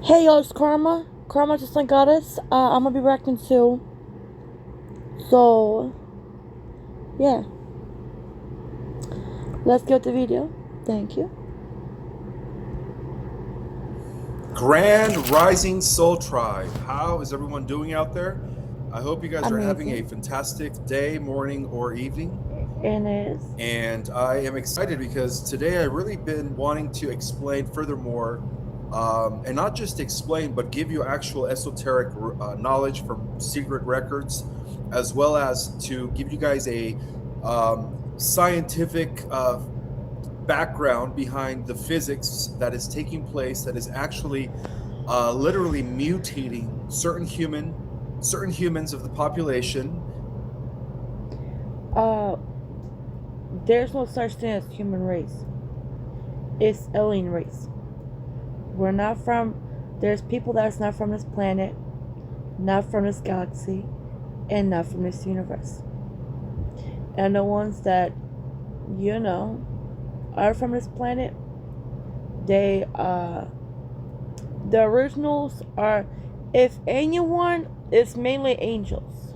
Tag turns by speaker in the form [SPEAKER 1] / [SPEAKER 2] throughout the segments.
[SPEAKER 1] Hey yo, it's Karma. Karma just like goddess. I'm gonna be reacting to. So, yeah. Let's get the video. Thank you.
[SPEAKER 2] Grand Rising Soul Tribe. How is everyone doing out there? I hope you guys are having a
[SPEAKER 1] Amazing.
[SPEAKER 2] fantastic day, morning, or evening.
[SPEAKER 1] And it is.
[SPEAKER 2] And I am excited because today I've really been wanting to explain furthermore, and not just explain, but give you actual esoteric knowledge from secret records, as well as to give you guys a scientific background behind the physics that is taking place, that is actually literally mutating certain humans of the population.
[SPEAKER 1] Uh, there's no such thing as human race. It's alien race. We're not from. There's people that's not from this planet, not from this galaxy, and not from this universe. And the ones that, you know, are from this planet, they the originals are, if anyone, it's mainly angels.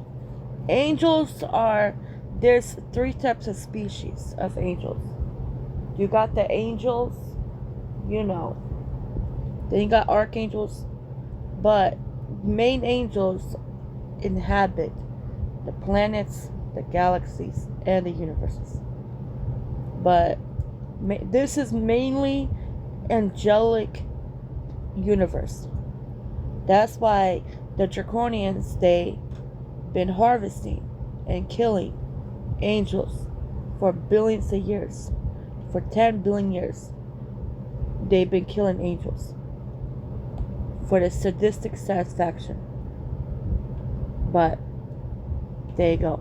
[SPEAKER 1] Angels are, there's three types of species of angels. You got the angels, you know, then you got archangels, but main angels inhabit the planets, the galaxies, and the universes. But this is mainly angelic universe. That's why the draconians, they been harvesting and killing angels for billions of years. For 10 billion years, they've been killing angels for the sadistic satisfaction. But there you go.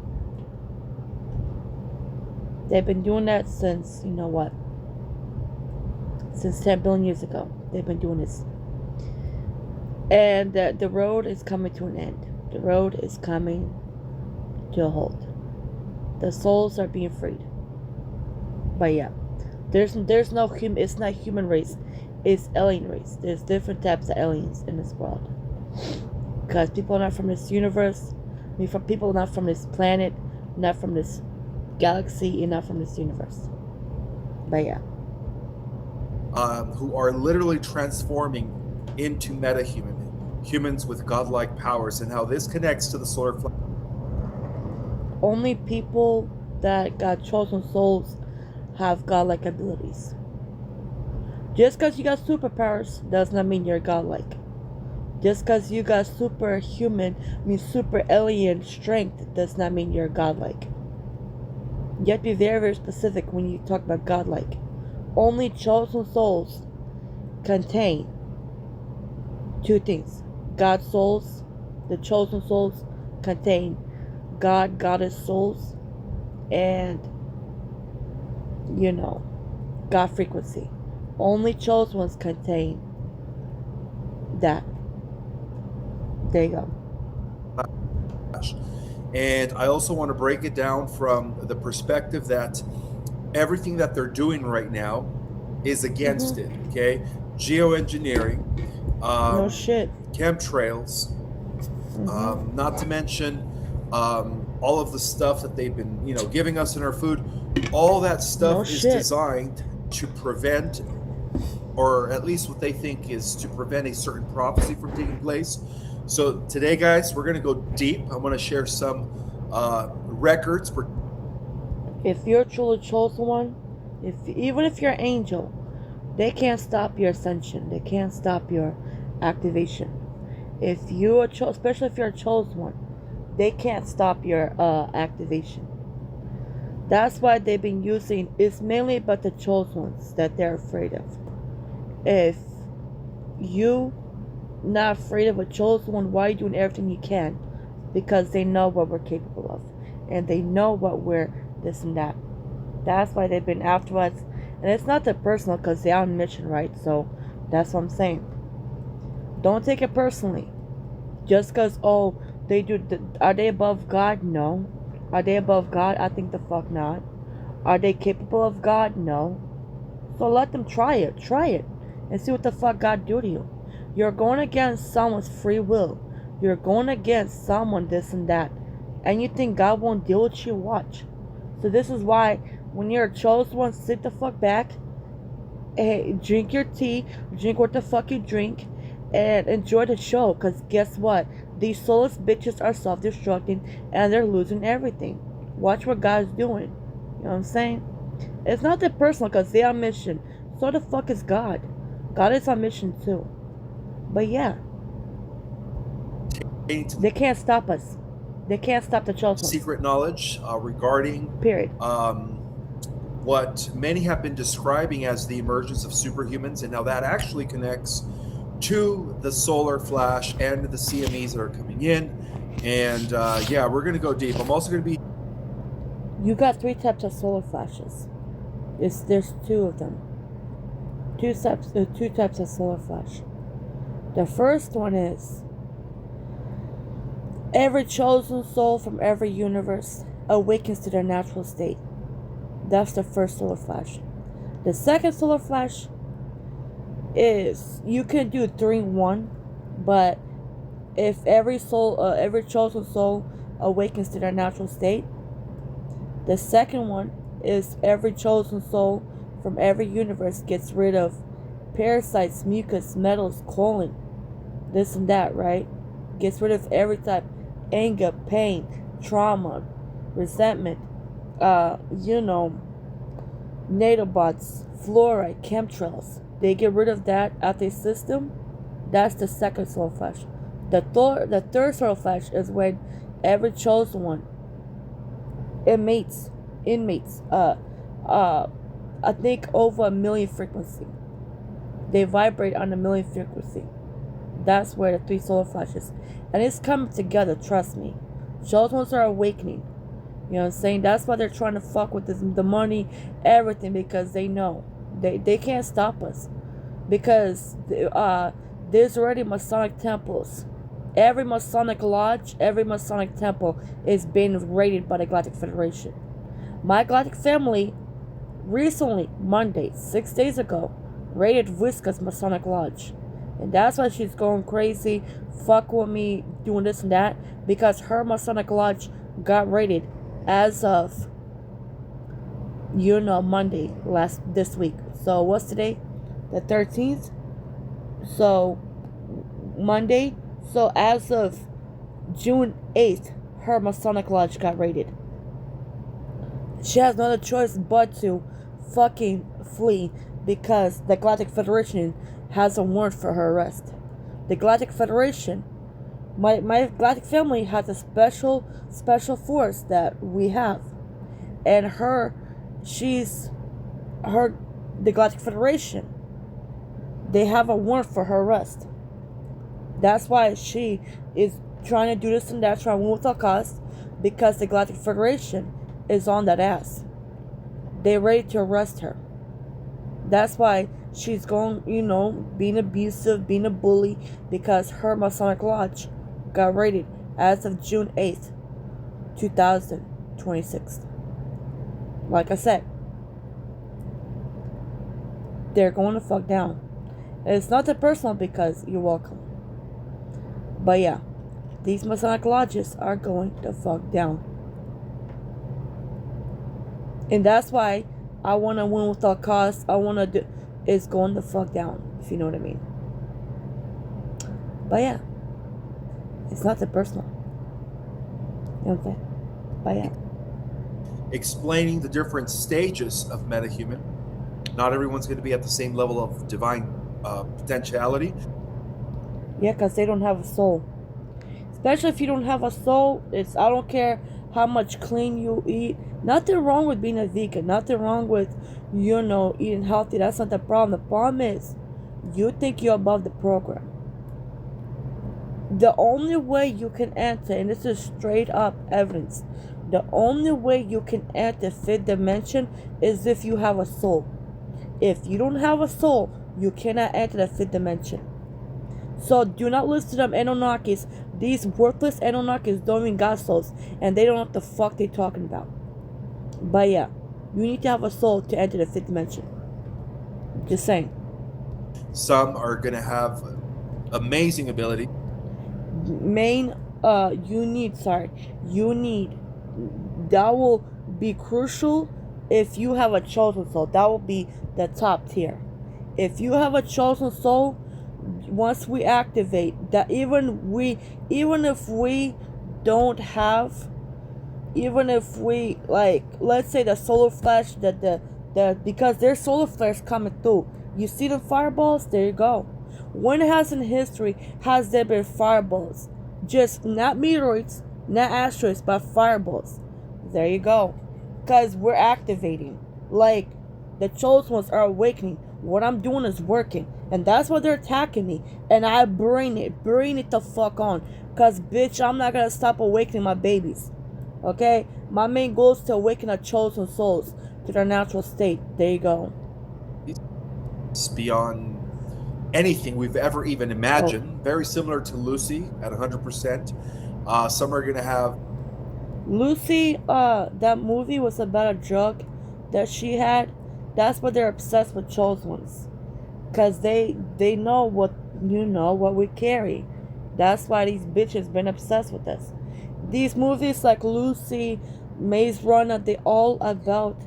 [SPEAKER 1] They've been doing that since, you know what, since 10 billion years ago. They've been doing this. And the road is coming to an end. The road is coming to a halt. The souls are being freed. But yeah, there's no human. It's not human race. It's alien race. There's different types of aliens in this world. Because people are not from this universe. I mean, from people not from this planet, not from this galaxy, and not from this universe. But yeah.
[SPEAKER 2] Who are literally transforming into metahuman humans with godlike powers, and how this connects to the solar flame.
[SPEAKER 1] Only people that got chosen souls have godlike abilities. Just because you got superpowers does not mean you're godlike. Just because you got superhuman, super alien strength does not mean you're godlike. You have to be very, very specific when you talk about godlike. Only chosen souls contain two things. God's souls, the chosen souls, contain God, goddess souls, and, you know, God frequency. Only chosen ones contain that. There you go.
[SPEAKER 2] And I also want to break it down from the perspective that everything that they're doing right now is against it. Okay, geoengineering,
[SPEAKER 1] No shit.
[SPEAKER 2] chemtrails, not to mention all of the stuff that they've been, giving us in our food. All that
[SPEAKER 1] No
[SPEAKER 2] stuff is
[SPEAKER 1] shit.
[SPEAKER 2] designed to prevent, or at least what they think is to prevent a certain prophecy from taking place. So today, guys, we're going to go deep. I want to share some records.
[SPEAKER 1] If you're truly chosen one, even if you're an angel, they can't stop your ascension. They can't stop your activation. If you are especially if you're a chosen one, they can't stop your activation. That's why they've been using. It's mainly about the chosen ones that they're afraid of. If you not afraid of a chosen one, why are you doing everything you can? Because they know what we're capable of, and they know what we're this and that. That's why they've been after us. And it's not that personal because they're on mission, right? So that's what I'm saying. Don't take it personally. Just because, oh, they do. Are they above God? No. Are they above God? I think the fuck not. Are they capable of God? No. So let them try it. Try it. And see what the fuck God do to you. You're going against someone's free will. You're going against someone this and that. And you think God won't deal with you? Watch. So this is why when you're a chosen one, sit the fuck back. Hey, drink your tea. Drink what the fuck you drink. And enjoy the show. Because guess what? These soulless bitches are self-destructing. And they're losing everything. Watch what God's doing. You know what I'm saying? It's not that personal because they're on mission. So the fuck is God? God is on mission too. But yeah. They can't stop us. They can't stop the chosen.
[SPEAKER 2] Secret knowledge regarding
[SPEAKER 1] Period.
[SPEAKER 2] What many have been describing as the emergence of superhumans, and how that actually connects to the solar flash and the CMEs that are coming in. And yeah, we're going to go deep. I'm also going to be...
[SPEAKER 1] You got 3 types of solar flashes. There's 2 of them. Two types of solar flash. The first one is every chosen soul from every universe awakens to their natural state. That's the first solar flash. The second solar flash is you can do 3 in 1, but if every chosen soul awakens to their natural state, the second one is every chosen soul from every universe gets rid of parasites, mucus, metals, colon, this and that, right? Gets rid of every type, anger, pain, trauma, resentment, nanobots, fluoride, chemtrails. They get rid of that out their system. That's the second solar flash. The third solar flash is when every chosen one inmates, I think over 1 million frequency. They vibrate on 1 million frequency. That's where the 3 solar flashes. And it's coming together, trust me. Chosen ones are awakening. You know what I'm saying? That's why they're trying to fuck with the money, everything, because they know. They can't stop us. Because there's already Masonic temples. Every Masonic lodge, every Masonic temple is being raided by the Galactic Federation. My Galactic family recently, Monday, 6 days ago, raided Whiska's Masonic Lodge. And that's why she's going crazy, fuck with me, doing this and that, because her Masonic Lodge got raided as of, Monday, this week. So what's today? The 13th? So, Monday. So as of June 8th, her Masonic Lodge got raided. She has no other choice but to fucking flee because the Galactic Federation has a warrant for her arrest. The Galactic Federation, my Galactic family has a special force that we have. And the Galactic Federation, they have a warrant for her arrest. That's why she is trying to do this and that, trying to win with all costs, because the Galactic Federation is on that ass. They're ready to arrest her. That's why she's going, being abusive, being a bully, because her Masonic Lodge got raided as of June 8th, 2026. Like I said, they're going to fuck down. And it's not that personal because you're welcome. But yeah, these Masonic Lodges are going to fuck down. And that's why I want to win with all costs. I want to do is going to fuck down, if you know what I mean. But yeah, it's not that personal. You know what I'm saying? But yeah.
[SPEAKER 2] Explaining the different stages of metahuman. Not everyone's going to be at the same level of divine potentiality.
[SPEAKER 1] Yeah, because they don't have a soul. Especially if you don't have a soul, I don't care how much clean you eat. Nothing wrong with being a vegan. Nothing wrong with, eating healthy. That's not the problem. The problem is, you think you're above the program. The only way you can enter, and this is straight up evidence, the only way you can enter fifth dimension is if you have a soul. If you don't have a soul, you cannot enter the fifth dimension. So do not listen to them Anunnakis. These worthless Anunnakis don't even got souls, and they don't know what the fuck they're talking about. But yeah, you need to have a soul to enter the fifth dimension. Just saying.
[SPEAKER 2] Some are going to have Amazing ability.
[SPEAKER 1] You need, that will be crucial if you have a chosen soul. That will be the top tier. If you have a chosen soul, once we activate that, even if we don't have, even if we, like, let's say the solar flash, because there's solar flash coming through, you see the fireballs, there you go. When has in history has there been fireballs? Just not meteorites, not asteroids, but fireballs. There you go. Because we're activating. Like, the chosen ones are awakening. What I'm doing is working. And that's why they're attacking me. And I bring it the fuck on. Because, bitch, I'm not gonna stop awakening my babies. Okay? My main goal is to awaken the chosen souls to their natural state. There you go.
[SPEAKER 2] It's beyond anything we've ever even imagined. Very similar to Lucy at 100%. Some are gonna have
[SPEAKER 1] Lucy, that movie was about a drug that she had. That's why they're obsessed with chosen ones. Cause they know what what we carry. That's why these bitches been obsessed with us. These movies like Lucy, Maze Runner, they all about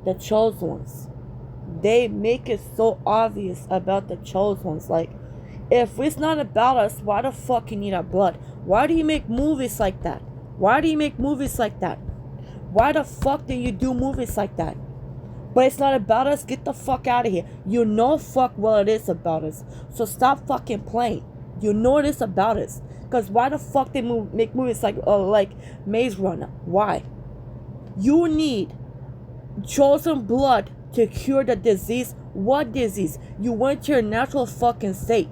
[SPEAKER 1] the chosen ones. They make it so obvious about the chosen ones. Like, if it's not about us, why the fuck you need our blood? Why do you make movies like that? Why do you make movies like that? Why the fuck do you do movies like that? But it's not about us. Get the fuck out of here. You know fuck well it is about us. So stop fucking playing. You know it is about us. Because why the fuck they make movies like Maze Runner? Why? You need chosen blood to cure the disease. What disease? You went to your natural fucking state.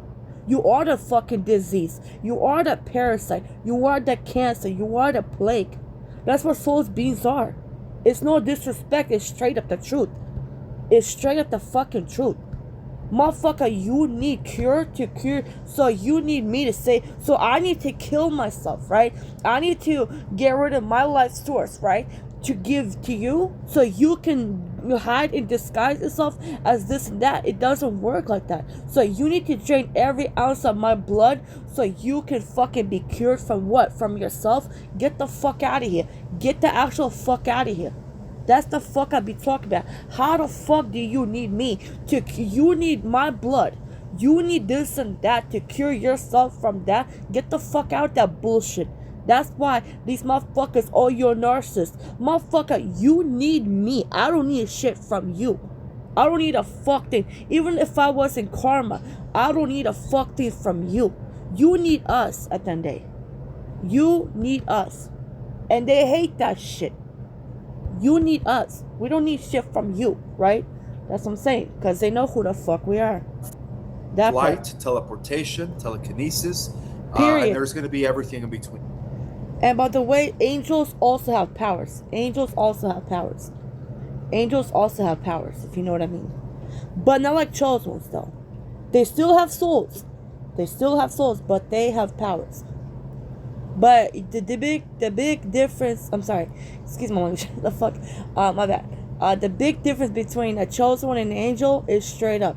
[SPEAKER 1] You are the fucking disease. You are the parasite. You are the cancer. You are the plague. That's what souls beings are. It's no disrespect. It's straight up the truth. It's straight up the fucking truth. Motherfucker, you need cure to cure. So you need me to say, so I need to kill myself, right? I need to get rid of my life source, right? To give to you so you can hide and disguise yourself as this and that. It doesn't work like that. So you need to drain every ounce of my blood so you can fucking be cured from what? From yourself? Get the fuck out of here. Get the actual fuck out of here. That's the fuck I be talking about. How the fuck do you need me to? You need my blood. You need this and that to cure yourself from that. Get the fuck out of that bullshit. That's why these motherfuckers, oh, you're a narcissist. Motherfucker, you need me. I don't need shit from you. I don't need a fuck thing. Even if I was in karma, I don't need a fuck thing from you. You need us at the end of the day. You need us. And they hate that shit. You need us. We don't need shit from you, right? That's what I'm saying. Because they know who the fuck we are. That
[SPEAKER 2] flight,
[SPEAKER 1] part.
[SPEAKER 2] teleportation, telekinesis.
[SPEAKER 1] Period.
[SPEAKER 2] And there's going to be everything in between.
[SPEAKER 1] And by the way, angels also have powers. Angels also have powers. Angels also have powers, if you know what I mean. But not like chosen ones, though. They still have souls. They still have souls, but they have powers. But the big difference, I'm sorry, excuse my language, the fuck, my bad. The big difference between a chosen one and an angel is straight up.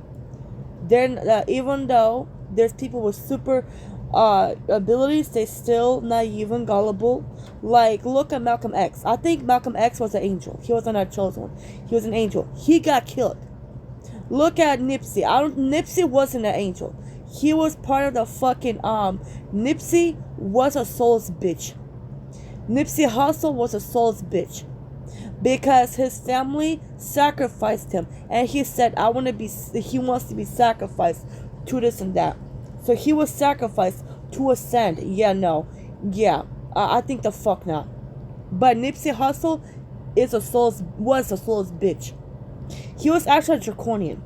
[SPEAKER 1] They're, even though there's people with super abilities, they still naive and gullible. Like, look at Malcolm X. I think Malcolm X was an angel. He wasn't a chosen one. He was an angel. He got killed. Look at Nipsey. Nipsey wasn't an angel. He was part of the fucking Nipsey was a soul's bitch. Nipsey Hussle was a soul's bitch. Because his family sacrificed him. And he said, he wants to be sacrificed to this and that. So he was sacrificed to ascend. Yeah, no. Yeah. I think the fuck not. But Nipsey Hussle was a soul's bitch. He was actually a draconian.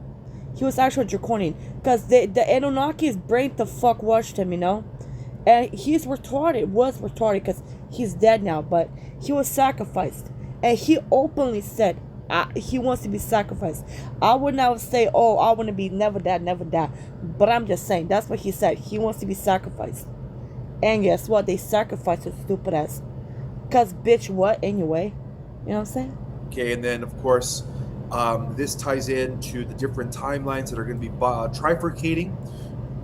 [SPEAKER 1] Because the Anunnakis brain the fuck washed him, And was retarded because he's dead now. But he was sacrificed. And he openly said he wants to be sacrificed. I would never say, oh, I want to be never die. But I'm just saying, that's what he said. He wants to be sacrificed. And guess what? They sacrificed his stupid ass. Because, bitch, what? Anyway. You know what I'm saying?
[SPEAKER 2] Okay, and then, of course, this ties into the different timelines that are going to be trifurcating.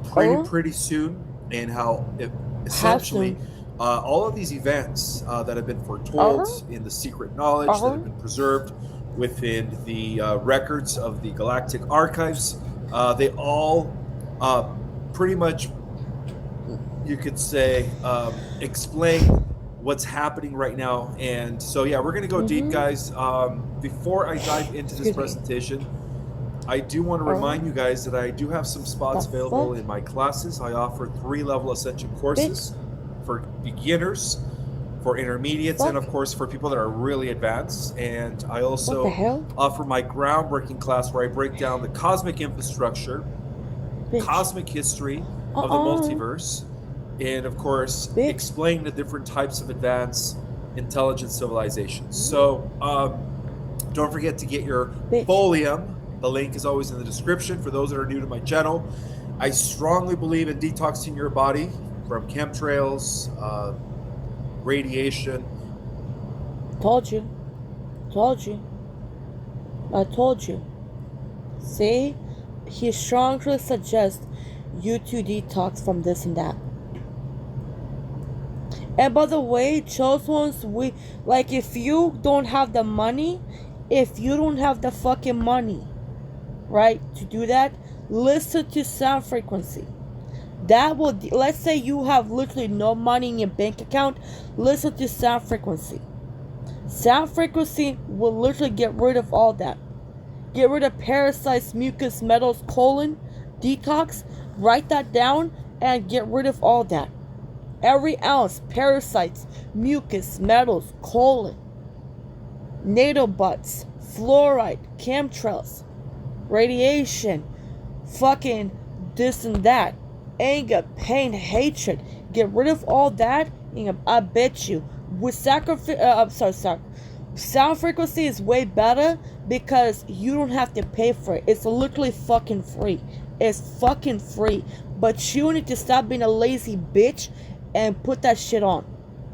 [SPEAKER 2] pretty soon, and how
[SPEAKER 1] How
[SPEAKER 2] essentially
[SPEAKER 1] soon?
[SPEAKER 2] all of these events that have been foretold
[SPEAKER 1] Uh-huh.
[SPEAKER 2] in the secret knowledge that have been preserved within the records of the Galactic Archives, they all pretty much, you could say, explain what's happening right now. And so, yeah, we're going to go deep,
[SPEAKER 1] Mm-hmm.
[SPEAKER 2] guys. Before I dive into this
[SPEAKER 1] Excuse me.
[SPEAKER 2] presentation, I do want to remind you guys that I do have some
[SPEAKER 1] The
[SPEAKER 2] spots available
[SPEAKER 1] fuck?
[SPEAKER 2] in my classes. I offer 3-level ascension
[SPEAKER 1] Bitch.
[SPEAKER 2] courses for beginners, for intermediates, and
[SPEAKER 1] Fuck.
[SPEAKER 2] of course for people that are really advanced. And I
[SPEAKER 1] What the
[SPEAKER 2] also
[SPEAKER 1] hell?
[SPEAKER 2] offer my groundbreaking class where I break down the cosmic infrastructure,
[SPEAKER 1] Bitch.
[SPEAKER 2] cosmic history of the multiverse, and of course
[SPEAKER 1] Bitch.
[SPEAKER 2] explain the different types of advanced intelligent civilizations. So don't forget to get your
[SPEAKER 1] Bitch.
[SPEAKER 2] folium. The link is always in the description for those that are new to my channel. I strongly believe in detoxing your body from chemtrails, radiation.
[SPEAKER 1] Told you. Told you. I told you. See? He strongly suggests you to detox from this and that. And by the way, chose ones, if you don't have the money, if you don't have the fucking money, right, to do that, listen to sound frequency. That will, let's say you have literally no money in your bank account, listen to sound frequency. Sound frequency will literally get rid of all that. Get rid of parasites, mucus, metals, colon, detox. Write that down and get rid of all that. Every ounce, parasites, mucus, metals, colon, natal butts, fluoride, chemtrails, radiation, fucking this and that, anger, pain, hatred. Get rid of all that, and I bet you, with sound frequency is way better because you don't have to pay for it. It's literally fucking free. It's fucking free. But you need to stop being a lazy bitch and put that shit on.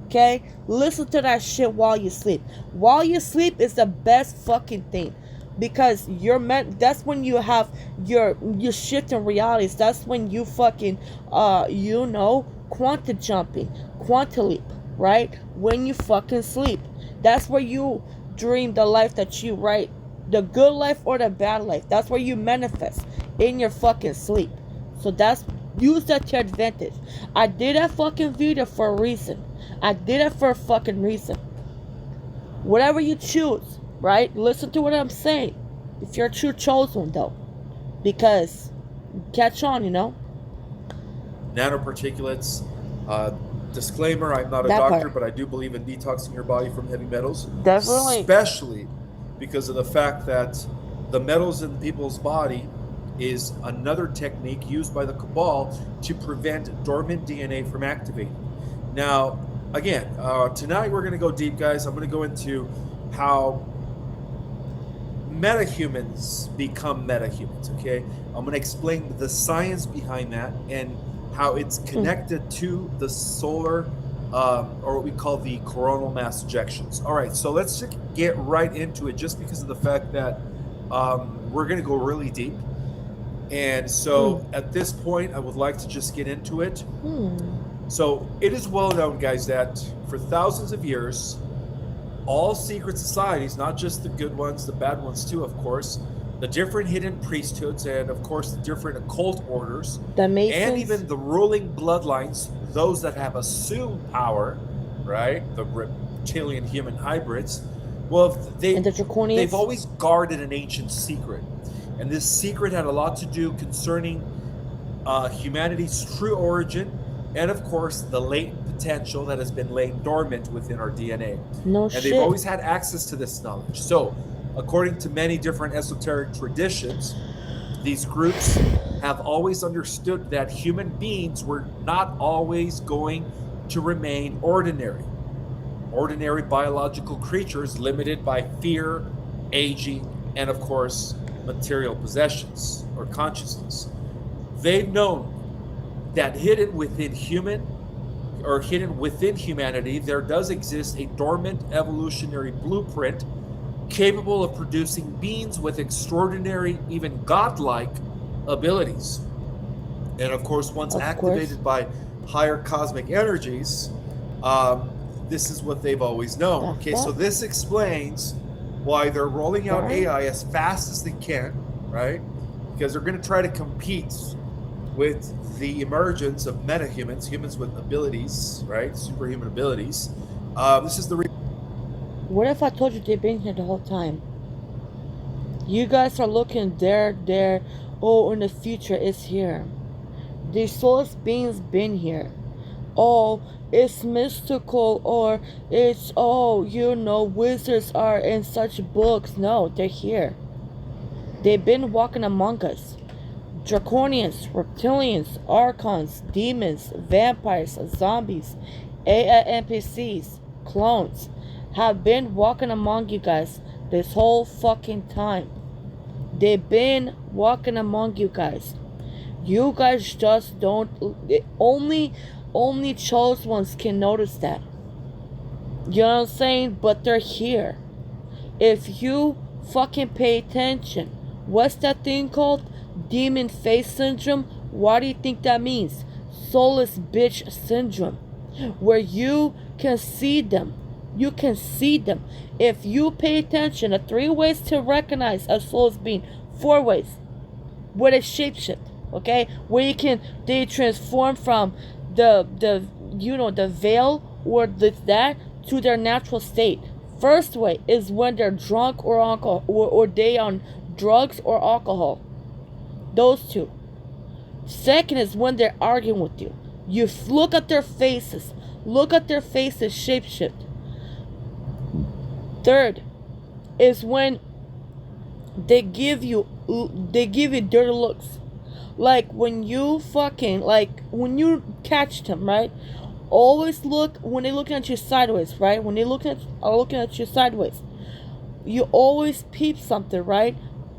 [SPEAKER 1] Okay? Listen to that shit while you sleep. While you sleep is the best fucking thing. Because that's when you have your shifting realities. That's when you fucking quantum jumping, quantum leap, right? When you fucking sleep. That's where you dream the life that you write. The good life or the bad life. That's where you manifest in your fucking sleep. So use that to your advantage. I did that fucking video for a reason. I did it for a fucking reason. Whatever you choose, right? Listen to what I'm saying. If you're a true chosen, though. Because, catch on,
[SPEAKER 2] Nanoparticulates. Disclaimer, I'm not a doctor, but I do believe in detoxing your body from heavy metals.
[SPEAKER 1] Definitely.
[SPEAKER 2] Especially because of the fact that the metals in people's body is another technique used by the Cabal to prevent dormant DNA from activating. Now, again, tonight we're going to go deep, guys. I'm going to go into how metahumans become metahumans, okay? I'm going to explain the science behind that and how it's connected to the solar, or what we call the coronal mass ejections. All right, so let's just get right into it just because of the fact that we're going to go really deep. And so at this point, I would like to just get into it. So it is well known, guys, that for thousands of years, all secret societies, not just the good ones, the bad ones too, of course, the different hidden priesthoods and, of course, the different occult orders, and even the ruling bloodlines, those that have assumed power, right, the reptilian human hybrids, well, they've always guarded an ancient secret. And this secret had a lot to do concerning humanity's true origin and, of course, the latent potential that has been laid dormant within our DNA. They've always had access to this knowledge. So, according to many different esoteric traditions, these groups have always understood that human beings were not always going to remain ordinary biological creatures limited by fear, aging, and, of course, material possessions or consciousness. They've known that hidden within humanity, there does exist a dormant evolutionary blueprint capable of producing beings with extraordinary, even godlike abilities. And of course, once
[SPEAKER 1] Of
[SPEAKER 2] activated by higher cosmic energies, this is what they've always known.
[SPEAKER 1] That's
[SPEAKER 2] Okay, so
[SPEAKER 1] that.
[SPEAKER 2] this explains why they're rolling out
[SPEAKER 1] Right.
[SPEAKER 2] AI as fast as they can, right? Because they're going to try to compete with the emergence of metahumans, humans with abilities, right? Superhuman abilities. This is the
[SPEAKER 1] What if I told you they've been here the whole time? You guys are looking there. Oh, in the future, it's here. The soulless beings been here. Oh, it's mystical, or it's, oh, wizards are in such books. No, they're here. They've been walking among us. Draconians, reptilians, archons, demons, vampires, zombies, AI NPCs, clones have been walking among you guys this whole fucking time. They've been walking among you guys. You guys just don't. Only chosen ones can notice that. You know what I'm saying? But they're here. If you fucking pay attention, what's that thing called? Demon face syndrome? What do you think that means? Soulless bitch syndrome. Where you can see them. You can see them. If you pay attention, the 3 ways to recognize a soulless being. 4 ways. Where they shapeshift. Okay? Where they transform from the veil or that to their natural state. First way is when they're drunk or alcohol, or they on drugs or alcohol. Those 2. Second is when they're arguing with you. You look at their faces. Look at their faces shapeshift. Third is when they give you dirty looks. Like when you catch them, right? Always look when they're looking at you sideways, right? When they're looking at you sideways, you always peep something, right?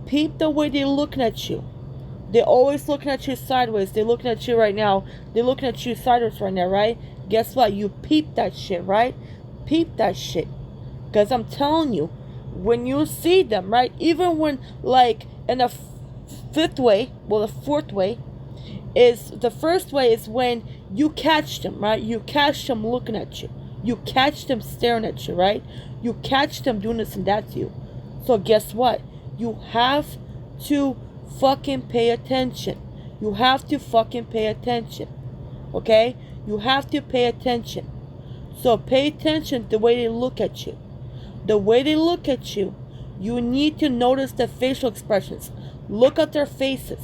[SPEAKER 1] Peep the way they're looking at you. They're always looking at you sideways. They're looking at you right now. They're looking at you sideways right now, right? Guess what? You peep that shit, right? Peep that shit. Because I'm telling you, when you see them, right? Even when, in the 5th way, well, the 4th way, is the first way is when you catch them, right? You catch them looking at you. You catch them staring at you, right? You catch them doing this and that to you. So guess what? You have to fucking pay attention. You have to fucking pay attention. Okay? You have to pay attention. So pay attention to the way they look at you. The way they look at you, you need to notice the facial expressions. Look at their faces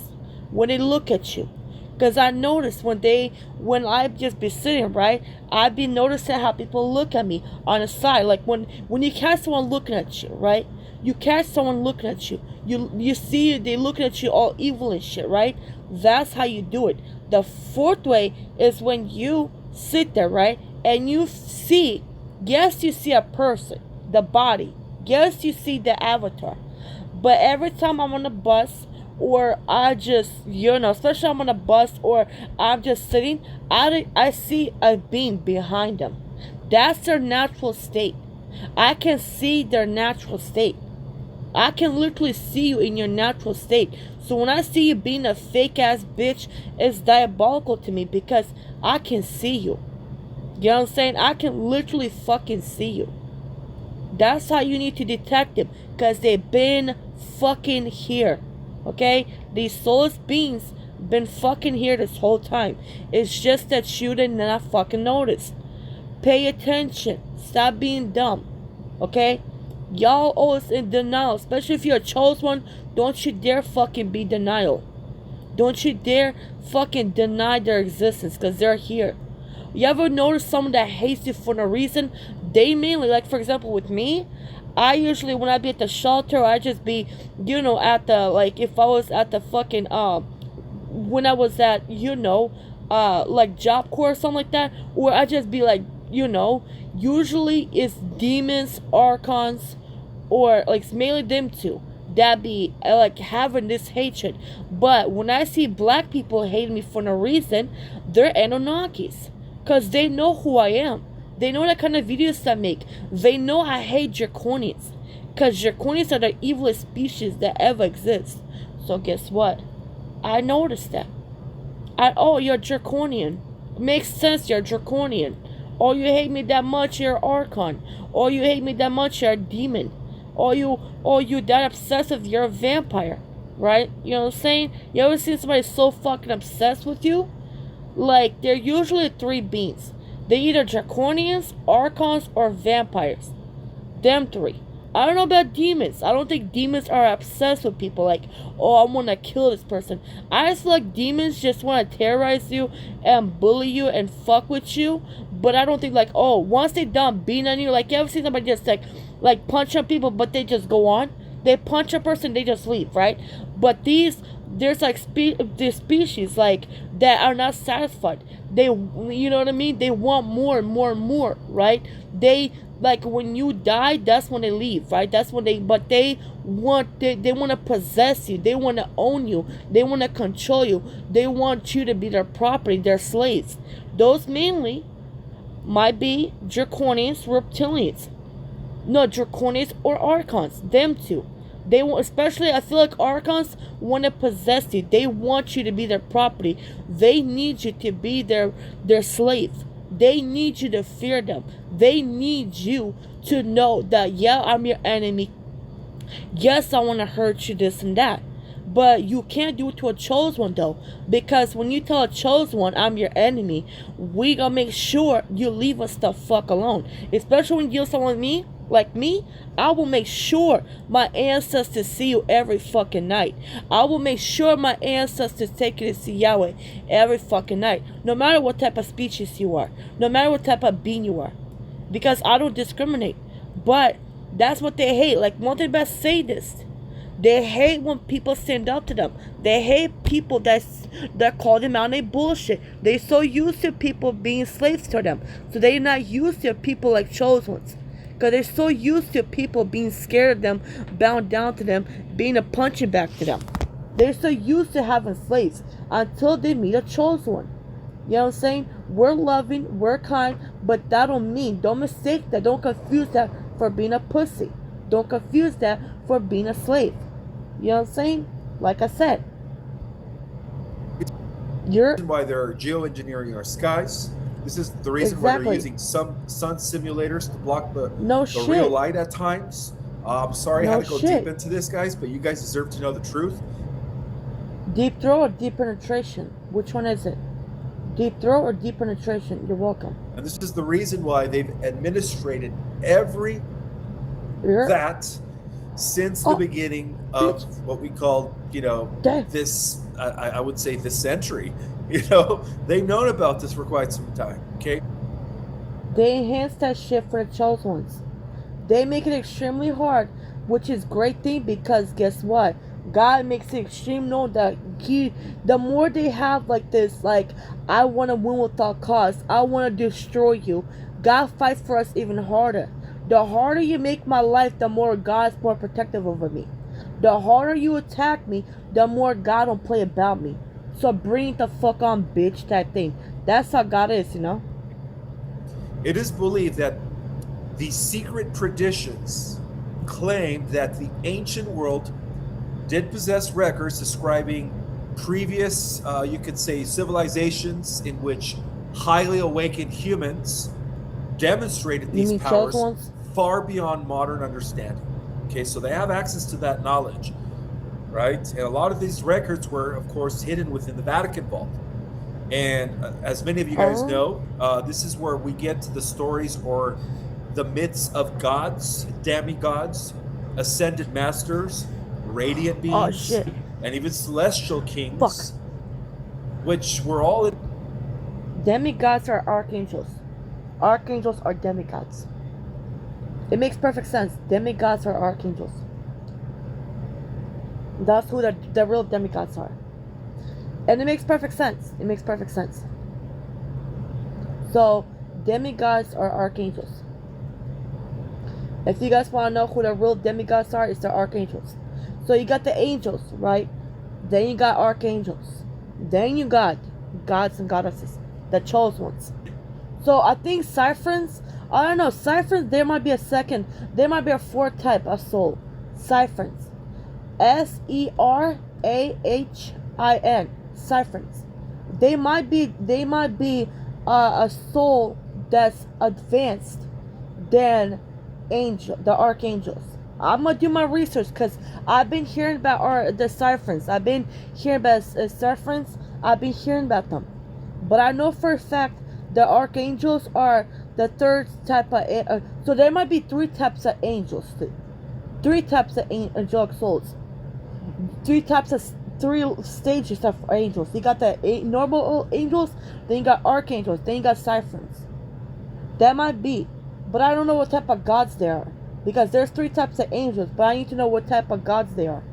[SPEAKER 1] when they look at you. Because I notice when I just be sitting, right, I be noticing how people look at me on the side. Like when you catch someone looking at you, right? You catch someone looking at you. You see they looking at you all evil and shit, right? That's how you do it. The 4th way is when you sit there, right? And you see, yes, you see a person, the body. Yes, you see the avatar. But every time I'm on the bus, or I just, especially I'm on a bus, or I'm just sitting, I see a being behind them. That's their natural state. I can see their natural state. I can literally see you in your natural state. So when I see you being a fake ass bitch, it's diabolical to me because I can see you. You know what I'm saying? I can literally fucking see you. That's how you need to detect them, because they've been fucking here. Okay? These soulless beings been fucking here this whole time. It's just that you did not fucking notice. Pay attention. Stop being dumb. Okay? Y'all always in denial. Especially if you're a chosen one. Don't you dare fucking be denial. Don't you dare fucking deny their existence, because they're here. You ever notice someone that hates you for no reason? They mainly, like for example with me, I usually, when I be at the shelter, I just be, at the, if I was at the fucking, when I was at, Job Corps or something like that, or I just be usually it's demons, archons, or, mainly them two, that be, having this hatred. But when I see black people hating me for no reason, they're Anunnakis. Because they know who I am. They know the kind of videos I make. They know I hate Draconians. Because Draconians are the evilest species that ever exist. So guess what? I noticed that. at all. You're draconian. Makes sense. You're draconian. Or you hate me that much, you're Archon. Or you hate me that much, you're a demon. Or you that obsessive, you're a vampire. Right? You know what I'm saying? You ever seen somebody so fucking obsessed with you? Like, they're usually three beings. They either draconians, archons, or vampires. Them three. I don't know about demons. I don't think demons are obsessed with people. Like, oh, I want to kill this person. I just feel like demons just want to terrorize you and bully you and fuck with you. But I don't think like, oh, once they done beating on you, like you ever see somebody just like punch on people, but they just go on. They punch a person, they just leave, right? But there's like there's species like that are not satisfied. They, you know what I mean? They want more and more and more, right? They like when you die, that's when they leave, right? That's when they want to possess you. They want to own you. They want to control you. They want you to be their property, their slaves. Those mainly might be draconians, reptilians. No, draconians or archons. Them two. They want, especially, I feel like archons want to possess you. They want you to be their property. They need you to be their slave. They need you to fear them. They need you to know that, yeah, I'm your enemy. Yes, I want to hurt you, this and that. But you can't do it to a chosen one, though. Because when you tell a chosen one, I'm your enemy, we gonna make sure you leave us the fuck alone. Especially when you deal with someone like me, I will make sure my ancestors see you every fucking night. I will make sure my ancestors take you to see Yahweh every fucking night. No matter what type of species you are. No matter what type of being you are. Because I don't discriminate. But that's what they hate. Like, one thing about sadists, they hate when people stand up to them. They hate people that call them out on their bullshit. They're so used to people being slaves to them. So they're not used to people like chosen ones. Because they're so used to people being scared of them, bound down to them, being a punching bag to them. They're so used to having slaves until they meet a chosen one. You know what I'm saying? We're loving, we're kind, but that don't mean, don't mistake that, don't confuse that for being a pussy. Don't confuse that for being a slave. You know what I'm saying? Like I said,
[SPEAKER 2] why they're geoengineering our skies. This is the reason why they're using some sun simulators to block the real light at times. I'm sorry I had to go deep into this, guys, but you guys deserve to know the truth.
[SPEAKER 1] Deep throat or deep penetration? Which one is it? Deep throat or deep penetration? You're welcome.
[SPEAKER 2] And this is the reason why they've administrated every that since the beginning of what we call, this, I would say this century. They've known about this for quite some time, okay?
[SPEAKER 1] They enhance that shit for the chosen ones. They make it extremely hard, which is a great thing because guess what? God makes it extreme known that the more they have like this, like, I want to win without cause, I want to destroy you, God fights for us even harder. The harder you make my life, the more God's more protective over me. The harder you attack me, the more God don't play about me. So bring it the fuck on, bitch, type thing. That's how God is,
[SPEAKER 2] It is believed that the secret traditions claim that the ancient world did possess records describing previous, you could say, civilizations in which highly awakened humans demonstrated these powers far beyond modern understanding. Okay, so they have access to that knowledge, right? And a lot of these records were, of course, hidden within the Vatican vault. And as many of you guys know, this is where we get to the stories or the myths of gods, demigods, ascended masters, radiant beings, and even celestial kings, which were all in.
[SPEAKER 1] Demigods are archangels. Archangels are demigods. It makes perfect sense. Demigods are archangels. That's who the real demigods are. And it makes perfect sense. It makes perfect sense. So, demigods are archangels. If you guys want to know who the real demigods are, it's the archangels. So you got the angels, right? Then you got archangels. Then you got gods and goddesses, the chosen ones. So I think Cypherns, I don't know, Cypherns, there might be a fourth type of soul. Cypherns. Serahhin. Cypherns. They might be a soul that's advanced than the archangels. I'm gonna do my research because I've been hearing about the Cyphers. I've been hearing about Cyphers. I've been hearing about them, but I know for a fact the archangels are the third type of. So there might be three types of angels, three types of angelic souls, three stages of angels. You got the normal angels, then you got archangels, then you got Cyphers. That might be, but I don't know what type of gods they are. Because there's three types of angels, but I need to know what type of gods they are.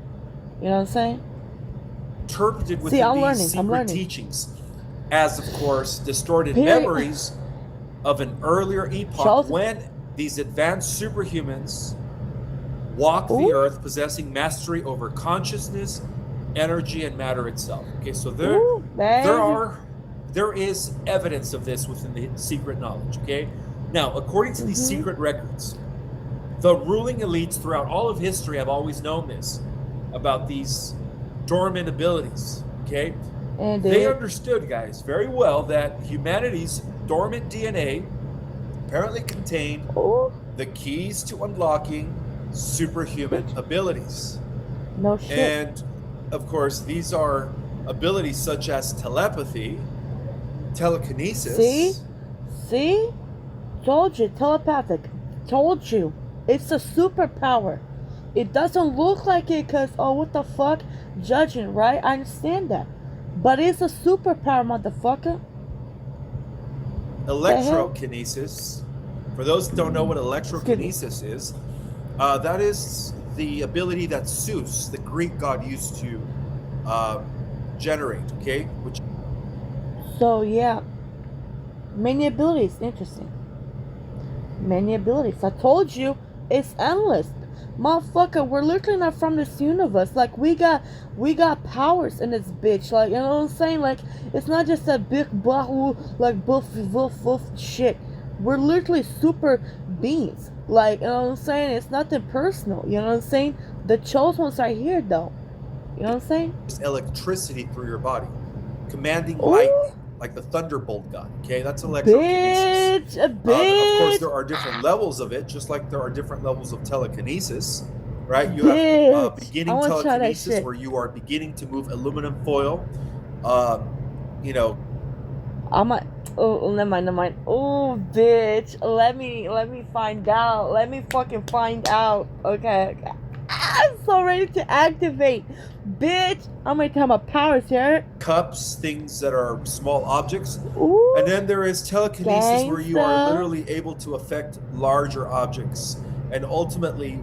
[SPEAKER 1] You know what I'm saying?
[SPEAKER 2] Interpreted within these secret teachings as, of course, distorted memories of an earlier epoch when these advanced superhumans walked the earth possessing mastery over consciousness, energy, and matter itself. Okay, so there is evidence of this within the secret knowledge. Okay, now according to these secret records, the ruling elites throughout all of history have always known this about these dormant abilities. Okay, and they understood, guys, very well that humanity's dormant DNA apparently contained the keys to unlocking superhuman abilities.
[SPEAKER 1] No shit.
[SPEAKER 2] And of course, these are abilities such as telepathy, telekinesis.
[SPEAKER 1] See? Told you, telepathic. Told you. It's a superpower. It doesn't look like it because, what the fuck? Judging, right? I understand that. But it's a superpower, motherfucker.
[SPEAKER 2] Electrokinesis. For those who don't know what electrokinesis is, that is the ability that Zeus, the Greek god, used to generate, okay?
[SPEAKER 1] So, yeah. Many abilities. Interesting. Many abilities. I told you. It's endless. Motherfucker, we're literally not from this universe. Like, we got powers in this bitch. Like, you know what I'm saying? Like, it's not just a big bahoo, like, boof shit. We're literally super beings. Like, you know what I'm saying? It's nothing personal. You know what I'm saying? The chosen ones are here, though. You know what I'm saying?
[SPEAKER 2] There's electricity through your body. Commanding lightning. Like the thunderbolt god, okay? That's electrokinesis.
[SPEAKER 1] Bitch.
[SPEAKER 2] Of course, there are different levels of it, just like there are different levels of telekinesis, right? You have beginning telekinesis, where you are beginning to move aluminum foil. Never mind. Oh, bitch. Let me find out. Let me fucking find out. Okay. I'm so ready to activate. Bitch, I'm gonna tell my powers here. Cups, things that are small objects. Ooh, and then there is telekinesis, where you are literally able to affect larger objects and ultimately,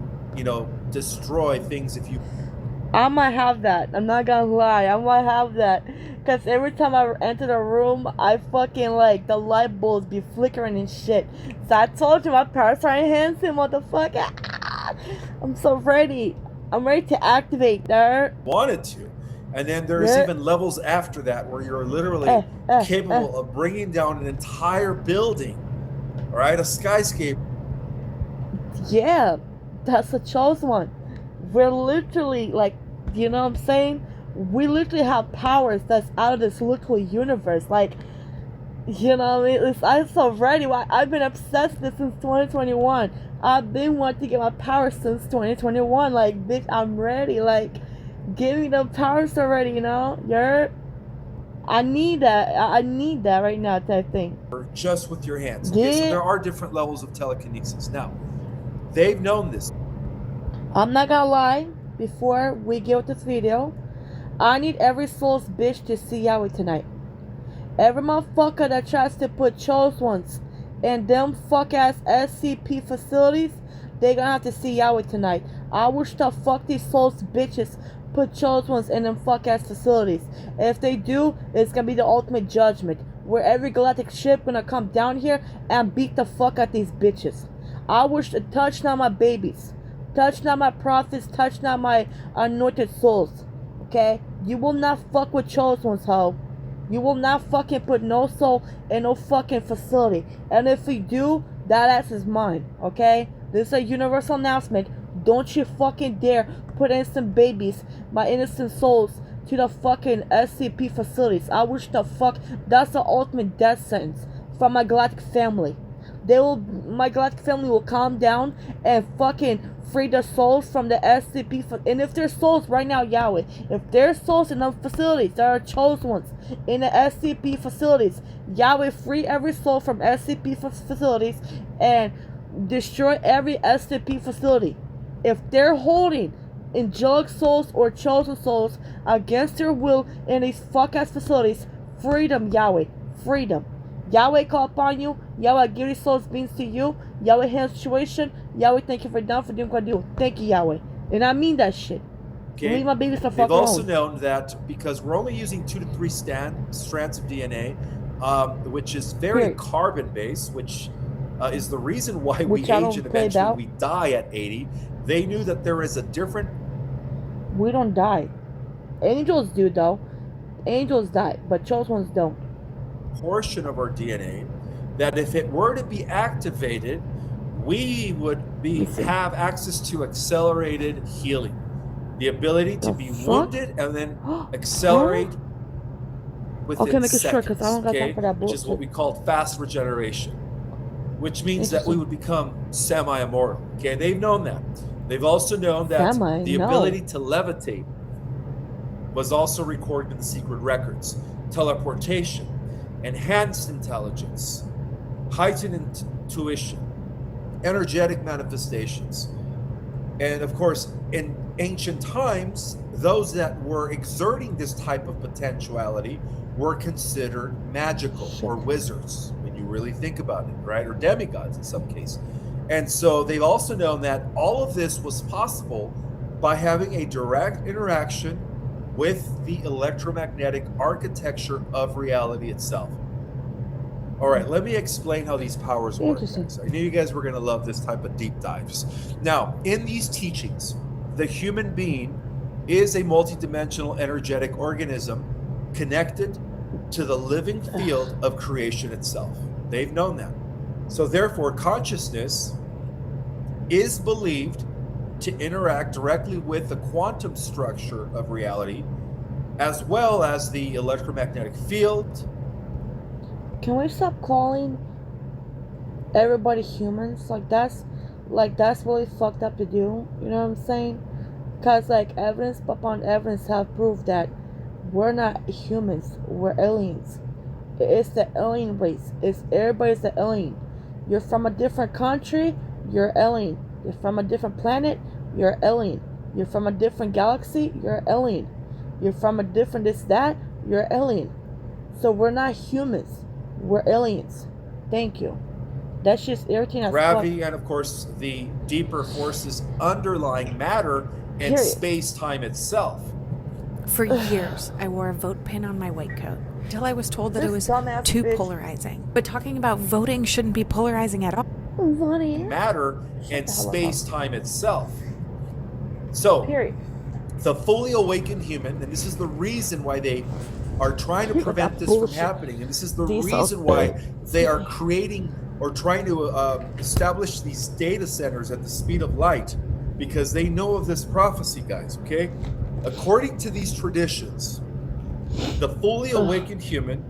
[SPEAKER 2] destroy things if you...
[SPEAKER 1] I might have that. I'm not gonna lie. I might have that. Because every time I enter the room, I fucking, the light bulbs be flickering and shit. So I told you my powers are enhancing, motherfucker. I'm so ready. I'm ready to activate there.
[SPEAKER 2] Wanted to. And then there's even levels after that where you're literally capable of bringing down an entire building. All right? A skyscraper.
[SPEAKER 1] Yeah. That's the chosen one. We're literally, you know what I'm saying? We literally have powers that's out of this literal universe. You know what I mean? I'm so ready. I've been obsessed with this since 2021. I've been wanting to get my powers since 2021. Bitch, I'm ready. Give me the powers already, I need that. I need that right now, type thing.
[SPEAKER 2] Just with your hands. Okay, so there are different levels of telekinesis. Now, they've known this.
[SPEAKER 1] I'm not gonna lie. Before we get with this video, I need every soul's bitch to see Yahweh tonight. Every motherfucker that tries to put chose ones in them fuck ass SCP facilities, they gonna have to see Yahweh tonight. I wish the fuck these souls bitches put chose ones in them fuck ass facilities. And if they do, it's gonna be the ultimate judgment, where every galactic ship gonna come down here and beat the fuck out these bitches. I wish to touch not my babies, touch not my prophets, touch not my anointed souls. Okay? You will not fuck with chose ones, ho. You will not fucking put no soul in no fucking facility. And if we do, that ass is mine. Okay? This is a universal announcement. Don't you fucking dare put innocent babies, my innocent souls, to the fucking SCP facilities. I wish the fuck that's the ultimate death sentence from my galactic family. My galactic family will calm down and fucking free the souls from the SCP. And if there's souls right now, Yahweh, if there's souls in the facilities that are chosen ones in the SCP facilities, Yahweh, free every soul from SCP facilities and destroy every SCP facility. If they're holding angelic souls or chosen souls against their will in these fuck ass facilities, freedom, Yahweh, freedom. Yahweh call upon you. Yahweh give these souls beings to you. Yahweh handle situation. Yahweh, thank you for doing what I do. Thank you, Yahweh. And I mean that shit.
[SPEAKER 2] Okay.
[SPEAKER 1] Leave my babies the fuck
[SPEAKER 2] They've
[SPEAKER 1] alone.
[SPEAKER 2] also known that because we're only using 2 to 3 strands of DNA, which is very carbon based, which is the reason why we age and eventually we die at 80. They knew that there is a different...
[SPEAKER 1] We don't die. Angels do, though. Angels die, but chosen ones don't.
[SPEAKER 2] Portion of our DNA that if it were to be activated, we would have access to accelerated healing. The ability to be wounded and then accelerate within seconds, okay? Which is what we call fast regeneration, which means that we would become semi-immortal, okay? They've known that. They've also known that the ability to levitate was also recorded in the secret records. Teleportation, enhanced intelligence, heightened intuition, energetic manifestations. And of course, in ancient times, those that were exerting this type of potentiality were considered magical or wizards, when you really think about it, right? Or demigods in some cases. And so they've also known that all of this was possible by having a direct interaction with the electromagnetic architecture of reality itself. All right, let me explain how these powers work. I knew you guys were going to love this type of deep dives. Now, in these teachings, the human being is a multidimensional energetic organism connected to the living field of creation itself. They've known that. So therefore, consciousness is believed to interact directly with the quantum structure of reality, as well as the electromagnetic field.
[SPEAKER 1] Can we stop calling everybody humans? Like that's really fucked up to do. You know what I'm saying? Because like evidence upon evidence have proved that we're not humans. We're aliens. It's the alien race. Everybody's the alien. You're from a different country, you're alien. You're from a different planet, you're alien. You're from a different galaxy, you're alien. You're from a different this, that, you're alien. So we're not humans. We're aliens. Thank you. That's just irritating as
[SPEAKER 2] gravity and of course the deeper forces underlying matter and space-time itself.
[SPEAKER 3] For years, I wore a vote pin on my white coat until I was told that it was too polarizing. But talking about voting shouldn't be polarizing at all.
[SPEAKER 2] Matter and space-time itself. So, the fully awakened human, and this is the reason why they are trying to prevent this from happening, and this is the reason why they are creating or trying to establish these data centers at the speed of light, because they know of this prophecy, guys, okay? According to these traditions, the fully awakened human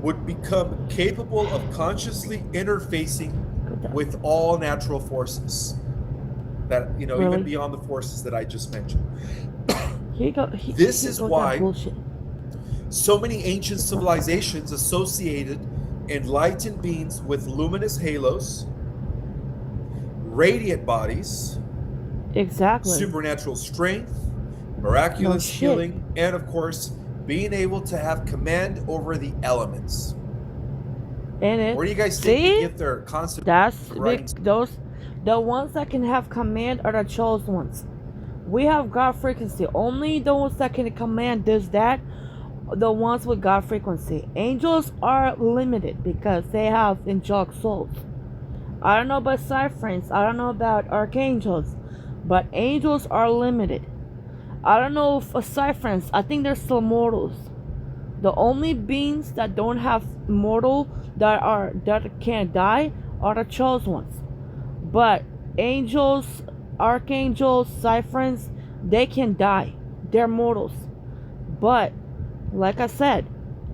[SPEAKER 2] would become capable of consciously interfacing with all natural forces that, you know, even beyond the forces that I just mentioned. This is why so many ancient civilizations associated enlightened beings with luminous halos, radiant bodies, supernatural strength, miraculous healing, and of course being able to have command over the elements.
[SPEAKER 1] And
[SPEAKER 2] where do you guys think they get their concept?
[SPEAKER 1] The ones that can have command are the chosen ones. We have God frequency. Only those that can command this, that, the ones with God frequency. Angels are limited because they have angelic souls. I don't know about Cypherins. I don't know about archangels, but angels are limited. I don't know if Cypherins. I think they're still mortals. The only beings that don't have mortal that can't die are the chosen ones. But angels, archangels, Cypherins, they can die. They're mortals. But like I said,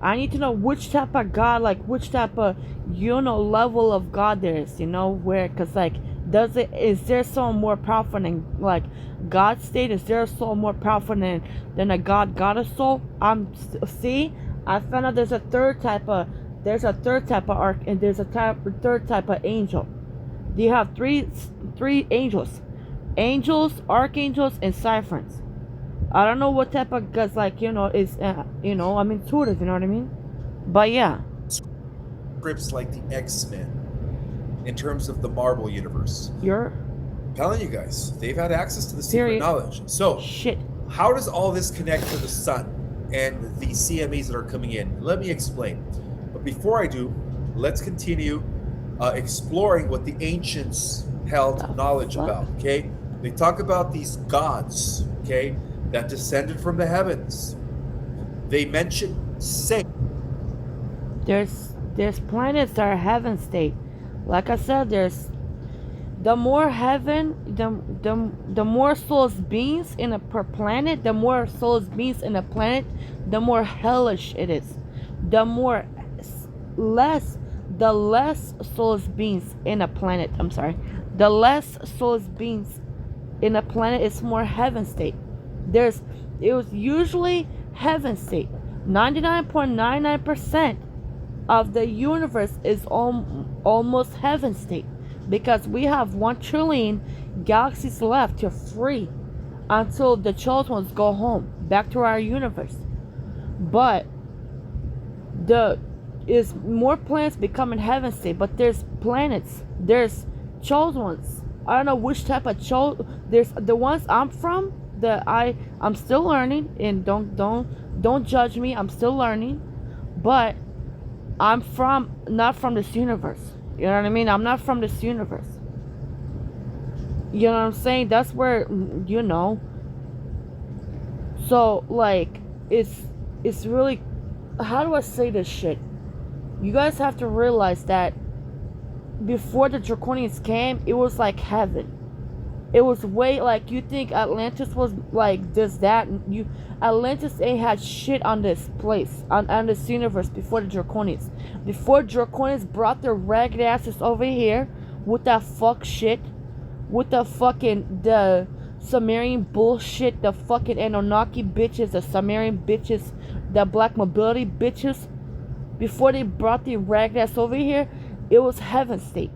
[SPEAKER 1] I need to know which type of God, like which type of level of God there is, where, cause like, is there someone more powerful than like God's state? Is there a soul more powerful than a goddess soul? See, I found out there's a third type of arc, and there's a third type of angel. You have three angels, archangels, and cipherns. I don't know what type of, cause like is I'm intuitive, you know what I mean? But yeah,
[SPEAKER 2] Scripts like the X-Men in terms of the Marvel universe.
[SPEAKER 1] You're
[SPEAKER 2] I'm telling you guys, they've had access to the secret
[SPEAKER 1] Period.
[SPEAKER 2] knowledge. So
[SPEAKER 1] shit.
[SPEAKER 2] how does all this connect to the sun and the CMEs that are coming in? Let me explain. But before I do, let's continue exploring what the ancients held knowledge about. Okay, they talk about these gods, okay, that descended from the heavens. They mention saints.
[SPEAKER 1] There's planets that are heaven state. Like I said, there's the more heaven, the more souls beings in a per planet, the more souls beings in a planet, the more hellish it is. The less souls beings in a planet. I'm sorry. The less souls beings in a planet is more heaven state. It was usually heaven state. 99.99% of the universe is almost heaven state, because we have 1 trillion galaxies left to free until the chosen ones go home back to our universe. But is more planets becoming heaven state, but there's planets, there's chosen ones. I don't know which type of there's the ones I'm from, I'm still learning, and don't judge me, I'm still learning, but I'm not from this universe. You know what I mean? I'm not from this universe. You know what I'm saying? That's where, so like, it's really, how do I say this shit? You guys have to realize that before the Draconians came, it was like heaven. It was way, like, you think Atlantis was like this, that, Atlantis ain't had shit on this place, on this universe before the Draconians. Before Draconians brought their ragged asses over here with that fuck shit, with the Sumerian bullshit, the fucking Anunnaki bitches, the Sumerian bitches, the black mobility bitches. Before they brought the ragged ass over here, it was heaven state.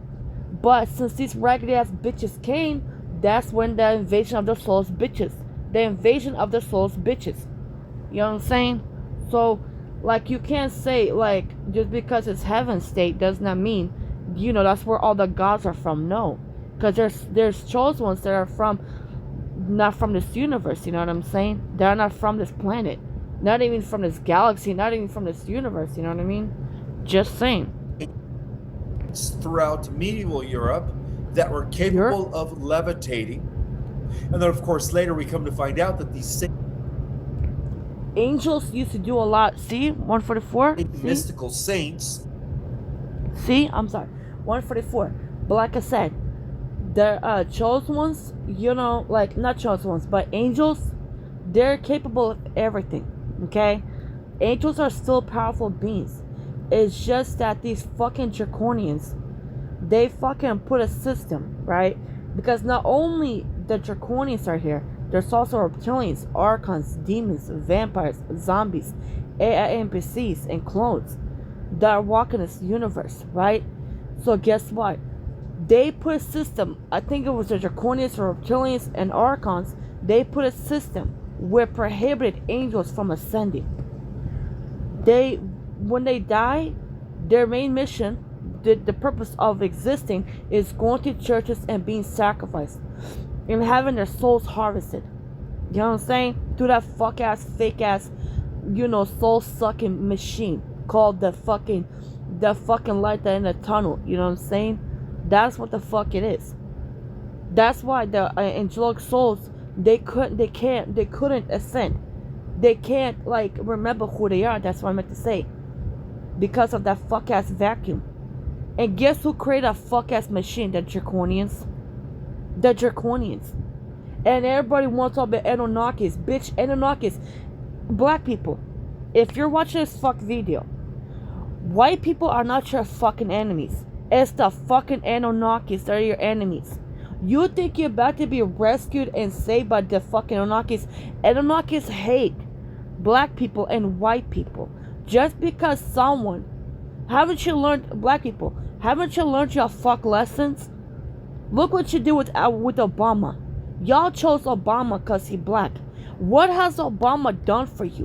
[SPEAKER 1] But since these ragged ass bitches came, that's when the invasion of the souls bitches. The invasion of the souls bitches. You know what I'm saying? So, like, you can't say, like, just because it's heaven state does not mean, that's where all the gods are from. No. Because there's chosen ones that are not from this universe, you know what I'm saying? They're not from this planet. Not even from this galaxy, not even from this universe, you know what I mean? Just saying.
[SPEAKER 2] Throughout medieval Europe that were capable of levitating. And then, of course, later we come to find out that these
[SPEAKER 1] angels used to do a lot. See? 144?
[SPEAKER 2] Mystical saints.
[SPEAKER 1] See? I'm sorry. 144. But like I said, the chosen ones, like, not chosen ones, but angels, they're capable of everything. Okay? Angels are still powerful beings. It's just that these fucking Draconians, they fucking put a system, right? Because not only the Draconians are here, there's also reptilians, archons, demons, vampires, zombies, AI NPCs, and clones that are walking this universe, right? So guess what? They put a system, I think it was the Draconians, reptilians, and archons, they put a system where prohibited angels from ascending. When they die, their main mission, the purpose of existing, is going to churches and being sacrificed and having their souls harvested. You know what I'm saying? Through that fake ass, soul sucking machine called the fucking light that in the tunnel. You know what I'm saying? That's what the fuck it is. That's why the angelic souls, they couldn't ascend. They can't, like, remember who they are. That's what I meant to say. Because of that fuck ass vacuum. And guess who created a fuck ass machine? The Draconians. And everybody wants to talk about Anunnakis. Bitch, Anunnakis. black people, if you're watching this fuck video, white people are not your fucking enemies. It's the fucking Anunnakis that are your enemies. You think you're about to be rescued and saved by the fucking Anunnakis? Anunnakis hate black people and white people. Just because someone... Haven't you learned... Black people, haven't you learned your fuck lessons? Look what you do with Obama. Y'all chose Obama because he black. What has Obama done for you?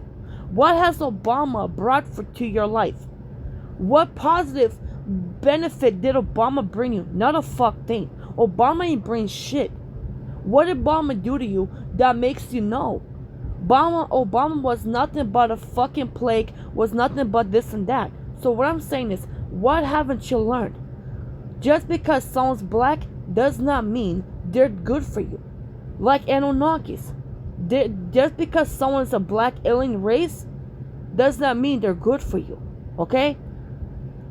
[SPEAKER 1] What has Obama brought to your life? What positive benefit did Obama bring you? Not a fuck thing. Obama ain't bring shit. What did Obama do to you that makes you know? Obama was nothing but a fucking plague, was nothing but this and that. So what I'm saying is, what haven't you learned? Just because someone's black does not mean they're good for you. Like Anunnakis. Just because someone's a black alien race does not mean they're good for you. Okay?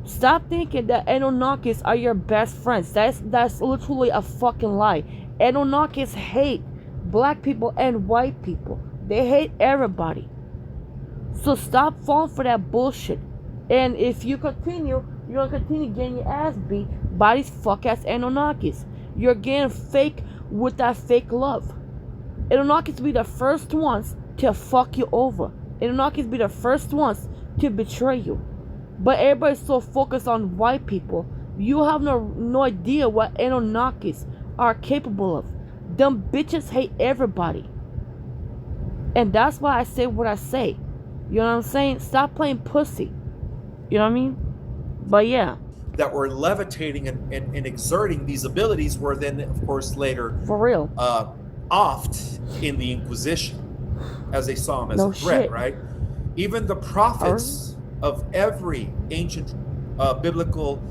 [SPEAKER 1] Stop thinking that Anunnakis are your best friends. That's literally a fucking lie. Anunnakis hate black people and white people. They hate everybody. So stop falling for that bullshit. And if you continue, you're gonna continue getting your ass beat by these fuck ass Anunnakis. You're getting fake with that fake love. Anunnakis be the first ones to fuck you over. Anunnakis be the first ones to betray you. But everybody's so focused on white people, you have no idea what Anunnakis are capable of. Them bitches hate everybody. And that's why I say what I say. You know what I'm saying? Stop playing pussy. You know what I mean? But yeah.
[SPEAKER 2] That were levitating and exerting these abilities were then, of course, later...
[SPEAKER 1] For real.
[SPEAKER 2] Offed in the Inquisition as they saw him as
[SPEAKER 1] no
[SPEAKER 2] a threat,
[SPEAKER 1] shit.
[SPEAKER 2] right? Even the prophets of every ancient biblical,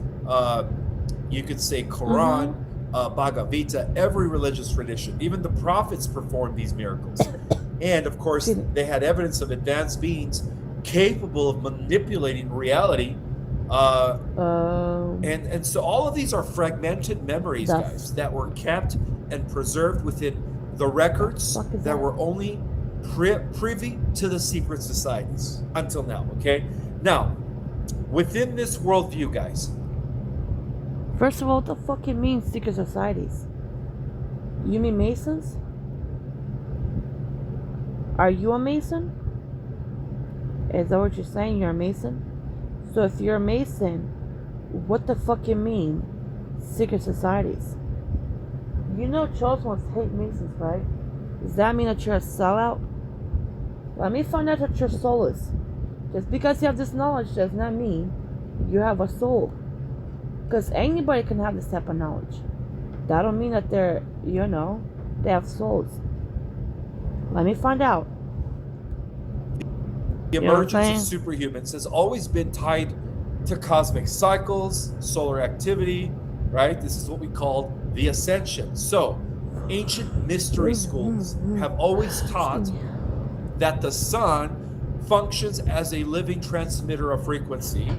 [SPEAKER 2] you could say Quran, Bhagavad Gita, every religious tradition, even the prophets performed these miracles. And of course, they had evidence of advanced beings capable of manipulating reality. And so all of these are fragmented memories, guys, that were kept and preserved within the records that were only privy to the secret societies until now, okay? Now, within this worldview, guys.
[SPEAKER 1] First of all, what the fuck it means secret societies? You mean Masons? Are you a Mason? Is that what you're saying? You're a Mason? So if you're a Mason, what the fuck you mean secret societies? You know chosen ones hate Masons, right? Does that mean that you're a sellout? Let me find out what your soul is. Just because you have this knowledge does not mean you have a soul. Because anybody can have this type of knowledge. That don't mean that they're, you know, they have souls. Let me find out.
[SPEAKER 2] The emergence of superhumans has always been tied to cosmic cycles, solar activity, right? This is what we call the ascension. So, ancient mystery schools have always taught that the sun functions as a living transmitter of frequency,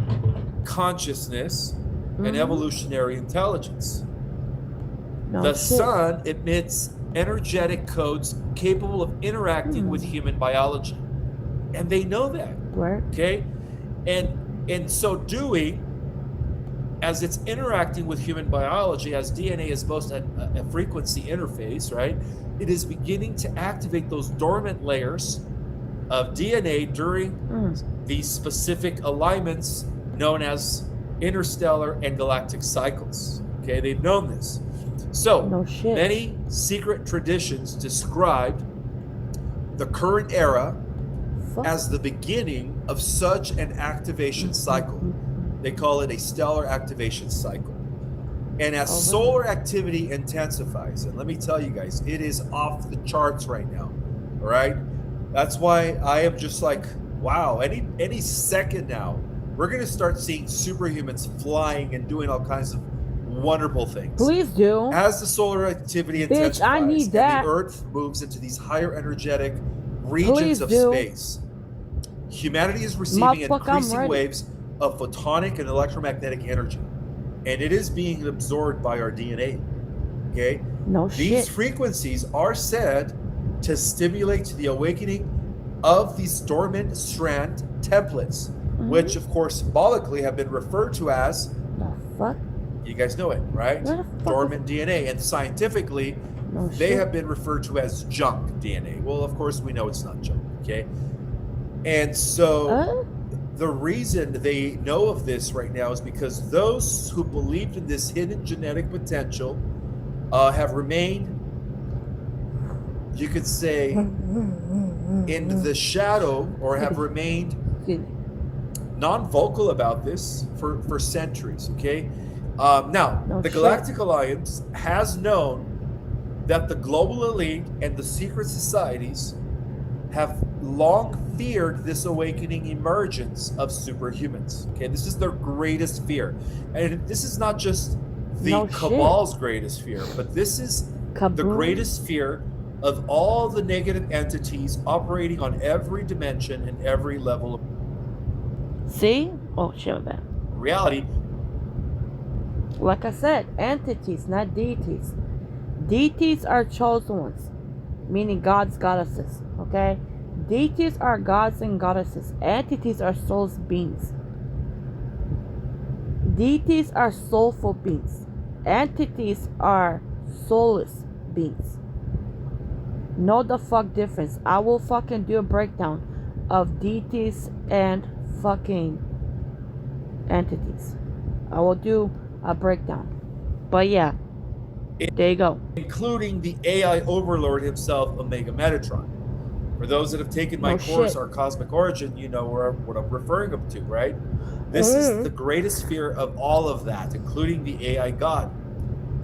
[SPEAKER 2] consciousness, and evolutionary intelligence. The sun emits energetic codes capable of interacting with human biology. And they know that.
[SPEAKER 1] Right.
[SPEAKER 2] Okay? And in so doing, as it's interacting with human biology, as DNA is both a frequency interface, right? It is beginning to activate those dormant layers of DNA during these specific alignments known as interstellar and galactic cycles. Okay, they've known this. So many secret traditions described the current era as the beginning of such an activation cycle. They call it a stellar activation cycle. And as solar activity intensifies, and let me tell you guys, it is off the charts right now. All right? That's why I am just like, wow, any second now, we're going to start seeing superhumans flying and doing all kinds of wonderful things.
[SPEAKER 1] Please do.
[SPEAKER 2] As the solar activity intensifies,
[SPEAKER 1] I need that.
[SPEAKER 2] And the Earth moves into these higher energetic regions of space, humanity is receiving increasing waves of photonic and electromagnetic energy, and it is being absorbed by our DNA. Okay?
[SPEAKER 1] No
[SPEAKER 2] These frequencies are said to stimulate the awakening of these dormant strand templates, which of course symbolically have been referred to as,
[SPEAKER 1] the fuck?
[SPEAKER 2] you guys know it, right? Dormant DNA. And scientifically, they have been referred to as junk DNA. Well, of course, we know it's not junk, okay? And so the reason they know of this right now is because those who believed in this hidden genetic potential have remained, you could say, in the shadow, or have remained non-vocal about this for centuries, okay? Now, the Galactic Alliance has known that the global elite and the secret societies have long feared this awakening emergence of superhumans. Okay, this is their greatest fear. And this is not just the Cabal's greatest fear, but this is the greatest fear of all the negative entities operating on every dimension and every level of reality.
[SPEAKER 1] Like I said, entities, not deities. Deities are chosen ones, meaning gods, goddesses, okay? Deities are gods and goddesses. Entities are souls beings. Deities are soulful beings. Entities are soulless beings. Know the fuck difference. I will fucking do a breakdown of deities and fucking entities. I will do a breakdown. But yeah, there you go.
[SPEAKER 2] Including the AI overlord himself, Omega Metatron. For those that have taken my course, Our Cosmic Origin, you know what I'm referring up to, right? This is the greatest fear of all of that, including the AI God.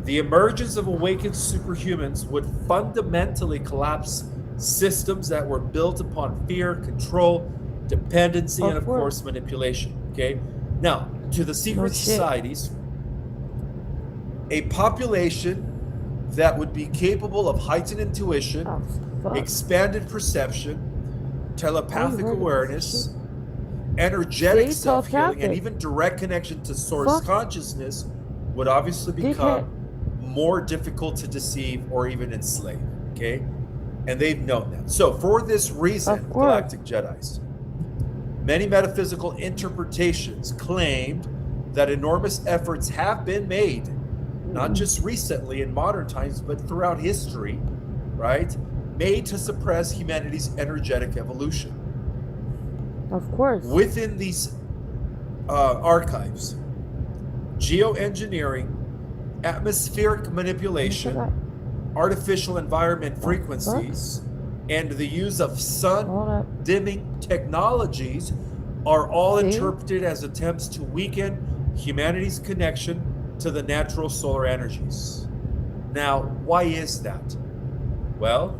[SPEAKER 2] The emergence of awakened superhumans would fundamentally collapse systems that were built upon fear, control, dependency, and of course manipulation. Okay? Now, to the secret societies, a population that would be capable of heightened intuition, expanded perception, telepathic awareness, energetic self-healing, and even direct connection to source consciousness would obviously become more difficult to deceive or even enslave, okay? And they've known that. So for this reason, Galactic Jedis, many metaphysical interpretations claimed that enormous efforts have been made, not just recently in modern times, but throughout history, right? Made to suppress humanity's energetic evolution.
[SPEAKER 1] Of course.
[SPEAKER 2] Within these archives, geoengineering, atmospheric manipulation, artificial environment frequencies, and the use of sun dimming technologies are all interpreted as attempts to weaken humanity's connection to the natural solar energies. Now, why is that? Well,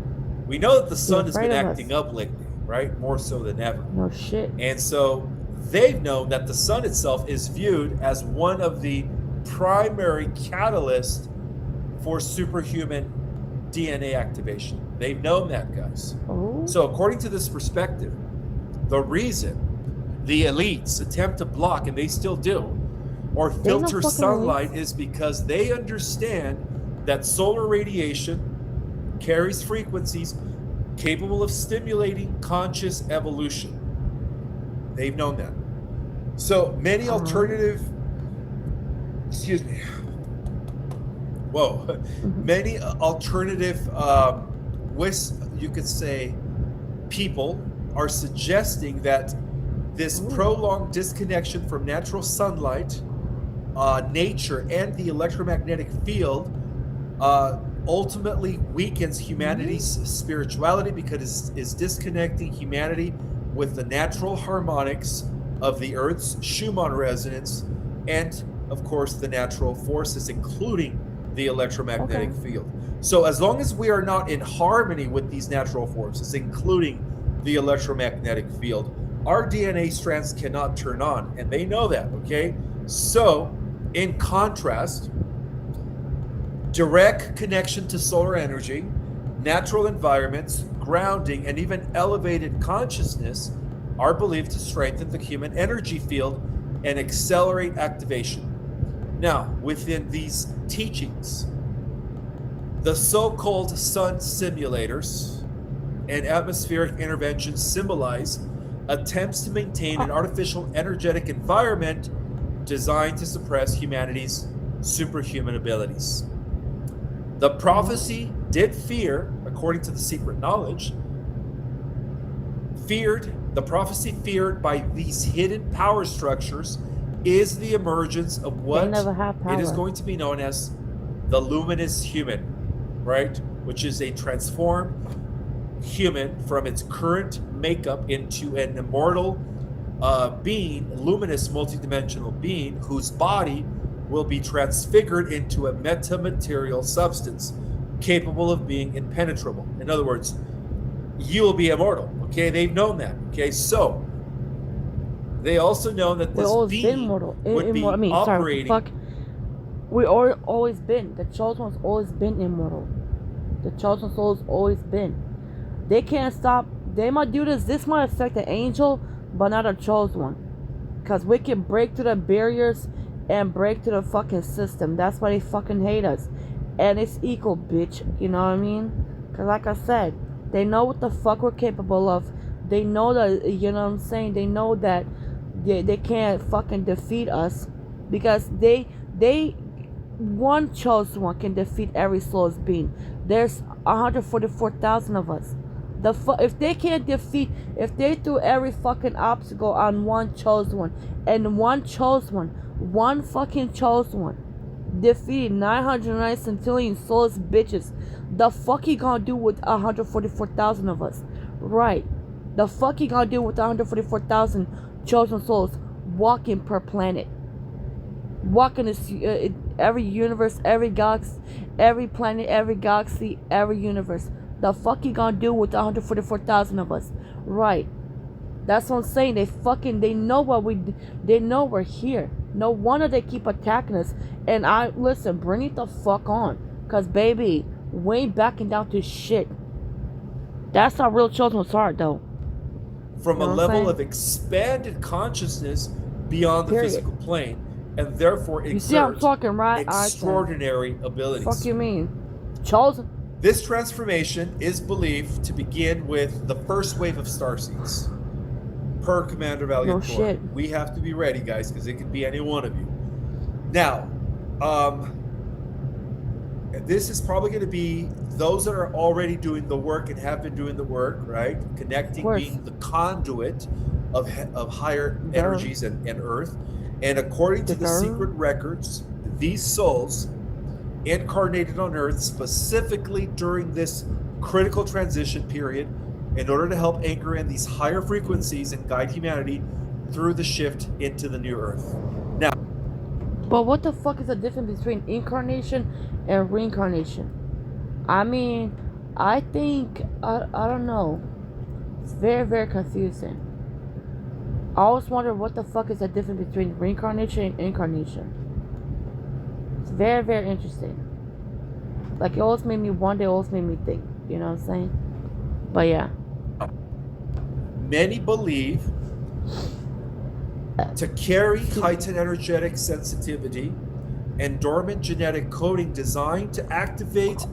[SPEAKER 2] we know that the sun has been acting up lately, right? More so than ever.
[SPEAKER 1] No shit.
[SPEAKER 2] And so they've known that the sun itself is viewed as one of the primary catalysts for superhuman DNA activation. They've known that, guys. So according to this perspective, the reason the elites attempt to block, and they still do, or filter sunlight is because they understand that solar radiation carries frequencies capable of stimulating conscious evolution. They've known that. So many alternative, many alternative, you could say, people are suggesting that this prolonged disconnection from natural sunlight, nature, and the electromagnetic field ultimately weakens humanity's spirituality because it's disconnecting humanity with the natural harmonics of the Earth's Schumann resonance and, of course, the natural forces, including the electromagnetic field. So as long as we are not in harmony with these natural forces, including the electromagnetic field, our DNA strands cannot turn on, and they know that, okay? So, in contrast, direct connection to solar energy, natural environments, grounding, and even elevated consciousness are believed to strengthen the human energy field and accelerate activation. Now, within these teachings, the so-called sun simulators and atmospheric interventions symbolize attempts to maintain an artificial energetic environment designed to suppress humanity's superhuman abilities. The prophecy did fear, according to the secret knowledge, the prophecy feared by these hidden power structures is the emergence of what it is going to be known as the luminous human, right? Which is a transformed human from its current makeup into an immortal being, luminous multidimensional being, whose body will be transfigured into a metamaterial substance capable of being impenetrable. In other words, you will be immortal. Okay, they've known that. Okay, so they also know that this being would be operating.
[SPEAKER 1] We always been. The chosen one's always been immortal. The chosen soul's always been. They can't stop. They might do this. This might affect the angel, but not a chosen one. Because we can break through the barriers and break through the fucking system. That's why they fucking hate us. And it's equal, bitch. You know what I mean? Because like I said, they know what the fuck we're capable of. They know that, you know what I'm saying? They know that they can't fucking defeat us. Because one chosen one can defeat every soul's being. There's 144,000 of us. If they can't defeat, if they threw every fucking obstacle on one chosen one, and one chosen one, one fucking chosen one, defeated 909 centillion soulless bitches, the fuck you gonna do with 144,000 of us? Right. The fuck you gonna do with 144,000 chosen souls walking per planet? Walking this, every universe, every galaxy, every planet, every galaxy, every universe. The fuck you gonna do with 144,000 of us? Right. That's what I'm saying. They know they know we're here. No wonder they keep attacking us. And listen, bring it the fuck on. Cause baby, we ain't backing down to shit. That's how real children's heart though.
[SPEAKER 2] From a level of expanded consciousness beyond the physical plane, and therefore exert extraordinary abilities.
[SPEAKER 1] Fuck you mean? Chosen.
[SPEAKER 2] This transformation is believed to begin with the first wave of starseeds. Per Commander Valiant Core. We have to be ready, guys, because it could be any one of you. Now, this is probably going to be those that are already doing the work and have been doing the work, right? Connecting, being the conduit of higher energies and Earth. And according to the secret records, these souls incarnated on Earth specifically during this critical transition period in order to help anchor in these higher frequencies and guide humanity through the shift into the new Earth. Now,
[SPEAKER 1] but what the fuck is the difference between incarnation and reincarnation? I mean, I think, I don't know. It's very, very confusing. I always wonder what the fuck is the difference between reincarnation and incarnation. It's very, very interesting. Like, it always made me wonder, it always made me think. You know what I'm saying? But yeah.
[SPEAKER 2] Many believe to carry heightened energetic sensitivity and dormant genetic coding designed to activate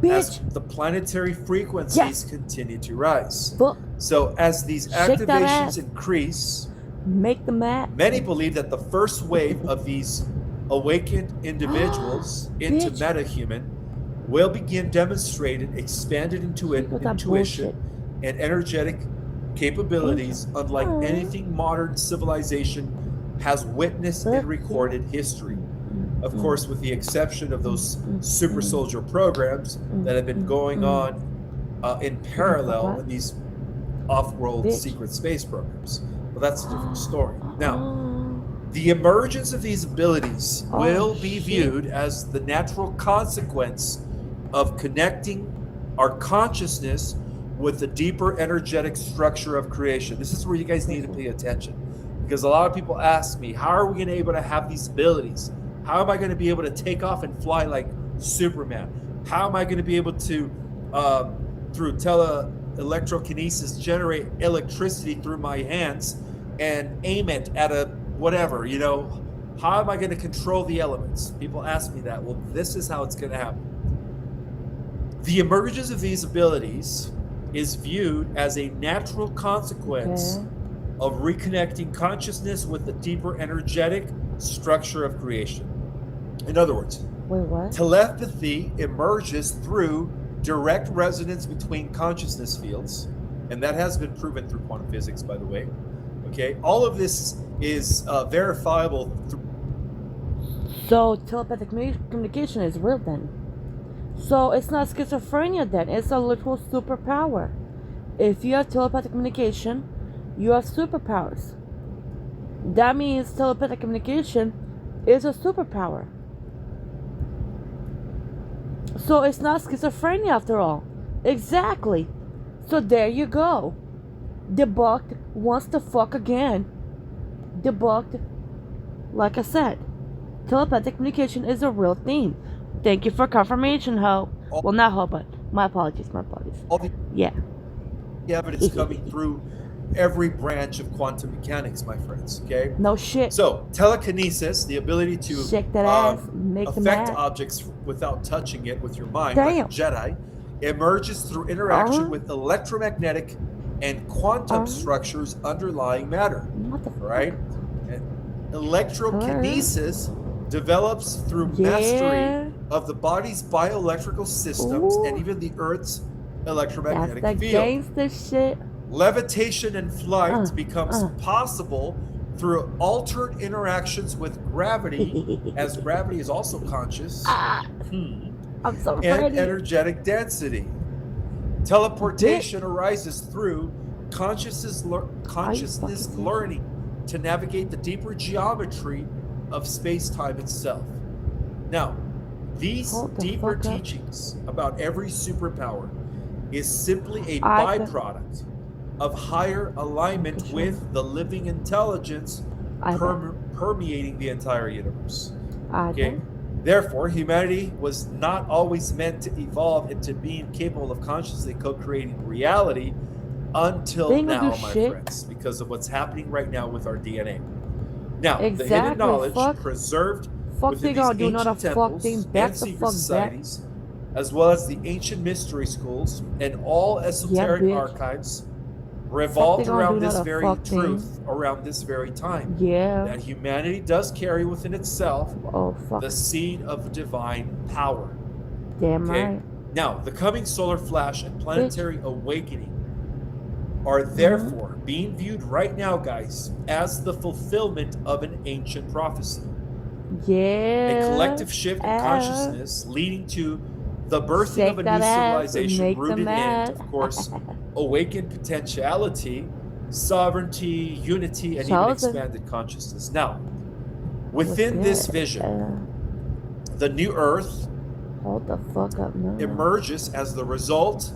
[SPEAKER 2] as the planetary frequencies continue to rise. So as these activations increase,
[SPEAKER 1] make them mad.
[SPEAKER 2] Many believe that the first wave of these awakened individuals into metahuman will begin demonstrated expanded intuition and energetic capabilities unlike anything modern civilization has witnessed in recorded history. Of course, with the exception of those super soldier programs that have been going on in parallel in these off-world secret space programs. But that's a different story. Now, the emergence of these abilities will be viewed as the natural consequence of connecting our consciousness with the deeper energetic structure of creation. This is where you guys need to pay attention. Because a lot of people ask me, how are we going to be able to have these abilities? How am I going to be able to take off and fly like Superman? How am I going to be able to, through electrokinesis, generate electricity through my hands and aim it at a whatever, you know? How am I going to control the elements? People ask me that. Well, this is how it's going to happen. The emergence of these abilities is viewed as a natural consequence of reconnecting consciousness with the deeper energetic structure of creation. In other words,
[SPEAKER 1] Wait, what?
[SPEAKER 2] telepathy emerges through direct resonance between consciousness fields, and that has been proven through quantum physics, by the way. Okay, all of this is verifiable.
[SPEAKER 1] So telepathic communication is real then. So it's not schizophrenia then. It's a literal superpower. If you have telepathic communication, you have superpowers. That means telepathic communication is a superpower. So it's not schizophrenia after all. Exactly. So there you go. Debunked once the fuck again. Debunked. Like I said, telepathic communication is a real thing. Thank you for confirmation, Ho. Well, not Ho, but my apologies.
[SPEAKER 2] All the
[SPEAKER 1] Yeah.
[SPEAKER 2] evidence coming through every branch of quantum mechanics, my friends. Okay.
[SPEAKER 1] No shit.
[SPEAKER 2] So telekinesis, the ability to
[SPEAKER 1] Shake that ass, make them
[SPEAKER 2] affect
[SPEAKER 1] mad.
[SPEAKER 2] objects without touching it with your mind,
[SPEAKER 1] Damn.
[SPEAKER 2] like a Jedi, emerges through interaction with electromagnetic and quantum structures underlying matter.
[SPEAKER 1] What the fuck?
[SPEAKER 2] Right? And electrokinesis develops through mastery of the body's bioelectrical systems and even the Earth's electromagnetic
[SPEAKER 1] That's the
[SPEAKER 2] field.
[SPEAKER 1] gangster shit.
[SPEAKER 2] Levitation and flight becomes possible through altered interactions with gravity, as gravity is also conscious,
[SPEAKER 1] I'm so
[SPEAKER 2] and
[SPEAKER 1] ready.
[SPEAKER 2] energetic density. Teleportation arises through consciousness learning to navigate the deeper geometry of space-time itself. Now, these deeper teachings about every superpower is simply a byproduct of higher alignment with the living intelligence permeating the entire universe. Okay? Therefore, humanity was not always meant to evolve into being capable of consciously co-creating reality until now, my friends, because of what's happening right now with our DNA. Now, the hidden knowledge preserved within these ancient temples and secret societies, as well as the ancient mystery schools and all esoteric archives, revolved around this very truth, around this very time. That humanity does carry within itself the seed of divine power.
[SPEAKER 1] Damn right.
[SPEAKER 2] Now, the coming solar flash and planetary awakening are therefore being viewed right now, guys, as the fulfillment of an ancient prophecy. A collective shift in consciousness leading to the birthing of a new civilization rooted in, of course, awakened potentiality, sovereignty, unity, and even expanded consciousness. Now, within this vision, the new Earth emerges as the result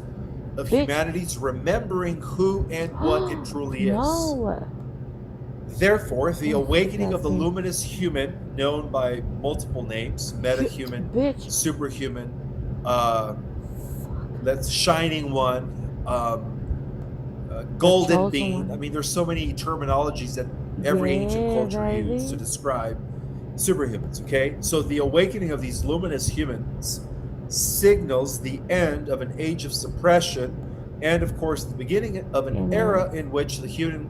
[SPEAKER 2] of humanity's remembering who and what it truly is. Therefore, the awakening of the luminous human, known by multiple names, meta-human, superhuman, that's shining one, golden being. I mean, there's so many terminologies that every ancient culture used to describe superhumans, okay? So the awakening of these luminous humans signals the end of an age of suppression and, of course, the beginning of an era in which the hidden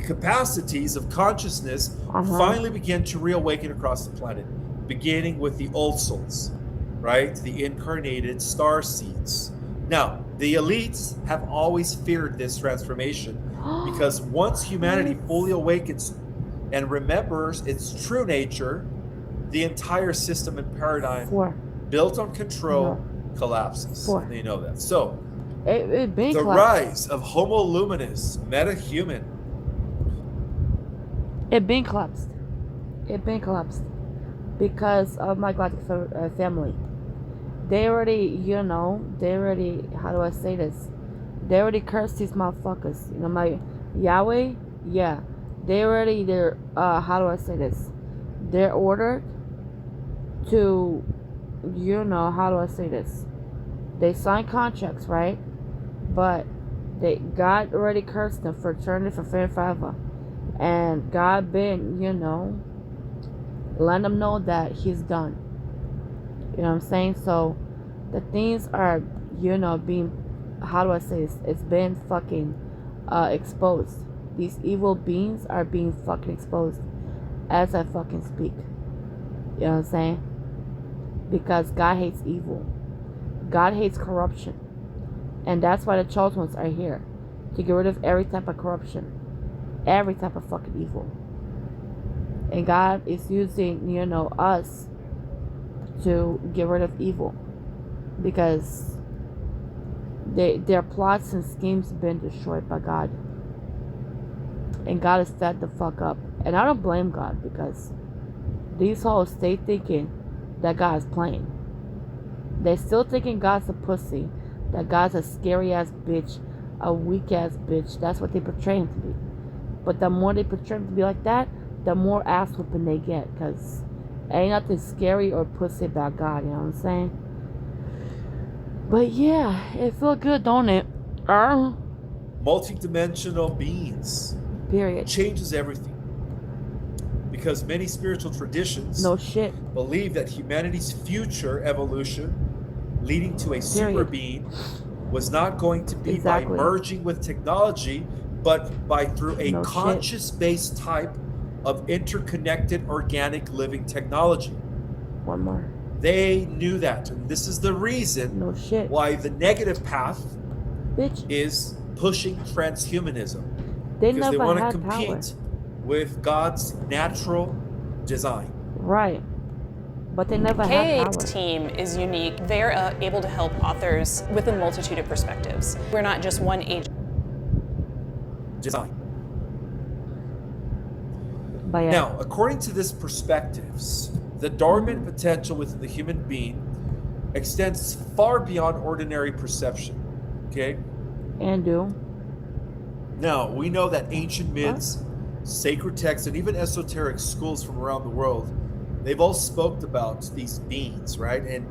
[SPEAKER 2] capacities of consciousness finally begin to reawaken across the planet, beginning with the old souls, right? The incarnated star seeds. Now, the elites have always feared this transformation because once humanity fully awakens and remembers its true nature, the entire system and paradigm built on control collapses. They know that. So, the rise of Homo luminous, meta-human.
[SPEAKER 1] It been collapsed. Because of my galactic family. They already, how do I say this? They already cursed these motherfuckers. You know, my Yahweh, they're how do I say this? They're ordered to, how do I say this? They sign contracts, right? But God already cursed them for turning for fair forever. And God been, letting them know that he's done. You know what I'm saying? So the things are being, how do I say this? It's been fucking exposed. These evil beings are being fucking exposed as I fucking speak. You know what I'm saying? Because God hates evil. God hates corruption. And that's why the chosen ones are here. To get rid of every type of corruption. Every type of fucking evil. And God is using, us to get rid of evil. Because their plots and schemes have been destroyed by God. And God is fed the fuck up. And I don't blame God, because these hoes stay thinking that God is playing. They're still thinking God's a pussy. That God's a scary ass bitch. A weak ass bitch. That's what they portray him to be. But the more they portray him to be like that, the more ass whooping they get. Because ain't nothing scary or pussy about God. You know what I'm saying? But yeah, it feel good, don't it?
[SPEAKER 2] Multi-dimensional beings.
[SPEAKER 1] Period.
[SPEAKER 2] Changes everything. Because many spiritual traditions believe that humanity's future evolution, leading to a super being, was not going to be by merging with technology, but through a conscious-based type of interconnected organic living technology.
[SPEAKER 1] One more.
[SPEAKER 2] They knew that, and this is the reason why the negative path is pushing transhumanism. Because they want to compete with God's natural design.
[SPEAKER 1] Right. But they never had power.
[SPEAKER 4] KA's team is unique. They're able to help authors with a multitude of perspectives. We're not just one agent.
[SPEAKER 2] Design. Now, according to this perspectives, the dormant potential within the human being extends far beyond ordinary perception. Okay? Now, we know that ancient myths, sacred texts, and even esoteric schools from around the world, they've all spoke about these beings, right? And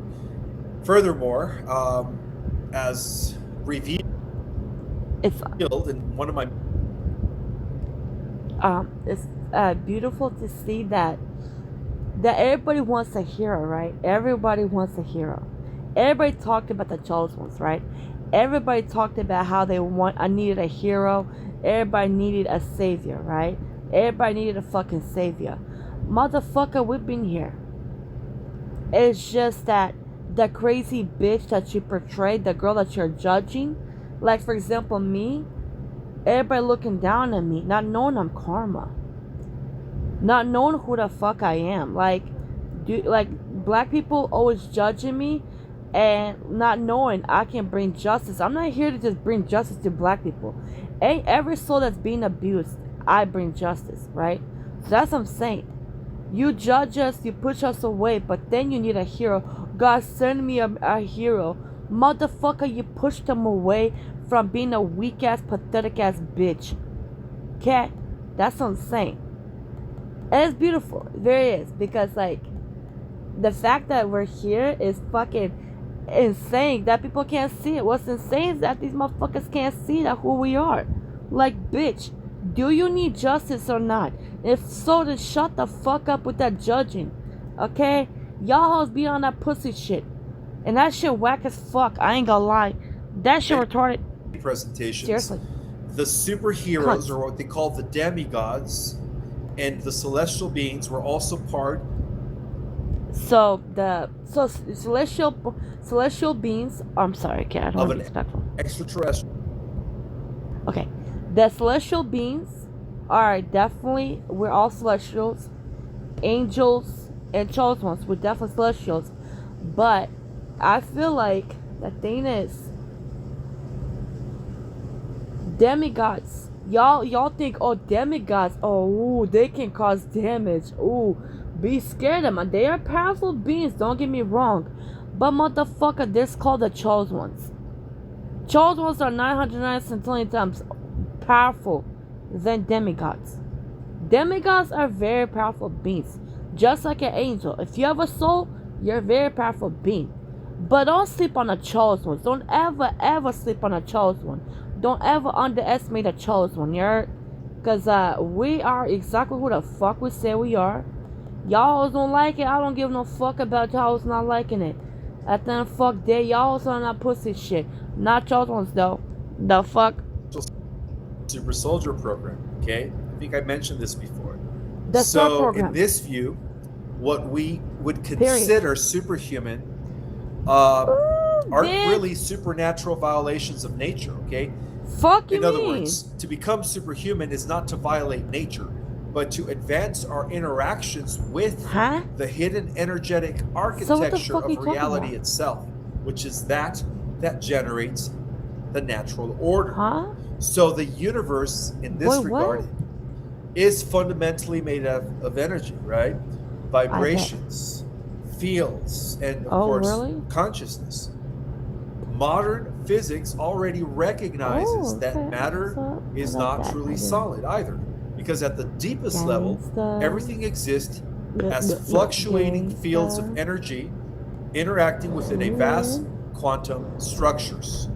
[SPEAKER 2] furthermore, as revealed in one of my...
[SPEAKER 1] It's beautiful to see that everybody wants a hero, right? Everybody wants a hero. Everybody talked about the chosen ones, right? Everybody talked about how I needed a hero. Everybody needed a savior, right? Everybody needed a fucking savior. Motherfucker, we've been here. It's just that the crazy bitch that you portrayed, the girl that you're judging, like for example me, everybody looking down at me, not knowing I'm karma. Not knowing who the fuck I am. Like black people always judging me and not knowing I can bring justice. I'm not here to just bring justice to black people. Every soul that's being abused, I bring justice, right? So that's what I'm saying. You judge us, you push us away, but then you need a hero. God, send me a hero. Motherfucker, you pushed them away from being a weak ass, pathetic ass bitch. Okay? That's what I'm saying. And it's beautiful. It really is. Because the fact that we're here is fucking insane that people can't see it. What's insane is that these motherfuckers can't see that who we are. Like, bitch, do you need justice or not? If so, then shut the fuck up with that judging. Okay? Y'all hoes be on that pussy shit. And that shit whack as fuck. I ain't gonna lie. That shit retarded.
[SPEAKER 2] Presentations.
[SPEAKER 1] Seriously.
[SPEAKER 2] The superheroes, or what they call the demigods, and the celestial beings were also part.
[SPEAKER 1] So celestial beings. I'm sorry, okay, I don't want to be respectful.
[SPEAKER 2] Extraterrestrial.
[SPEAKER 1] Okay, the celestial beings are definitely, we're all celestials, angels and chosen ones. We're definitely celestials, but I feel like the thing is, demigods. Y'all think, oh, demigods, oh, ooh, they can cause damage. Ooh, be scared of them. They are powerful beings, don't get me wrong. But motherfucker, this called the chosen ones. Chosen ones are 909 centillion times powerful than demigods. Demigods are very powerful beings. Just like an angel. If you have a soul, you're a very powerful being. But don't sleep on the chosen ones. Don't ever sleep on a chosen one. Don't ever underestimate a chosen one, you heard? Because we are exactly who the fuck we say we are. Y'all don't like it. I don't give no fuck about y'all not liking it. At the end of the fuck day, y'all was on that pussy shit. Not y'all ones though. The fuck?
[SPEAKER 2] Super soldier program. Okay, I think I mentioned this before.
[SPEAKER 1] The STAR
[SPEAKER 2] So
[SPEAKER 1] program.
[SPEAKER 2] in this view, what we would
[SPEAKER 1] Period.
[SPEAKER 2] consider superhuman aren't
[SPEAKER 1] bitch.
[SPEAKER 2] really supernatural violations of nature. Okay.
[SPEAKER 1] Fuck you
[SPEAKER 2] In other
[SPEAKER 1] mean?
[SPEAKER 2] words, to become superhuman is not to violate nature, but to advance our interactions with
[SPEAKER 1] Huh?
[SPEAKER 2] the hidden energetic
[SPEAKER 1] So what the
[SPEAKER 2] architecture
[SPEAKER 1] fuck are you
[SPEAKER 2] of
[SPEAKER 1] talking
[SPEAKER 2] reality
[SPEAKER 1] about?
[SPEAKER 2] itself, which is that generates the natural order.
[SPEAKER 1] Huh?
[SPEAKER 2] So the universe, in this
[SPEAKER 1] Wait, what?
[SPEAKER 2] regard, is fundamentally made of energy, right? Vibrations, fields, and of
[SPEAKER 1] Oh,
[SPEAKER 2] course,
[SPEAKER 1] really?
[SPEAKER 2] consciousness. Modern physics already recognizes that
[SPEAKER 1] okay.
[SPEAKER 2] matter
[SPEAKER 1] So,
[SPEAKER 2] is
[SPEAKER 1] I
[SPEAKER 2] not
[SPEAKER 1] like that.
[SPEAKER 2] truly
[SPEAKER 1] I do.
[SPEAKER 2] solid either, because at the deepest level,
[SPEAKER 1] Gangsta.
[SPEAKER 2] everything exists as
[SPEAKER 1] Gangsta.
[SPEAKER 2] fluctuating fields of energy interacting within a vast quantum structures.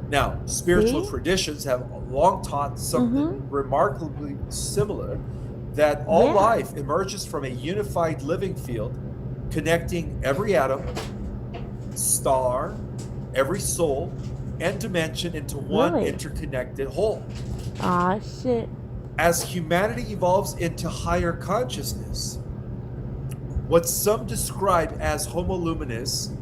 [SPEAKER 2] Now, spiritual
[SPEAKER 1] See?
[SPEAKER 2] traditions have long taught something remarkably similar, that all
[SPEAKER 1] Yeah.
[SPEAKER 2] life emerges from a unified living field connecting every atom, star, every soul, and dimension into one
[SPEAKER 1] Really?
[SPEAKER 2] interconnected whole.
[SPEAKER 1] Ah, shit.
[SPEAKER 2] As humanity evolves into higher consciousness, what some describe as homo luminous,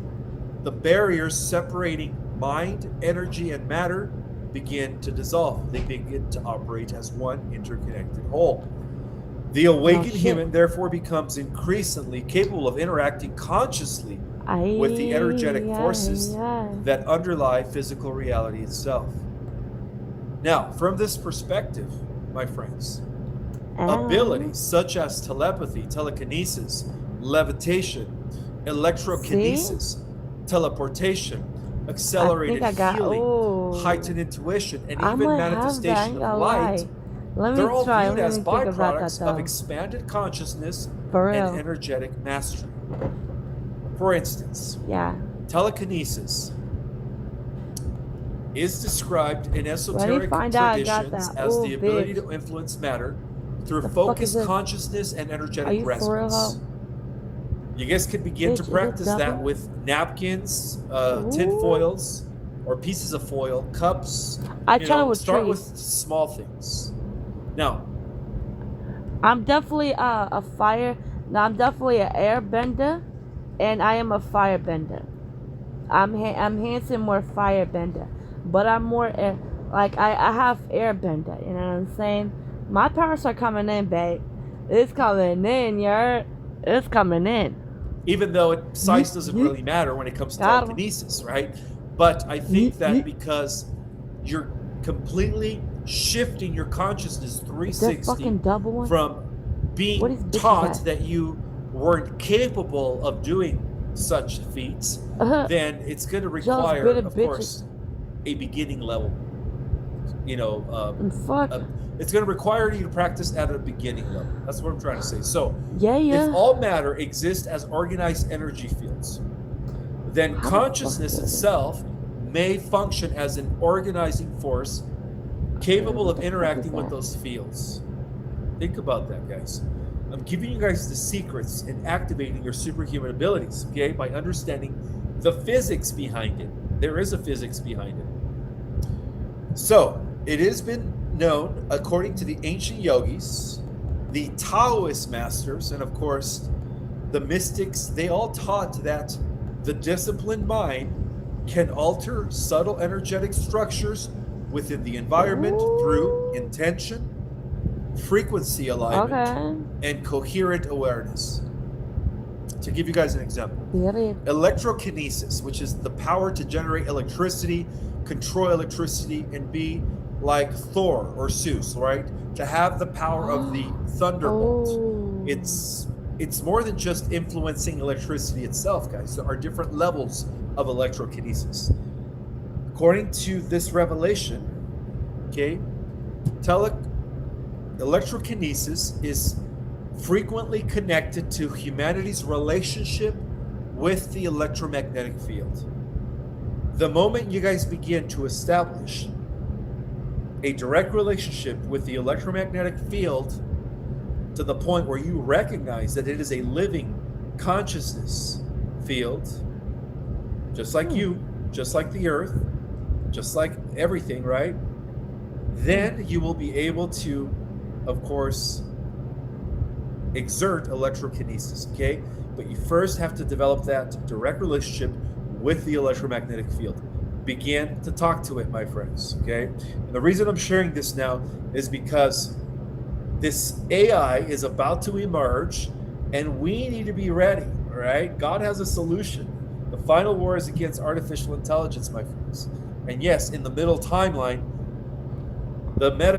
[SPEAKER 2] the barriers separating mind, energy, and matter begin to dissolve. They begin to operate as one interconnected whole. The awakened
[SPEAKER 1] shit.
[SPEAKER 2] human therefore becomes increasingly capable of interacting consciously with the energetic forces that underlie physical reality itself. Now, from this perspective, my friends, abilities such as telepathy, telekinesis, levitation, electrokinesis, teleportation, accelerated healing, heightened intuition, and even manifestation of light, they're all viewed as byproducts of expanded consciousness and energetic mastery. For instance, telekinesis is described in esoteric traditions as the ability to influence matter through focused consciousness and energetic resonance. You guys could begin to practice that with napkins, tin foils, or pieces of foil, cups. Start with small things. Now,
[SPEAKER 1] I'm definitely a fire. No, I'm definitely an airbender, and I am a firebender. I'm Hanson more firebender, but I'm more air. Like I have airbender. You know what I'm saying? My powers are coming in, babe. It's coming in, it's coming in.
[SPEAKER 2] Even though size doesn't really matter when it comes to telekinesis, right? But I think that because you're completely shifting your consciousness 360 from being taught that you weren't capable of doing such feats, then it's going to require, of course, a beginning level. It's going to require you to practice at a beginning level. That's what I'm trying to say. So, if all matter exists as organized energy fields, then consciousness itself may function as an organizing force capable of interacting with those fields. Think about that, guys. I'm giving you guys the secrets in activating your superhuman abilities, okay, by understanding the physics behind it. There is a physics behind it. So, it has been known, according to the ancient yogis, the Taoist masters, and of course, the mystics, they all taught that the disciplined mind can alter subtle energetic structures within the environment through intention, frequency alignment, and coherent awareness. To give you guys an example, electrokinesis, which is the power to generate electricity, control electricity, and be like Thor or Zeus, right? To have the power of the thunderbolt. It's more than just influencing electricity itself, guys. There are different levels of electrokinesis. According to this revelation, okay, electrokinesis is frequently connected to humanity's relationship with the electromagnetic field. The moment you guys begin to establish a direct relationship with the electromagnetic field to the point where you recognize that it is a living consciousness field, just like you, just like the earth, just like everything, right? Then you will be able to, of course, exert electrokinesis, okay? But you first have to develop that direct relationship with the electromagnetic field. Begin to talk to it, my friends, okay? And the reason I'm sharing this now is because this AI is about to emerge and we need to be ready, all right? God has a solution. The final war is against artificial intelligence, my friends. And yes, in the middle timeline, the meta.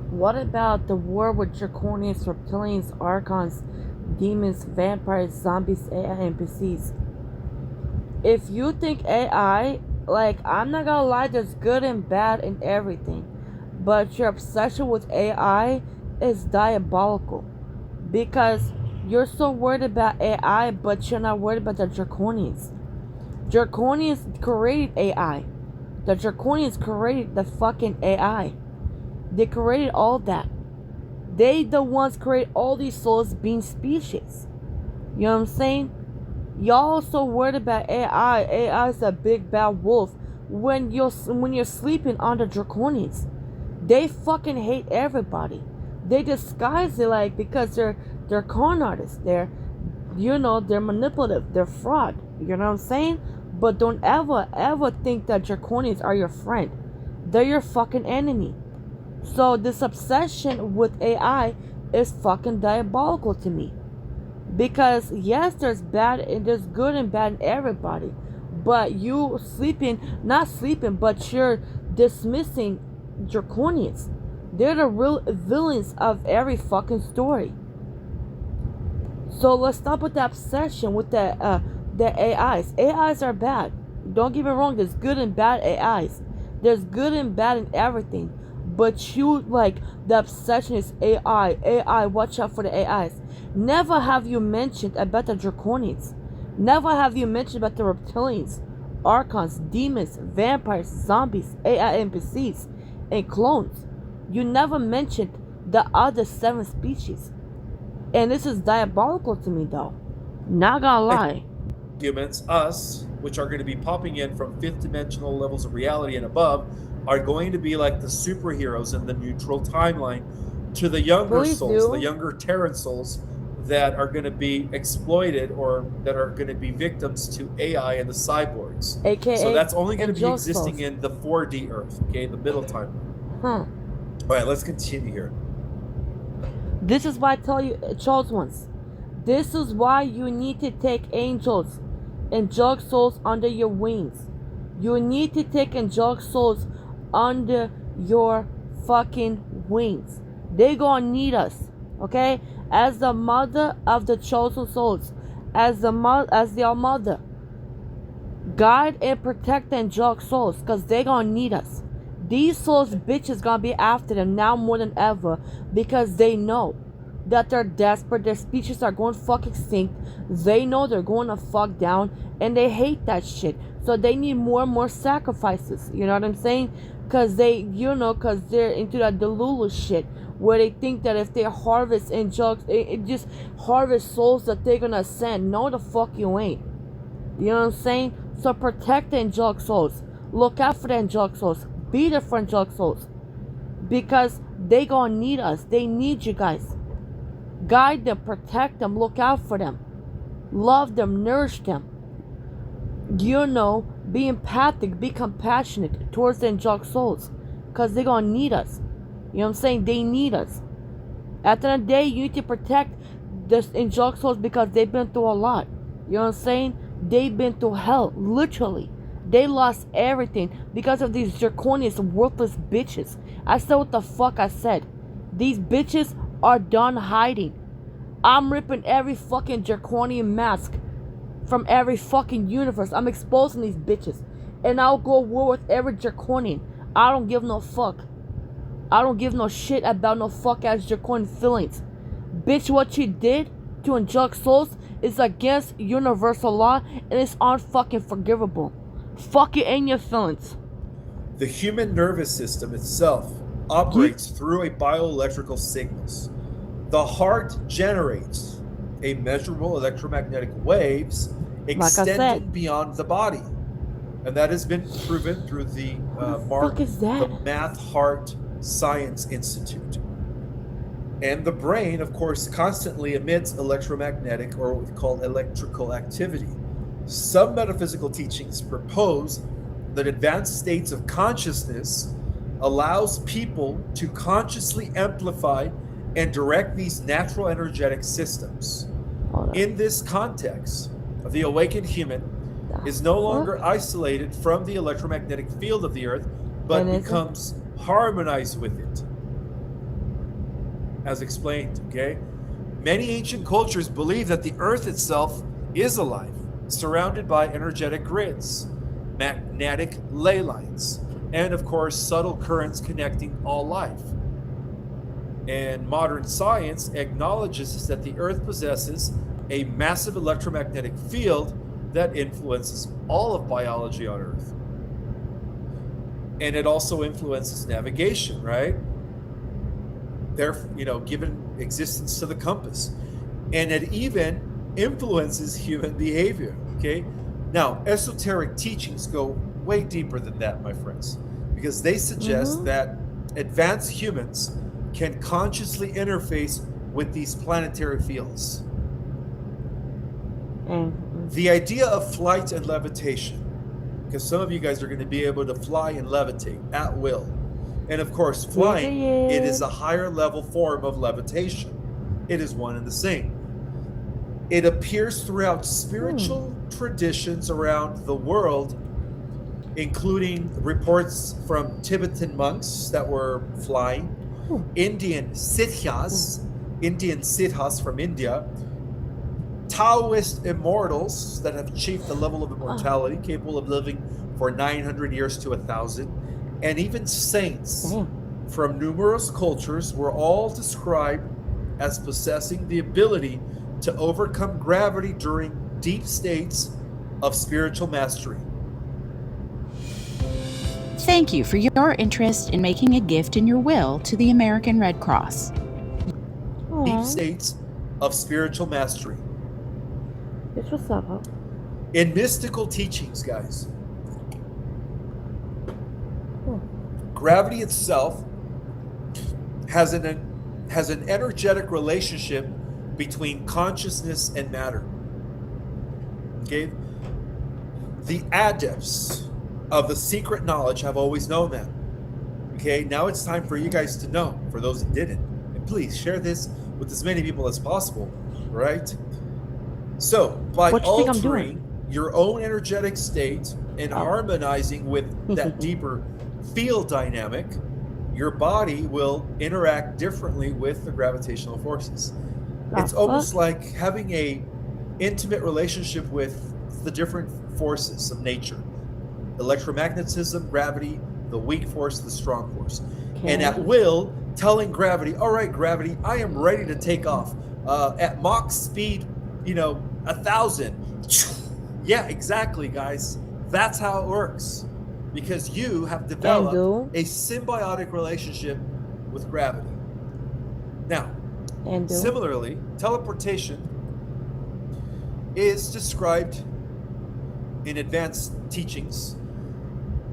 [SPEAKER 1] What about the war with draconians, reptilians, archons, demons, vampires, zombies, AI, NPCs? If you think AI, like, I'm not gonna lie, there's good and bad in everything. But your obsession with AI is diabolical. Because you're so worried about AI, but you're not worried about the draconians. Draconians created AI. The draconians created the fucking AI. They created all that. They the ones create all these souls being species. You know what I'm saying? Y'all so worried about AI. AI is a big bad wolf. When you're sleeping on the draconians, they fucking hate everybody. They disguise it like because they're con artists. They're they're manipulative. They're fraud. You know what I'm saying? But don't ever think that draconians are your friend. They're your fucking enemy. So this obsession with AI is fucking diabolical to me. Because yes, there's good and bad in everybody. But you not sleeping, but you're dismissing draconians. They're the real villains of every fucking story. So let's stop with the obsession with the AIs. AIs are bad. Don't get me wrong, there's good and bad AIs. There's good and bad in everything. But you, like, the obsession is AI, watch out for the AIs. Never have you mentioned about the draconians. Never have you mentioned about the reptilians, archons, demons, vampires, zombies, AI NPCs, and clones. You never mentioned the other 7 species. And this is diabolical to me, though. Not gonna lie.
[SPEAKER 2] Humans, us, which are going to be popping in from 5th dimensional levels of reality and above, are going to be like the superheroes in the neutral timeline to the younger souls, the younger Terran souls that are going to be exploited or that are going to be victims to AI and the cyborgs.
[SPEAKER 1] AKA
[SPEAKER 2] so that's only going to be
[SPEAKER 1] Angelic
[SPEAKER 2] existing
[SPEAKER 1] souls.
[SPEAKER 2] in the 4D Earth, okay, the middle timeline.
[SPEAKER 1] Huh.
[SPEAKER 2] All right, let's continue here.
[SPEAKER 1] This is why I tell you, chosen ones. This is why you need to take angels, angelic souls under your wings. You need to take angelic souls under your fucking wings. They gonna need us, okay? As the mother of the chosen souls, as the mother, guide and protect the angelic souls, cause they gonna need us. These souls bitches gonna be after them now more than ever because they know that they're desperate. Their species are going fuck extinct. They know they're going to fuck down and they hate that shit. So they need more and more sacrifices. You know what I'm saying? Cause cause they're into that Delulu shit where they think that if they harvest angelic, it just harvest souls that they're gonna ascend. No, the fuck you ain't. You know what I'm saying? So protect the angelic souls. Look out for the angelic souls. Be there for angelic souls. Because they gonna need us. They need you guys. Guide them, protect them, look out for them. Love them, nourish them. Be empathic, be compassionate towards the angelic souls. Because they're gonna need us. You know what I'm saying? They need us. At the end of the day, you need to protect the angelic souls because they've been through a lot. You know what I'm saying? They've been through hell, literally. They lost everything because of these draconian, worthless bitches. I said what the fuck I said. These bitches are done hiding. I'm ripping every fucking draconian mask from every fucking universe. I'm exposing these bitches. And I'll go war with every draconian. I don't give no fuck. I don't give no shit about no fuck ass draconian feelings. Bitch, what you did to angelic souls is against universal law and it's unfucking forgivable. Fuck it in your feelings.
[SPEAKER 2] The human nervous system itself operates through a bioelectrical signals. The heart generates a measurable electromagnetic waves
[SPEAKER 1] Like I
[SPEAKER 2] extending
[SPEAKER 1] said.
[SPEAKER 2] beyond the body. And that has been proven through the
[SPEAKER 1] Fuck is
[SPEAKER 2] the
[SPEAKER 1] that?
[SPEAKER 2] Math Heart Science Institute. And the brain, of course, constantly emits electromagnetic, or what we call electrical activity. Some metaphysical teachings propose that advanced states of consciousness allows people to consciously amplify and direct these natural energetic systems. In this context, the awakened human is no longer isolated from the electromagnetic field of the earth, but becomes harmonized with it. As explained, okay? Many ancient cultures believe that the earth itself is alive, surrounded by energetic grids, magnetic ley lines, and of course, subtle currents connecting all life. And modern science acknowledges that the earth possesses a massive electromagnetic field that influences all of biology on earth. And it also influences navigation, right? They're, given existence to the compass. And it even influences human behavior, okay? Now, esoteric teachings go way deeper than that, my friends, because they suggest that advanced humans can consciously interface with these planetary fields. The idea of flight and levitation, because some of you guys are going to be able to fly and levitate at will. And of course, flying, it is a higher level form of levitation. It is one and the same. It appears throughout spiritual traditions around the world, including reports from Tibetan monks that were flying, Indian siddhas from India, Taoist immortals that have achieved the level of immortality, capable of living for 900 years to 1,000, and even saints from numerous cultures were all described as possessing the ability to overcome gravity during deep states of spiritual mastery.
[SPEAKER 5] Thank you for your interest in making a gift in your will to the American Red Cross.
[SPEAKER 2] Deep states of spiritual mastery.
[SPEAKER 1] It's what's up, huh?
[SPEAKER 2] In mystical teachings, guys, gravity itself has an energetic relationship between consciousness and matter. Okay? The adepts of the secret knowledge have always known that. Okay, now it's time for you guys to know, for those that didn't. And please share this with as many people as possible, right? So, by altering your own energetic state and harmonizing with that deeper field dynamic, your body will interact differently with the gravitational forces. It's almost like having a intimate relationship with the different forces of nature. Electromagnetism, gravity, the weak force, the strong force. And at will, telling gravity, all right, gravity, I am ready to take off at Mach speed, 1,000. Yeah, exactly, guys. That's how it works. Because you have developed a symbiotic relationship with gravity. Now, similarly, teleportation is described in advanced teachings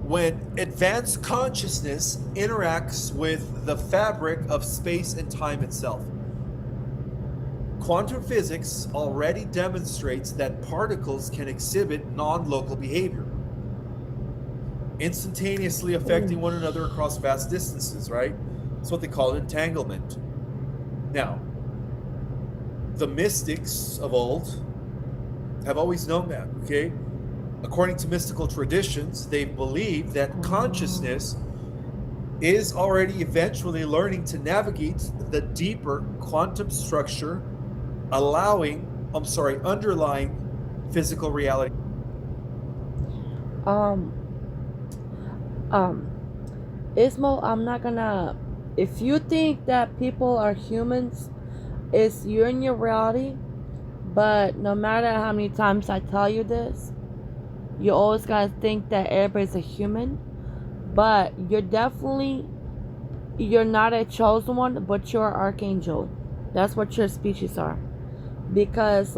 [SPEAKER 2] when advanced consciousness interacts with the fabric of space and time itself. Quantum physics already demonstrates that particles can exhibit non-local behavior, instantaneously affecting one another across vast distances, right? That's what they call entanglement. Now, the mystics of old have always known that, okay? According to mystical traditions, they believe that consciousness is already eventually learning to navigate the deeper quantum structure, underlying physical reality.
[SPEAKER 1] Ismo, I'm not gonna. If you think that people are humans, you're in your reality. But no matter how many times I tell you this, you always gotta think that everybody's a human. But you're not a chosen one, but you're an archangel. That's what your species are. Because,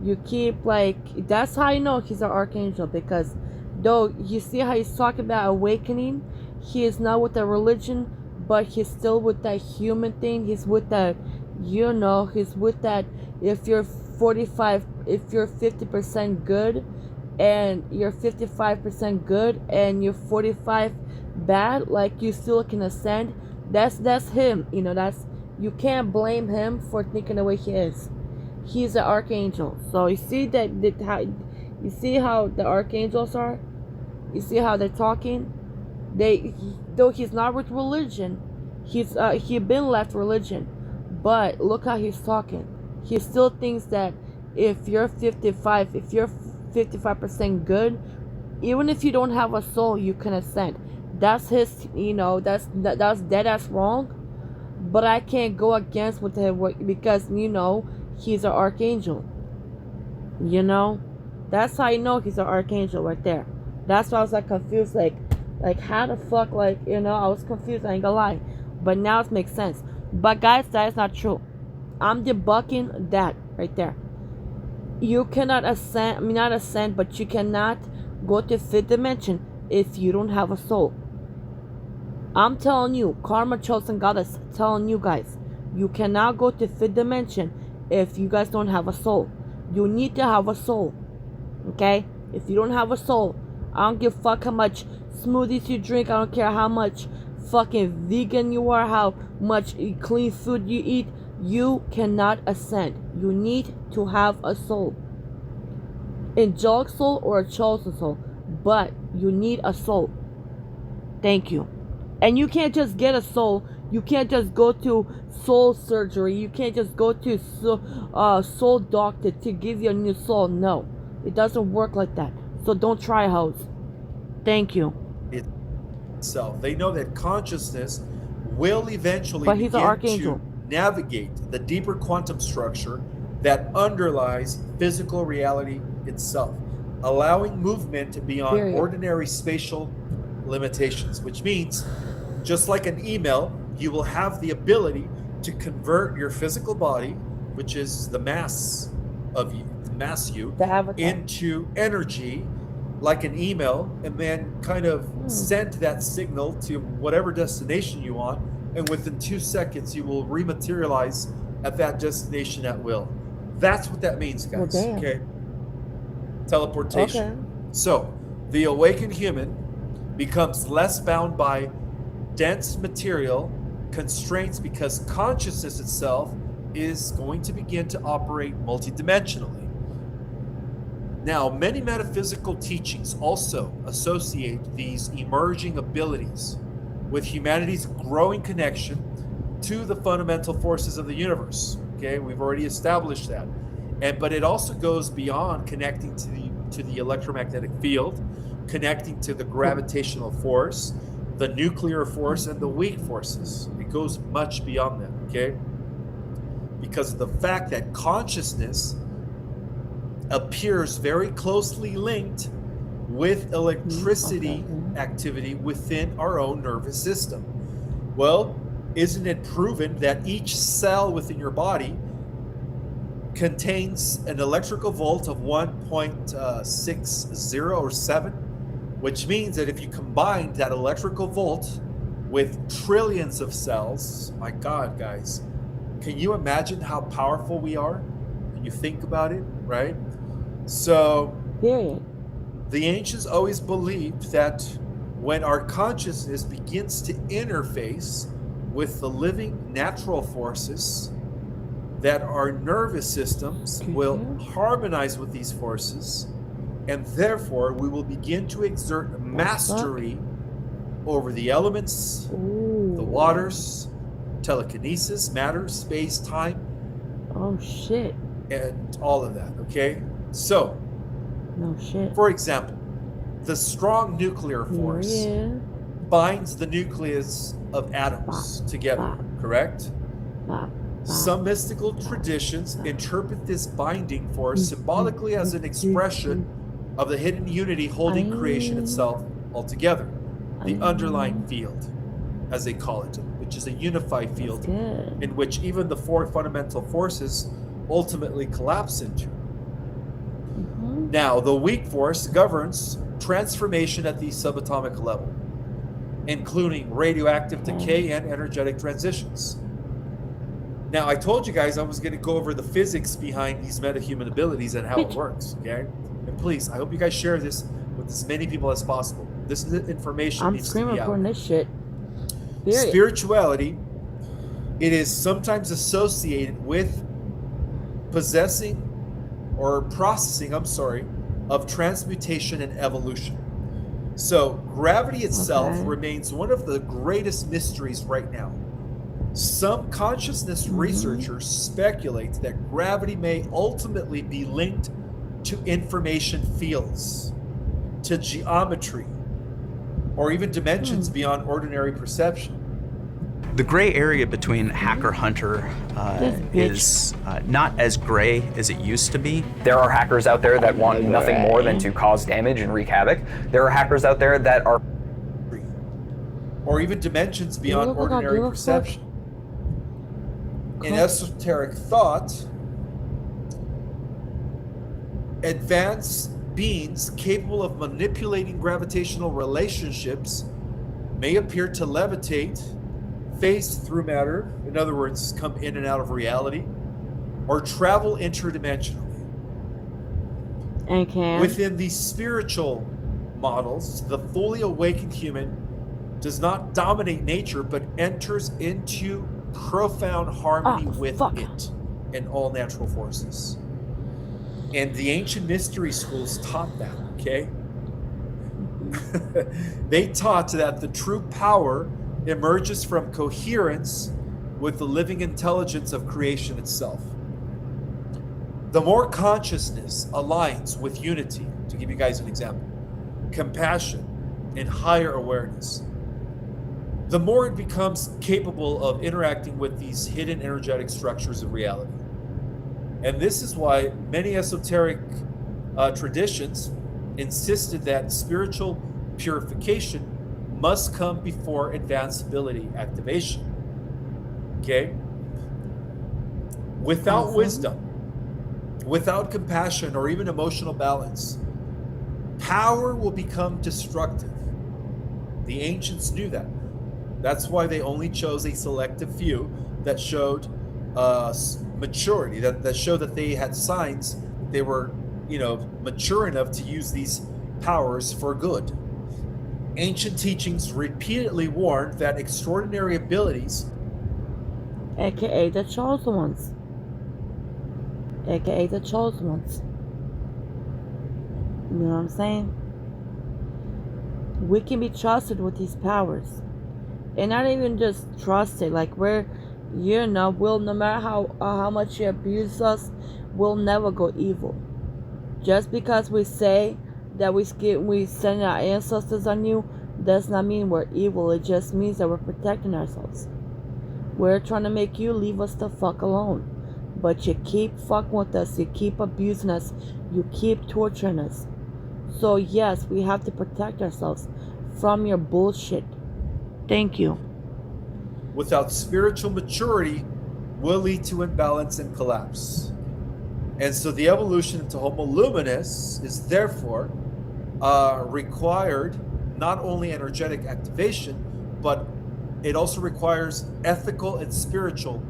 [SPEAKER 1] You keep like, that's how you know he's an archangel, because though you see how he's talking about awakening, he is not with the religion, but he's still with that human thing. He's with that, he's with that. If you're 45, if you're 50% good, and you're 55% good, and you're 45 bad, like you still can ascend. That's him. That's, you can't blame him for thinking the way he is. He's an archangel. So you see you see how the archangels are. You see how they're talking. Though he's not with religion, he been left religion, but look how he's talking. He still thinks that if you're 55% good, even if you don't have a soul, you can ascend. That's his. That's dead ass wrong. But I can't go against with him because he's an archangel. That's how you know he's an archangel right there. That's why I was like confused, like how the fuck, I was confused. I ain't gonna lie, but now it makes sense. But guys, that is not true. I'm debunking that right there. You cannot ascend. I mean, not ascend, but you cannot go to fifth dimension if you don't have a soul. I'm telling you, Karma Chosen Goddess telling you guys, you cannot go to fifth dimension if you guys don't have a soul. You need to have a soul. Okay? If you don't have a soul, I don't give a fuck how much smoothies you drink. I don't care how much fucking vegan you are, how much clean food you eat. You cannot ascend. You need to have a soul. Angelic soul or a chosen soul. But you need a soul. Thank you. And you can't just get a soul. You can't just go to soul surgery. You can't just go to soul doctor to give you a new soul. No. It doesn't work like that. So don't try, hoes. Thank you.
[SPEAKER 2] Itself. They know that consciousness will eventually
[SPEAKER 1] begin to
[SPEAKER 2] navigate the deeper quantum structure that underlies physical reality itself, allowing movement beyond ordinary spatial limitations, which means just like an email, you will have the ability to convert your physical body, which is the mass of you, into energy like an email, and then kind of send that signal to whatever destination you want, and within 2 seconds you will rematerialize at that destination at will. That's what that means, guys. Okay? Teleportation. Okay. So the awakened human becomes less bound by dense material constraints because consciousness itself is going to begin to operate multidimensionally. Now, many metaphysical teachings also associate these emerging abilities with humanity's growing connection to the fundamental forces of the universe. Okay, we've already established that. But it also goes beyond connecting to the electromagnetic field, connecting to the gravitational force, the nuclear force, and the weak forces. It goes much beyond that, okay? Because of the fact that consciousness appears very closely linked with electricity activity within our own nervous system. Well, isn't it proven that each cell within your body contains an electrical volt of 1.60 or 7, which means that if you combine that electrical volt with trillions of cells, my God, guys, can you imagine how powerful we are? Can you think about it, right? So, the ancients always believed that when our consciousness begins to interface with the living natural forces, that our nervous systems will harmonize with these forces, and therefore we will begin to exert mastery over the elements, the waters, telekinesis, matter, space, time.
[SPEAKER 1] Oh shit.
[SPEAKER 2] And all of that, okay? So,
[SPEAKER 1] no shit.
[SPEAKER 2] For example, the strong nuclear force binds the nucleus of atoms together, correct? Some mystical traditions interpret this binding force symbolically as an expression of the hidden unity holding creation itself altogether, the underlying field, as they call it, which is a unified field in which even the four fundamental forces ultimately collapse into. Now, the weak force governs transformation at the subatomic level, including radioactive decay and energetic transitions. Now, I told you guys I was going to go over the physics behind these metahuman abilities and how it works, okay? And please, I hope you guys share this with as many people as possible. This information needs to be out.
[SPEAKER 1] I'm this shit. Period.
[SPEAKER 2] Spirituality, it is sometimes associated with possessing or processing, of transmutation and evolution. So gravity itself remains one of the greatest mysteries right now. Some consciousness researchers speculate that gravity may ultimately be linked to information fields, to geometry, or even dimensions beyond ordinary perception.
[SPEAKER 6] The gray area between hacker-hunter is not as gray as it used to be.
[SPEAKER 7] There are hackers out there that want nothing more than to cause damage and wreak havoc. There are hackers out there that are...
[SPEAKER 2] Or even dimensions beyond ordinary perception. In esoteric thought, advanced beings capable of manipulating gravitational relationships may appear to levitate, phase through matter, in other words, come in and out of reality, or travel interdimensionally.
[SPEAKER 1] Okay.
[SPEAKER 2] Within these spiritual models, the fully awakened human does not dominate nature, but enters into profound harmony with it and all natural forces. And the ancient mystery schools taught that, okay? They taught that the true power emerges from coherence with the living intelligence of creation itself. The more consciousness aligns with unity, to give you guys an example, compassion, and higher awareness, the more it becomes capable of interacting with these hidden energetic structures of reality. And this is why many esoteric traditions insisted that spiritual purification must come before advanced ability activation. Okay? Without wisdom, without compassion or even emotional balance, power will become destructive. The ancients knew that. That's why they only chose a selective few that showed maturity, that showed that they had signs they were, mature enough to use these powers for good. Ancient teachings repeatedly warned that extraordinary abilities,
[SPEAKER 1] aka the chosen ones, aka the chosen ones. You know what I'm saying? We can be trusted with these powers. And not even just trusted, like we'll no matter how much you abuse us, we'll never go evil. Just because we say that we send our ancestors on you, does not mean we're evil. It just means that we're protecting ourselves. We're trying to make you leave us the fuck alone. But you keep fucking with us, you keep abusing us, you keep torturing us. So yes, we have to protect ourselves from your bullshit. Thank you.
[SPEAKER 2] without spiritual maturity, will lead to imbalance and collapse. And so the evolution into Homo luminous is therefore required not only energetic activation, but it also requires ethical and spiritual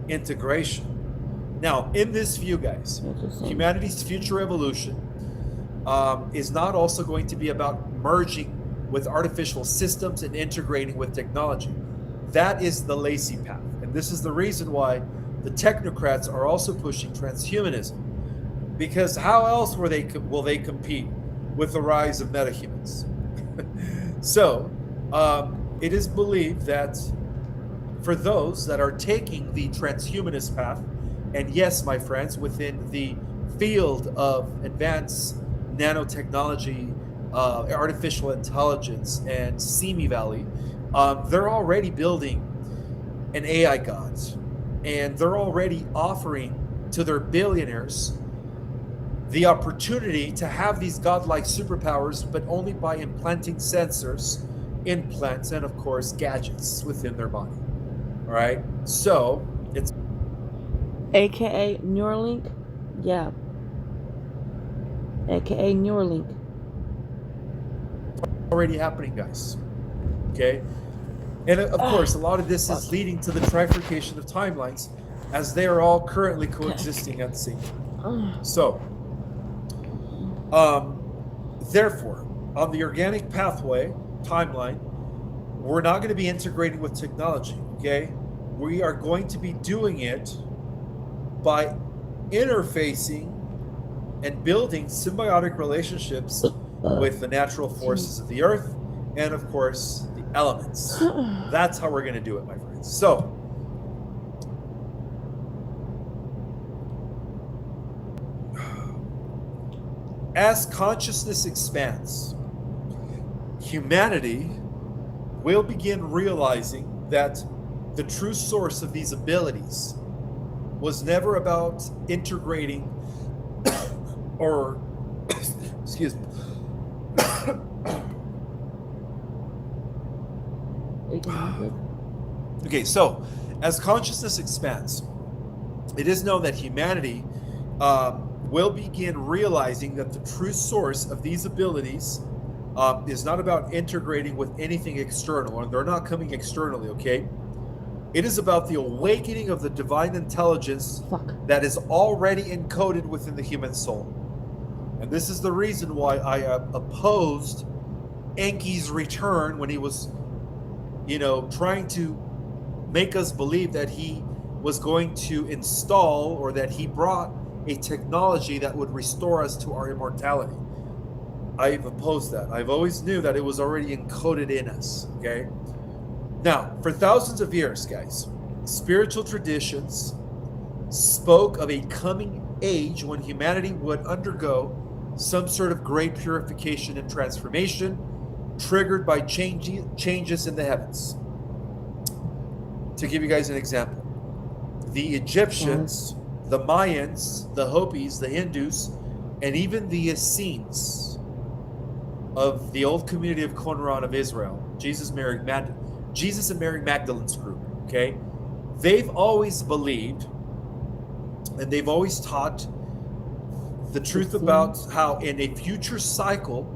[SPEAKER 2] integration. Now, in this view, guys, humanity's future evolution is not also going to be about merging with artificial systems and integrating with technology. That is the lazy path. And this is the reason why the technocrats are also pushing transhumanism. Because how else will they compete with the rise of metahumans? So, it is believed that for those that are taking the transhumanist path, and yes, my friends, within the field of advanced nanotechnology, artificial intelligence, and Simi Valley, they're already building an AI god, and they're already offering to their billionaires the opportunity to have these godlike superpowers, but only by implanting sensors, implants, and of course gadgets within their body. All right, so it's
[SPEAKER 1] AKA Neuralink, yeah. aka Neuralink.
[SPEAKER 2] Already happening, guys. Okay? And of course, a lot of this is leading to the trifurcation of timelines as they are all currently coexisting at the same time. So, therefore, on the organic pathway timeline, we're not going to be integrating with technology, okay? We are going to be doing it by interfacing and building symbiotic relationships with the natural forces of the earth and, of course, the elements. That's how we're going to do it, my friends. So, as consciousness expands, humanity will begin realizing that the true source of these abilities was never about integrating or, excuse me. Okay, so as consciousness expands, it is known that humanity will begin realizing that the true source of these abilities is not about integrating with anything external, and they're not coming externally, okay? It is about the awakening of the divine intelligence that is already encoded within the human soul. And this is the reason why I opposed Enki's return when he was, trying to make us believe that he was going to install or that he brought a technology that would restore us to our immortality. I've opposed that. I've always knew that it was already encoded in us, okay? Now, for thousands of years, guys, spiritual traditions spoke of a coming age when humanity would undergo some sort of great purification and transformation triggered by changes in the heavens. To give you guys an example, the Egyptians, the Mayans, the Hopis, the Hindus, and even the Essenes of the old community of Qumran of Israel, Jesus and Mary Magdalene's group, okay? They've always believed and they've always taught the truth about how in a future cycle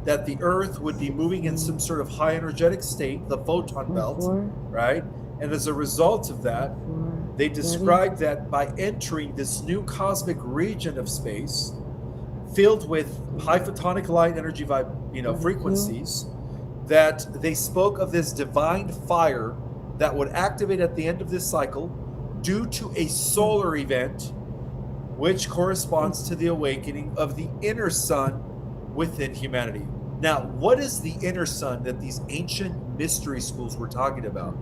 [SPEAKER 2] that the earth would be moving in some sort of high energetic state, the photon belt, right? And as a result of that, they described that by entering this new cosmic region of space filled with high photonic light energy frequencies, that they spoke of this divine fire that would activate at the end of this cycle due to a solar event, which corresponds to the awakening of the inner sun within humanity. Now, what is the inner sun that these ancient mystery schools were talking about?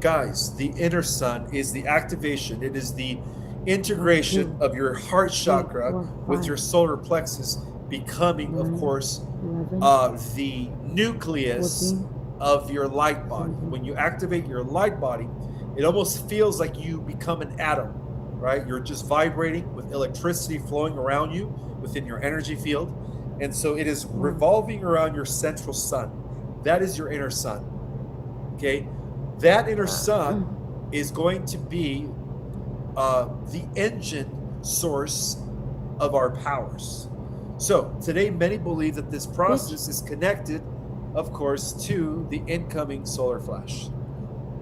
[SPEAKER 2] Guys, the inner sun is the activation. It is the integration of your heart chakra with your solar plexus becoming, of course, the nucleus of your light body. When you activate your light body, it almost feels like you become an atom, right? You're just vibrating with electricity flowing around you within your energy field. And so it is revolving around your central sun. That is your inner sun, okay? That inner sun is going to be the engine source of our powers. So today, many believe that this process is connected, of course, to the incoming solar flash.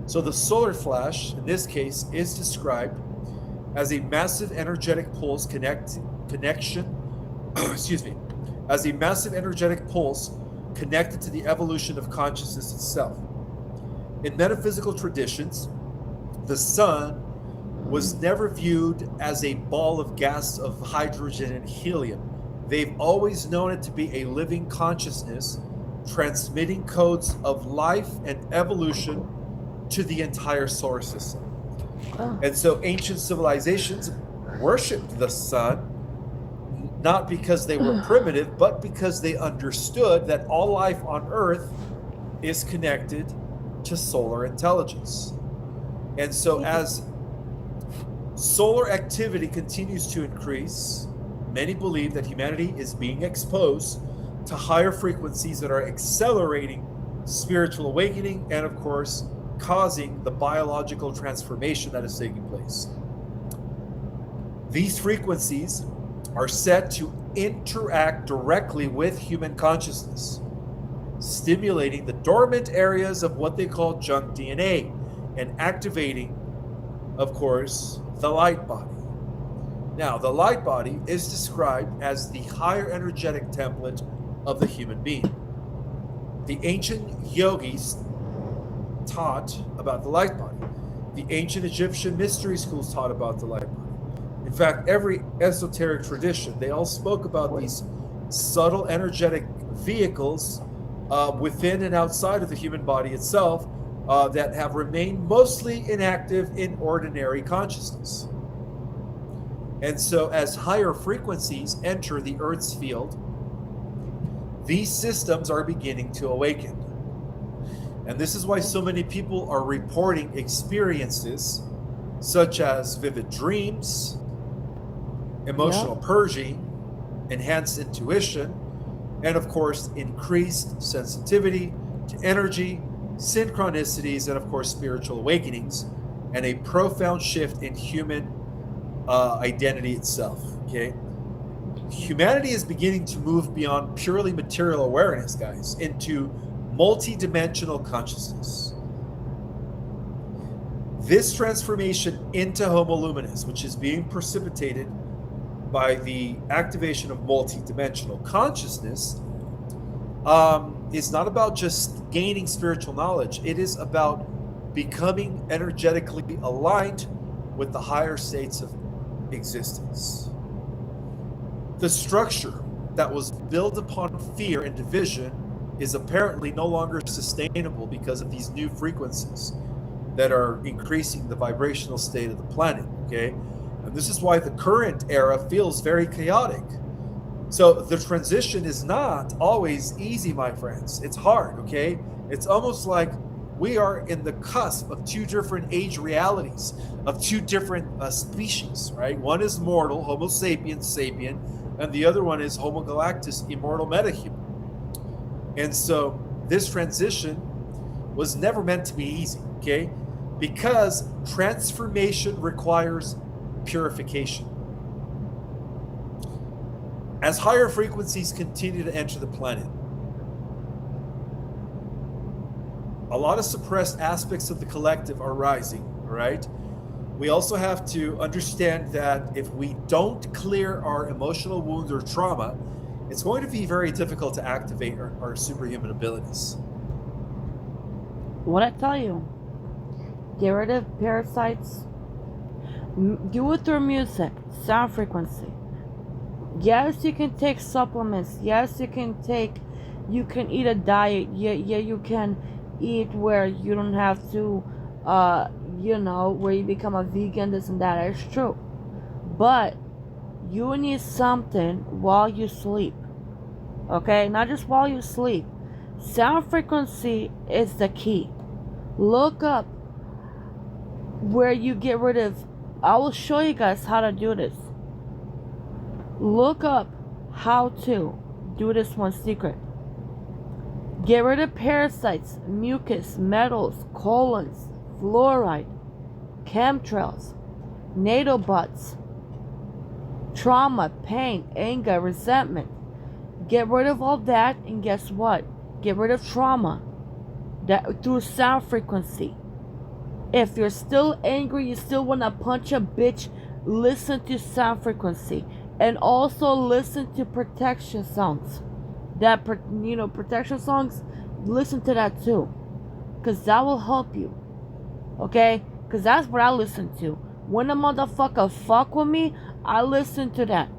[SPEAKER 2] So the solar flash, in this case, is described as a massive energetic pulse as a massive energetic pulse connected to the evolution of consciousness itself. In metaphysical traditions, the sun was never viewed as a ball of gas of hydrogen and helium. They've always known it to be a living consciousness transmitting codes of life and evolution to the entire solar system. And so ancient civilizations worshipped the sun, not because they were primitive, but because they understood that all life on Earth is connected to solar intelligence. And so as solar activity continues to increase, many believe that humanity is being exposed to higher frequencies that are accelerating spiritual awakening and, of course, causing the biological transformation that is taking place. These frequencies are set to interact directly with human consciousness, stimulating the dormant areas of what they call junk DNA and activating, of course, the light body. Now, the light body is described as the higher energetic template of the human being. The ancient yogis taught about the light body. The ancient Egyptian mystery schools taught about the light body. In fact, every esoteric tradition, they all spoke about these subtle energetic vehicles within and outside of the human body itself that have remained mostly inactive in ordinary consciousness. And so as higher frequencies enter the Earth's field, these systems are beginning to awaken. And this is why so many people are reporting experiences such as vivid dreams, emotional purging, enhanced intuition, and of course, increased sensitivity to energy, synchronicities, and of course, spiritual awakenings, and a profound shift in human identity itself. Okay, humanity is beginning to move beyond purely material awareness, guys, into multi-dimensional consciousness. This transformation into Homo luminous, which is being precipitated by the activation of multi-dimensional consciousness, is not about just gaining spiritual knowledge. It is about becoming energetically aligned with the higher states of existence. The structure that was built upon fear and division is apparently no longer sustainable because of these new frequencies that are increasing the vibrational state of the planet, okay? And this is why the current era feels very chaotic. So the transition is not always easy, my friends. It's hard, okay? It's almost like we are in the cusp of two different age realities, of two different species, right? One is mortal, Homo sapiens, sapien, and the other one is Homo galactus, immortal metahuman. And so this transition was never meant to be easy, okay? Because transformation requires purification. As higher frequencies continue to enter the planet, a lot of suppressed aspects of the collective are rising, all right? We also have to understand that if we don't clear our emotional wounds or trauma, it's going to be very difficult to activate our superhuman abilities.
[SPEAKER 1] What I tell you, get rid of parasites, do it through music, sound frequency. Yes, you can take supplements. Yes, you can eat a diet. Yeah, you can eat where you don't have to, where you become a vegan, this and that. It's true. But you need something while you sleep. Okay? Not just while you sleep. Sound frequency is the key. Look up where you get rid of. I will show you guys how to do this. Look up how to do this one secret. Get rid of parasites, mucus, metals, colons, fluoride, chemtrails, NATO bots, trauma, pain, anger, resentment. Get rid of all that, and guess what? Get rid of trauma that through sound frequency. If you're still angry, you still want to punch a bitch, listen to sound frequency. And also listen to protection songs. Protection songs, listen to that too. Because that will help you. Okay? Because that's what I listen to. When a motherfucker fuck with me, I listen to that.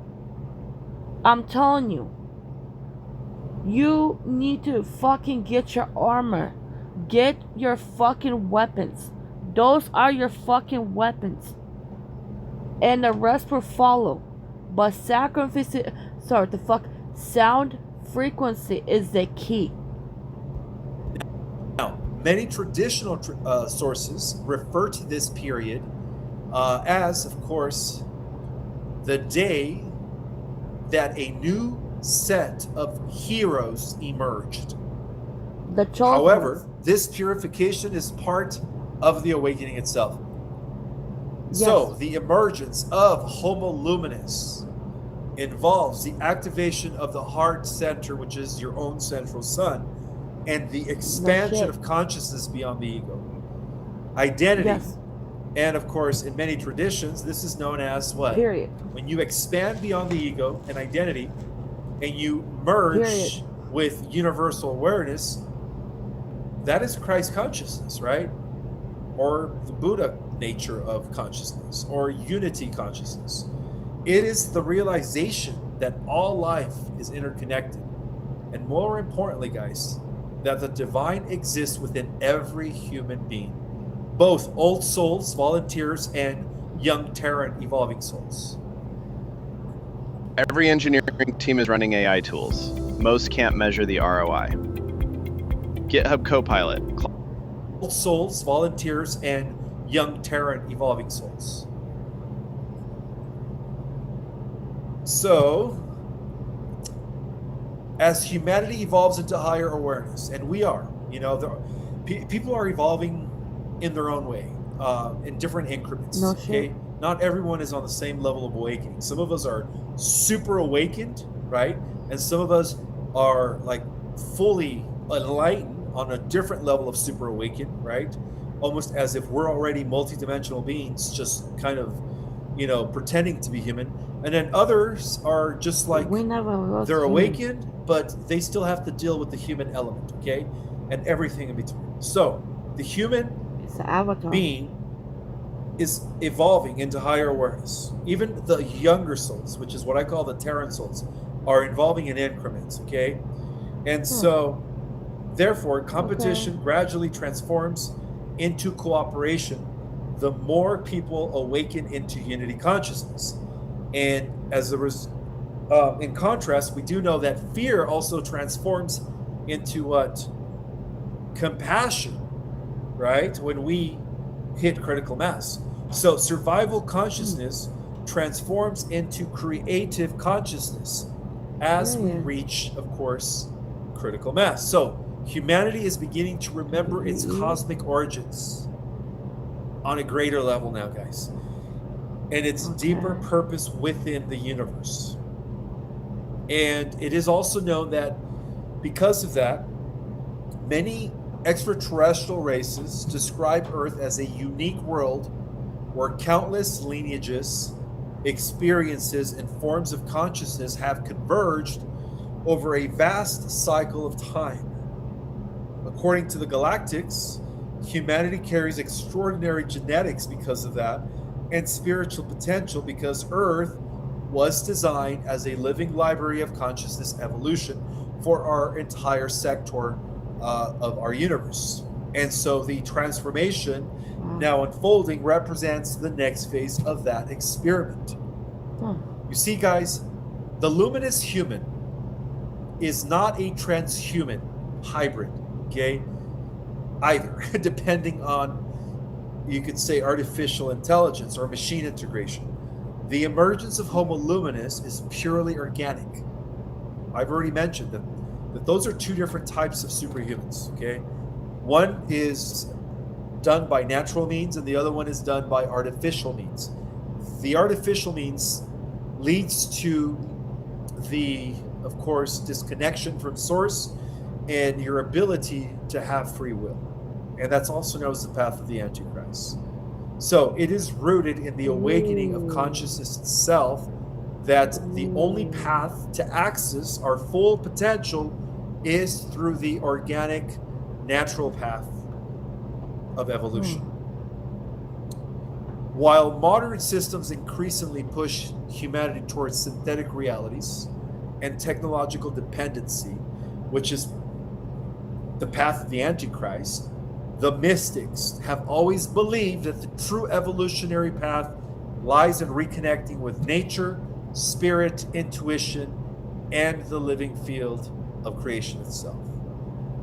[SPEAKER 1] I'm telling you. You need to fucking get your armor. Get your fucking weapons. Those are your fucking weapons. And the rest will follow. But sound frequency is the key.
[SPEAKER 2] Now, many traditional sources refer to this period as, of course, the day that a new set of heroes emerged.
[SPEAKER 1] The chosen.
[SPEAKER 2] However, this purification is part of the awakening itself. Yes. So, the emergence of Homo luminous involves the activation of the heart center, which is your own central sun, and the expansion of consciousness beyond the ego. Identity.
[SPEAKER 1] Yes.
[SPEAKER 2] And of course, in many traditions, this is known as what?
[SPEAKER 1] Period.
[SPEAKER 2] When you expand beyond the ego and identity, and you merge with universal awareness, that is Christ consciousness, right? Or the Buddha nature of consciousness, or unity consciousness. It is the realization that all life is interconnected. And more importantly, guys, that the divine exists within every human being, both old souls, volunteers, and young Terran evolving souls.
[SPEAKER 8] Every engineering team is running AI tools. Most can't measure the ROI. GitHub Copilot.
[SPEAKER 2] Old souls, volunteers, and young Terran evolving souls. So, as humanity evolves into higher awareness, and we are, people are evolving in their own way, in different increments. Okay, not everyone is on the same level of awakening. Some of us are super awakened, right? And some of us are like fully enlightened on a different level of super awakened, right? Almost as if we're already multidimensional beings, just kind of, pretending to be human. And then others are just like, they're awakened, but they still have to deal with the human element, okay? And everything in between. So the human being is evolving into higher awareness. Even the younger souls, which is what I call the Terran souls, are evolving in increments, okay? And so, therefore, competition gradually transforms into cooperation the more people awaken into unity consciousness. And as in contrast, we do know that fear also transforms into what? Compassion, right? When we hit critical mass. So survival consciousness transforms into creative consciousness as we reach, of course, critical mass. So humanity is beginning to remember its cosmic origins on a greater level now, guys, and its deeper purpose within the universe. And it is also known that because of that, many extraterrestrial races describe Earth as a unique world where countless lineages, experiences, and forms of consciousness have converged over a vast cycle of time. According to the Galactics, humanity carries extraordinary genetics because of that, and spiritual potential because Earth was designed as a living library of consciousness evolution for our entire sector of our universe. And so the transformation now unfolding represents the next phase of that experiment. You see, guys, the luminous human is not a transhuman hybrid, okay? Either, depending on, you could say, artificial intelligence or machine integration. The emergence of Homo luminous is purely organic. I've already mentioned that those are two different types of superhumans, okay? One is done by natural means and the other one is done by artificial means. The artificial means leads to the, of course, disconnection from source and your ability to have free will. And that's also known as the path of the Antichrist. So it is rooted in the awakening of consciousness itself that the only path to access our full potential is through the organic, natural path of evolution. While modern systems increasingly push humanity towards synthetic realities and technological dependency, which is the path of the Antichrist, the mystics have always believed that the true evolutionary path lies in reconnecting with nature, spirit, intuition, and the living field of creation itself.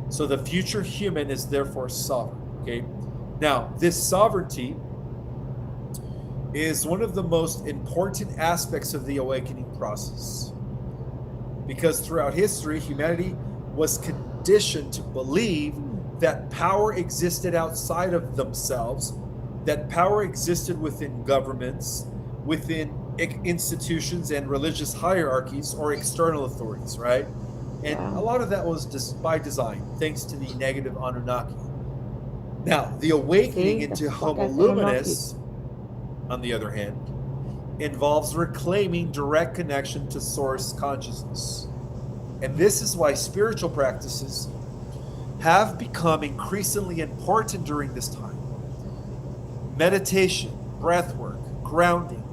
[SPEAKER 2] So the future human is therefore sovereign, okay? Now, this sovereignty is one of the most important aspects of the awakening process, because throughout history, humanity was conditioned to believe that power existed outside of themselves, that power existed within governments, within institutions and religious hierarchies or external authorities, right? And a lot of that was just by design, thanks to the negative Anunnaki. Now, the awakening into Homo Luminous, on the other hand, involves reclaiming direct connection to source consciousness. And this is why spiritual practices have become increasingly important during this time. Meditation, breath work, grounding,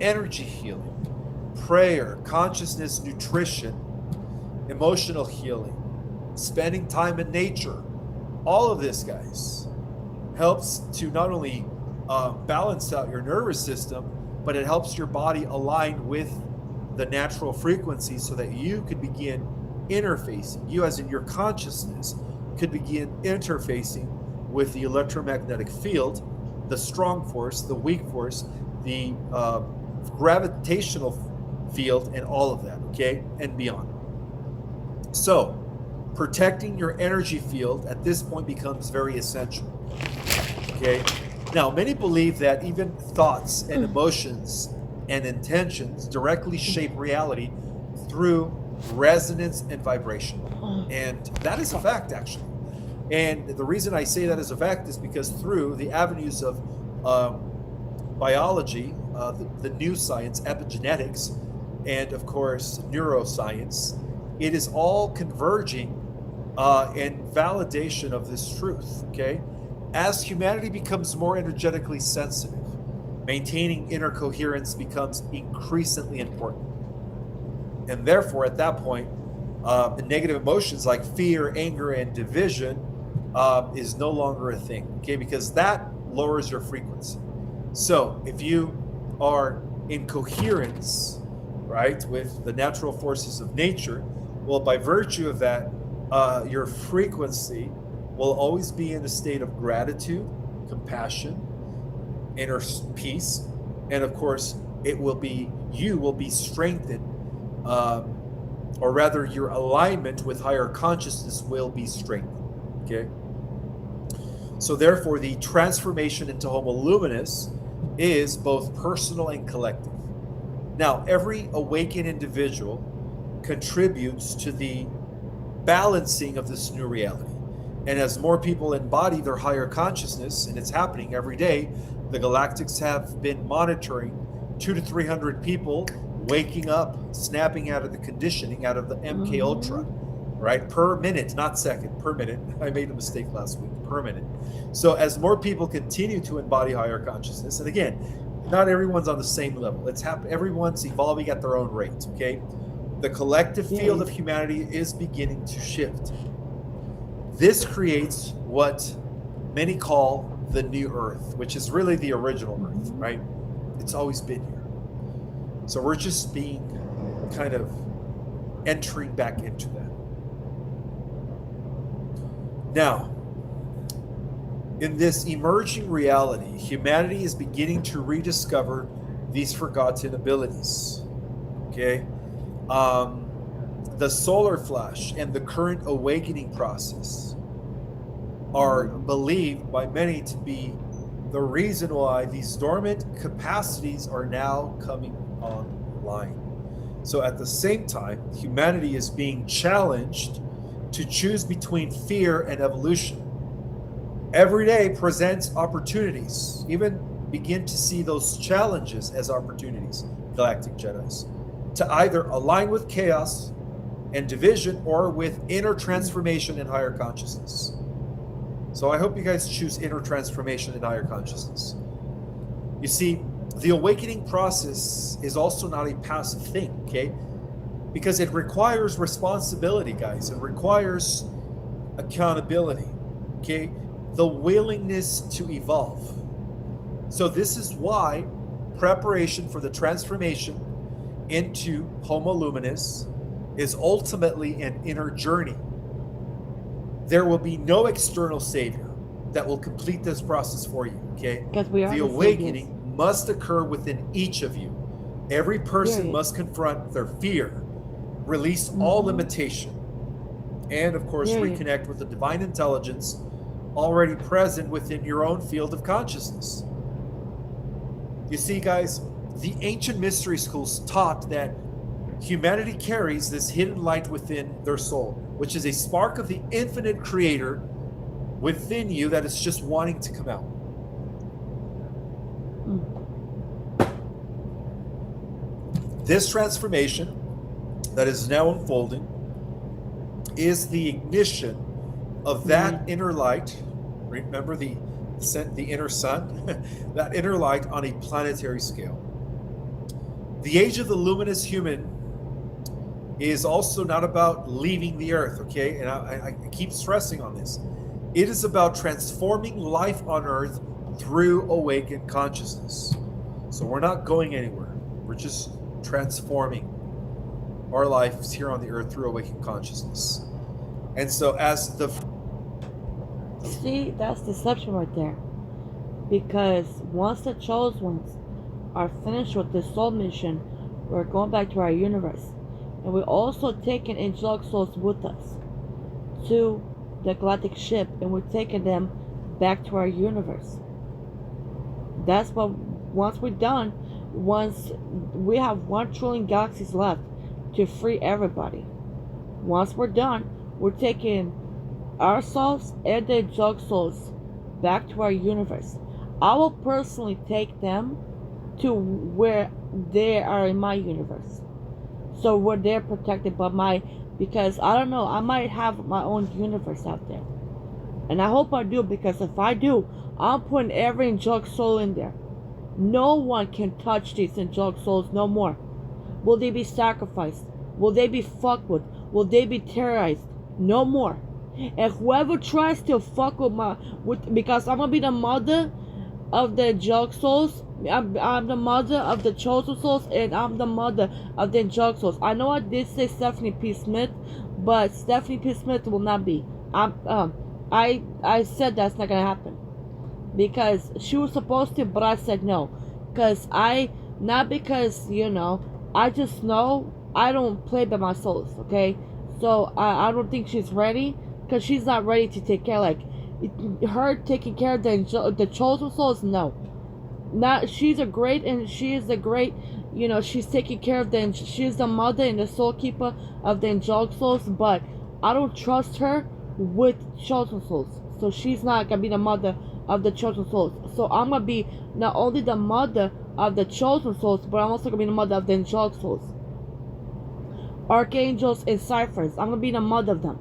[SPEAKER 2] energy healing, prayer, consciousness nutrition, emotional healing, spending time in nature, all of this, guys, helps to not only balance out your nervous system, but it helps your body align with the natural frequency so that you could begin interfacing, you as in your consciousness could begin interfacing with the electromagnetic field, the strong force, the weak force, the gravitational field, and all of that, okay, and beyond. So protecting your energy field at this point becomes very essential, okay? Now, many believe that even thoughts and emotions and intentions directly shape reality through resonance and vibration. And that is a fact, actually. And the reason I say that is a fact is because through the avenues of biology, the new science, epigenetics, and of course, neuroscience, it is all converging in validation of this truth, okay? As humanity becomes more energetically sensitive, maintaining inner coherence becomes increasingly important. And therefore, at that point, the negative emotions like fear, anger, and division is no longer a thing, okay? Because that lowers your frequency. So if you are in coherence, right, with the natural forces of nature, well, by virtue of that, your frequency will always be in a state of gratitude, compassion, inner peace, and of course, you will be strengthened, or rather, your alignment with higher consciousness will be strengthened. Okay. So therefore, the transformation into Homo Luminous is both personal and collective. Now, every awakened individual contributes to the balancing of this new reality. And as more people embody their higher consciousness, and it's happening every day, the Galactics have been monitoring 200 to 300 people waking up, snapping out of the conditioning, out of the MK Ultra, right? Per minute, not second, per minute. I made a mistake last week, per minute. So as more people continue to embody higher consciousness, and again, not everyone's on the same level. Everyone's evolving at their own rate, okay? The collective field of humanity is beginning to shift. This creates what many call the new Earth, which is really the original Earth, right? It's always been here. So we're just being kind of entering back into that. Now, in this emerging reality, humanity is beginning to rediscover these forgotten abilities, okay? The solar flash and the current awakening process are believed by many to be the reason why these dormant capacities are now coming online. So at the same time, humanity is being challenged to choose between fear and evolution. Every day presents opportunities. Even begin to see those challenges as opportunities, Galactic Jedis, to either align with chaos and division or with inner transformation and higher consciousness. So I hope you guys choose inner transformation and higher consciousness. You see, the awakening process is also not a passive thing, okay? Because it requires responsibility, guys. It requires accountability, okay? The willingness to evolve. So this is why preparation for the transformation into Homo Luminous is ultimately an inner journey. There will be no external savior that will complete this process for you, okay? The awakening must occur within each of you. Every person must confront their fear, release all limitation, and of course reconnect with the divine intelligence already present within your own field of consciousness. You see, guys, the ancient mystery schools taught that humanity carries this hidden light within their soul, which is a spark of the infinite creator within you that is just wanting to come out. This transformation that is now unfolding is the ignition of that inner light. Remember the inner sun? That inner light on a planetary scale. The age of the luminous human is also not about leaving the earth, okay? And I keep stressing on this. It is about transforming life on earth through awakened consciousness. So we're not going anywhere. We're just transforming our lives here on the earth through awakened consciousness. And so as the...
[SPEAKER 1] See, that's deception right there. Because once the chosen ones are finished with this soul mission, we're going back to our universe. And we're also taking angelic souls with us to the galactic ship, and we're taking them back to our universe. That's what, once we're done, once we have 1 trillion galaxies left to free everybody. Once we're done, we're taking ourselves and the angelic souls back to our universe. I will personally take them to where they are in my universe. So where they're protected by my, because I don't know, I might have my own universe out there. And I hope I do, because if I do, I'm putting every angelic soul in there. No one can touch these angelic souls no more. Will they be sacrificed? Will they be fucked with? Will they be terrorized? No more. And whoever tries to fuck with because I'm gonna be the mother of the angelic souls. I'm the mother of the chosen souls, and I'm the mother of the angelic souls. I know I did say Stephanie P. Smith, but Stephanie P. Smith will not be. I said that's not gonna happen because she was supposed to, but I said no, because not because I just know I don't play by my souls. Okay, so I don't think she's ready, because she's not ready to take care her taking care of the chosen souls. No. Not she's a great, and she is a great, she's taking care of she's the mother and the soul keeper of the angelic souls, but I don't trust her with chosen souls. So she's not gonna be the mother of the chosen souls. So I'm gonna be not only the mother of the chosen souls, but I'm also gonna be the mother of the angelic souls. Archangels and ciphers, I'm gonna be the mother of them.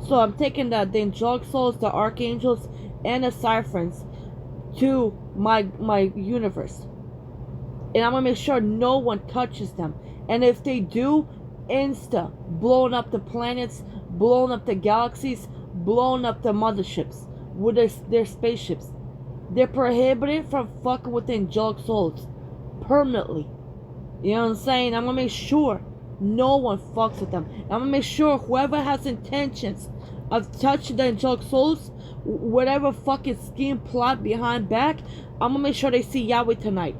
[SPEAKER 1] So I'm taking the angelic souls, the archangels, and the ciphers to my universe, and I'm gonna make sure no one touches them. And if they do, blowing up the planets, blowing up the galaxies, blowing up the motherships with their spaceships. They're prohibited from fucking with the angelic souls permanently. You know what I'm saying? I'm gonna make sure no one fucks with them. I'm gonna make sure whoever has intentions of touching the angelic souls, whatever fucking scheme plot behind back, I'm gonna make sure they see Yahweh tonight.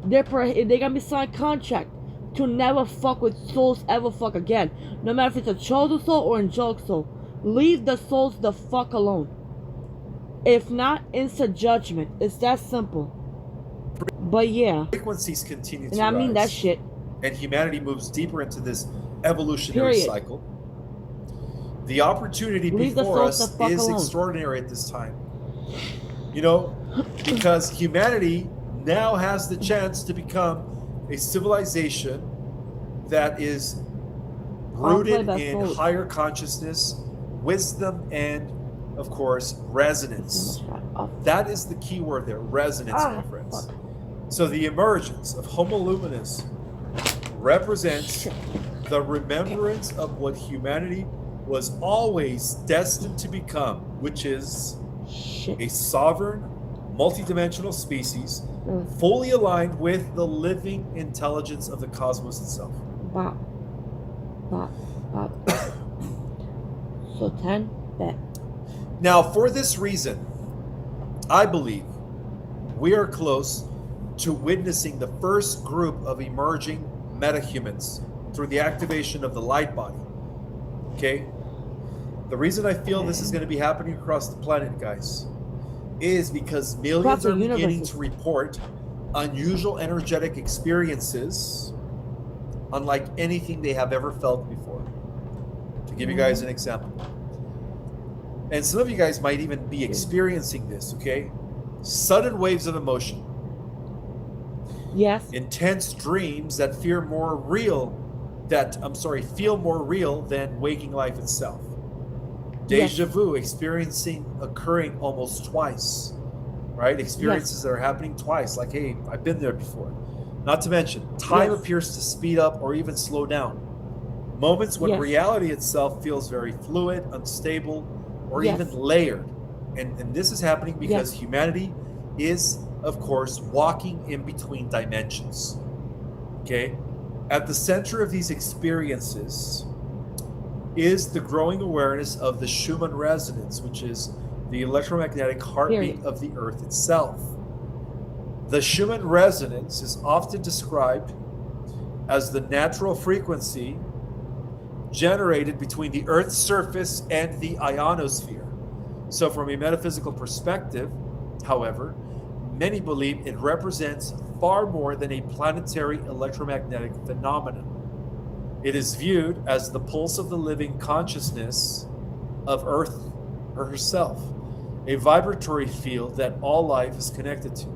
[SPEAKER 1] They're gonna be signed contract to never fuck with souls ever fuck again. No matter if it's a chosen soul or angelic soul. Leave the souls the fuck alone. If not, instant judgment. It's that simple. But yeah.
[SPEAKER 2] Frequencies continue to
[SPEAKER 1] and I mean
[SPEAKER 2] rise,
[SPEAKER 1] that shit.
[SPEAKER 2] and humanity moves deeper into this evolutionary cycle. The opportunity before us is extraordinary at this time. Because humanity now has the chance to become a civilization that is rooted in higher consciousness, wisdom, and, of course, resonance. That is the key word there, resonance, my friends. So the emergence of Homo Luminous represents the remembrance of what humanity was always destined to become, which is a sovereign, multidimensional species, fully aligned with the living intelligence of the cosmos itself.
[SPEAKER 1] Wow. So 10 bet.
[SPEAKER 2] Now, for this reason, I believe we are close to witnessing the first group of emerging metahumans through the activation of the light body. Okay? The reason I feel this is going to be happening across the planet, guys, is because millions are beginning to report unusual energetic experiences unlike anything they have ever felt before. To give you guys an example. And some of you guys might even be experiencing this, okay? Sudden waves of emotion.
[SPEAKER 1] Yes.
[SPEAKER 2] Intense dreams that feel more real than waking life itself. Deja vu occurring almost twice, right? Experiences that are happening twice, like, hey, I've been there before. Not to mention, time appears to speed up or even slow down. Moments when reality itself feels very fluid, unstable, or even layered. And this is happening because humanity is, of course, walking in between dimensions. Okay? At the center of these experiences is the growing awareness of the Schumann resonance, which is the electromagnetic heartbeat of the Earth itself. The Schumann resonance is often described as the natural frequency generated between the Earth's surface and the ionosphere. So from a metaphysical perspective, however, many believe it represents far more than a planetary electromagnetic phenomenon. It is viewed as the pulse of the living consciousness of Earth herself, a vibratory field that all life is connected to.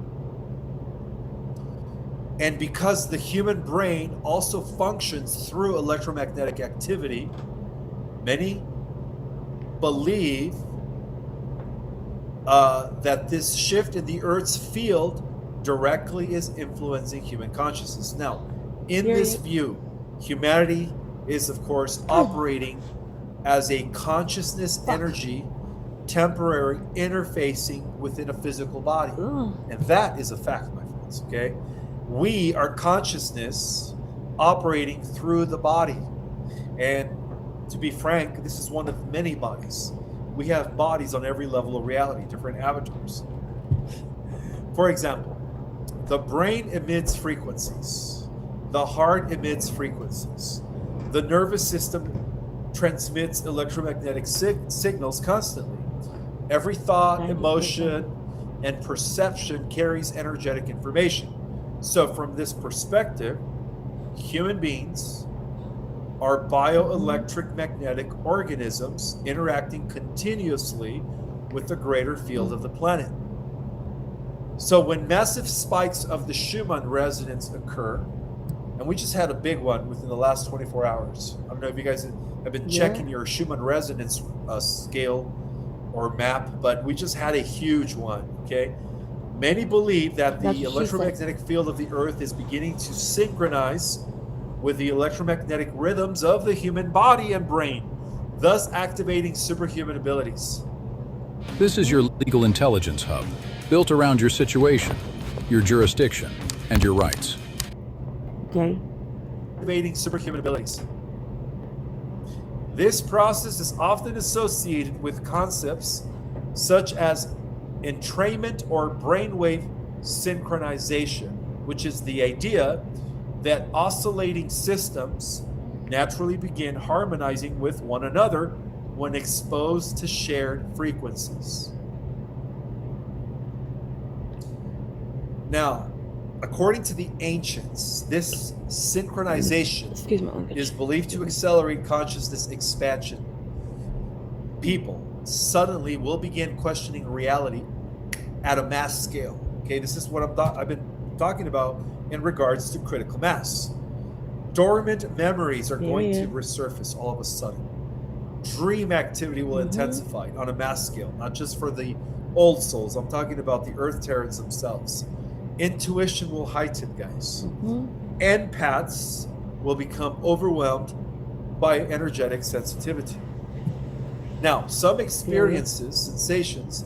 [SPEAKER 2] And because the human brain also functions through electromagnetic activity, many believe that this shift in the Earth's field directly is influencing human consciousness. Now, in this view, humanity is, of course, operating as a consciousness energy, temporary interfacing within a physical body. And that is a fact, my friends, okay? We are consciousness operating through the body. And to be frank, this is one of many bodies. We have bodies on every level of reality, different avatars. For example, the brain emits frequencies. The heart emits frequencies. The nervous system transmits electromagnetic signals constantly. Every thought, emotion, and perception carries energetic information. So from this perspective, human beings are bioelectric magnetic organisms interacting continuously with the greater field of the planet. So when massive spikes of the Schumann resonance occur, and we just had a big one within the last 24 hours. I don't know if you guys have been checking your Schumann resonance scale or map, but we just had a huge one, okay? Many believe that the electromagnetic field of the Earth is beginning to synchronize with the electromagnetic rhythms of the human body and brain, thus activating superhuman abilities.
[SPEAKER 9] This is your legal intelligence hub, built around your situation, your jurisdiction, and your rights.
[SPEAKER 1] Okay.
[SPEAKER 2] Activating superhuman abilities. This process is often associated with concepts such as entrainment or brainwave synchronization, which is the idea that oscillating systems naturally begin harmonizing with one another when exposed to shared frequencies. Now, according to the ancients, this synchronization is believed to accelerate consciousness expansion. People suddenly will begin questioning reality at a mass scale. Okay, this is what I've been talking about in regards to critical mass. Dormant memories are going to resurface all of a sudden. Dream activity will intensify on a mass scale, not just for the old souls. I'm talking about the Earth Terrans themselves. Intuition will heighten, guys. Empaths will become overwhelmed by energetic sensitivity. Now, some sensations,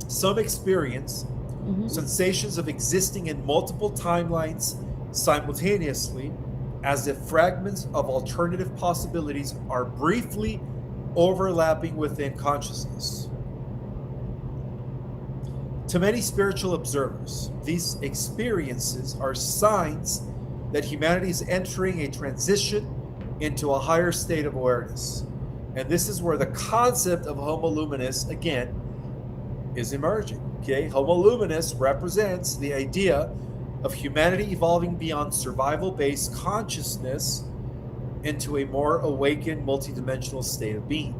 [SPEAKER 2] some experience sensations of existing in multiple timelines simultaneously, as if fragments of alternative possibilities are briefly overlapping within consciousness. To many spiritual observers, these experiences are signs that humanity is entering a transition into a higher state of awareness. And this is where the concept of Homo luminous, again, is emerging. Okay, Homo luminous represents the idea of humanity evolving beyond survival-based consciousness into a more awakened, multidimensional state of being.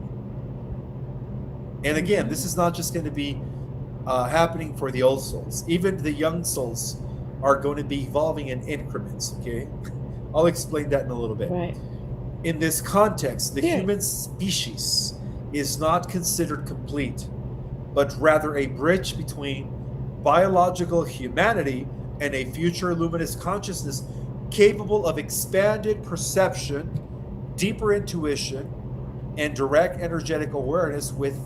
[SPEAKER 2] And again, this is not just going to be happening for the old souls. Even the young souls are going to be evolving in increments, okay? I'll explain that in a little bit.
[SPEAKER 1] Right.
[SPEAKER 2] In this context, the human species is not considered complete, but rather a bridge between biological humanity and a future luminous consciousness capable of expanded perception, deeper intuition, and direct energetic awareness with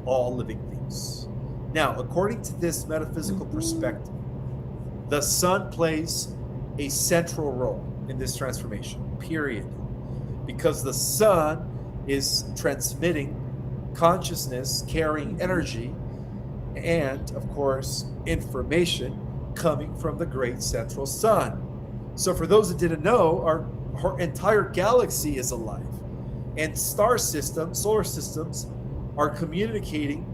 [SPEAKER 2] all living things. Now, according to this metaphysical perspective, the sun plays a central role in this transformation, period. Because the sun is transmitting consciousness, carrying energy, and, of course, information coming from the great central sun. So for those that didn't know, our entire galaxy is alive. And star systems, solar systems, are communicating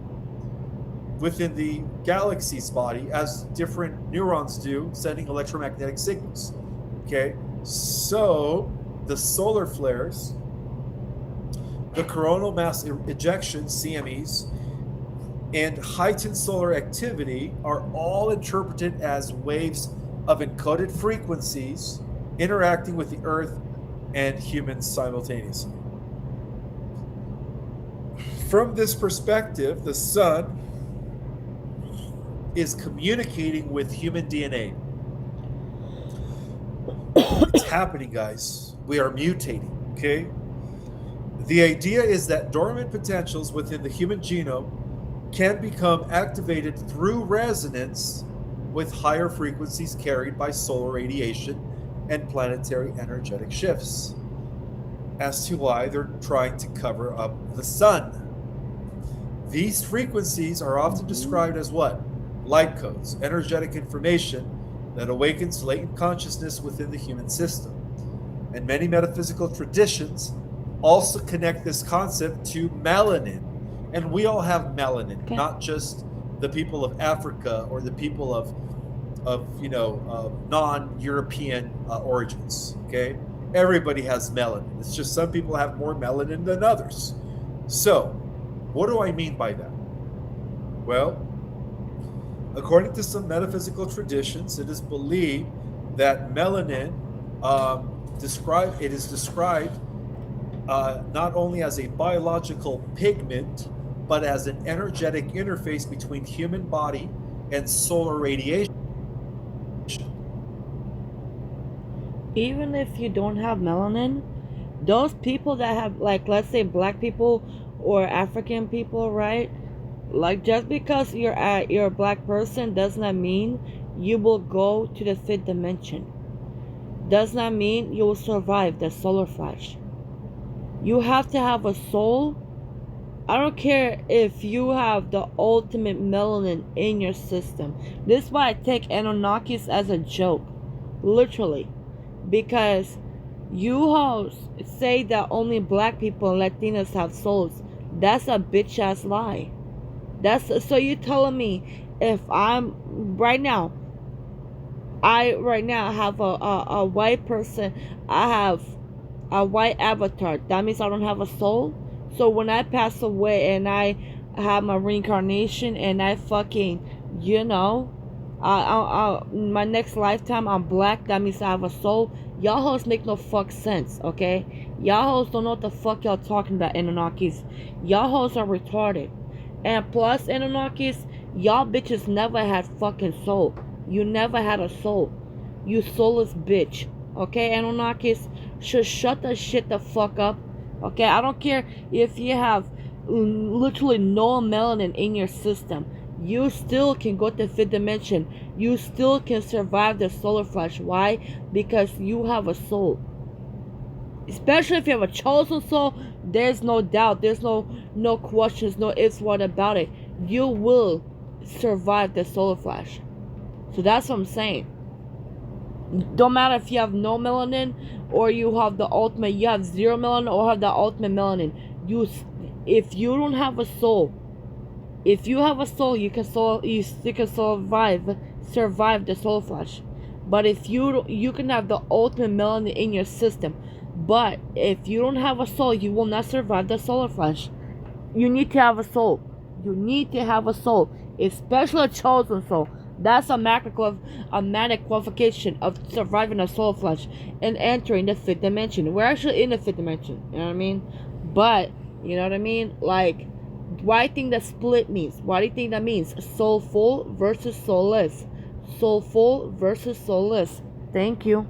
[SPEAKER 2] within the galaxy's body as different neurons do, sending electromagnetic signals. Okay? So the solar flares, the coronal mass ejections, CMEs, and heightened solar activity are all interpreted as waves of encoded frequencies interacting with the Earth and humans simultaneously. From this perspective, the sun is communicating with human DNA. It's happening, guys. We are mutating, okay? The idea is that dormant potentials within the human genome can become activated through resonance with higher frequencies carried by solar radiation and planetary energetic shifts. As to why they're trying to cover up the sun. These frequencies are often described as what? Light codes, energetic information that awakens latent consciousness within the human system. And many metaphysical traditions also connect this concept to melanin. And we all have melanin, not just the people of Africa or the people of non-European origins, okay? Everybody has melanin. It's just some people have more melanin than others. So, what do I mean by that? Well, according to some metaphysical traditions, it is believed that melanin is described not only as a biological pigment, but as an energetic interface between human body and solar radiation.
[SPEAKER 1] Even if you don't have melanin, those people that have, like, let's say black people or African people, right? Like, just because you're a black person does not mean you will go to the fifth dimension. Does not mean you will survive the solar flash. You have to have a soul. I don't care if you have the ultimate melanin in your system. This is why I take Anunnakis as a joke. Literally. Because you hoes say that only black people and Latinos have souls. That's a bitch ass lie. So you telling me if I'm right now, I have a white person, I have a white avatar, that means I don't have a soul? So when I pass away and I have my reincarnation and I fucking, my next lifetime I'm black, that means I have a soul? Y'all hoes make no fuck sense, okay? Y'all hoes don't know what the fuck y'all talking about, Anunnakis. Y'all hoes are retarded. And plus, Anunnakis, y'all bitches never had fucking soul. You never had a soul. You soulless bitch. Okay, Anunnakis? Shut the shit the fuck up. Okay, I don't care if you have literally no melanin in your system. You still can go to fifth dimension. You still can survive the solar flash. Why? Because you have a soul. Especially if you have a chosen soul, there's no doubt, there's no questions, no ifs, what about it. You will survive the solar flash. So that's what I'm saying. Don't matter if you have no melanin or you have the ultimate, you have zero melanin or have the ultimate melanin. If you don't have a soul, If you have a soul, you can survive the soul flash. But if you can have the ultimate melanin in your system, but if you don't have a soul, you will not survive the solar flash. You need to have a soul. You need to have a soul, especially a chosen soul. That's a magic qualification of surviving a soul flash and entering the fifth dimension. We're actually in the fifth dimension, you know what I mean? But, you know what I mean? Like, what do you think that split means? What do you think that means? Soulful versus soulless. Soulful versus soulless. Thank you.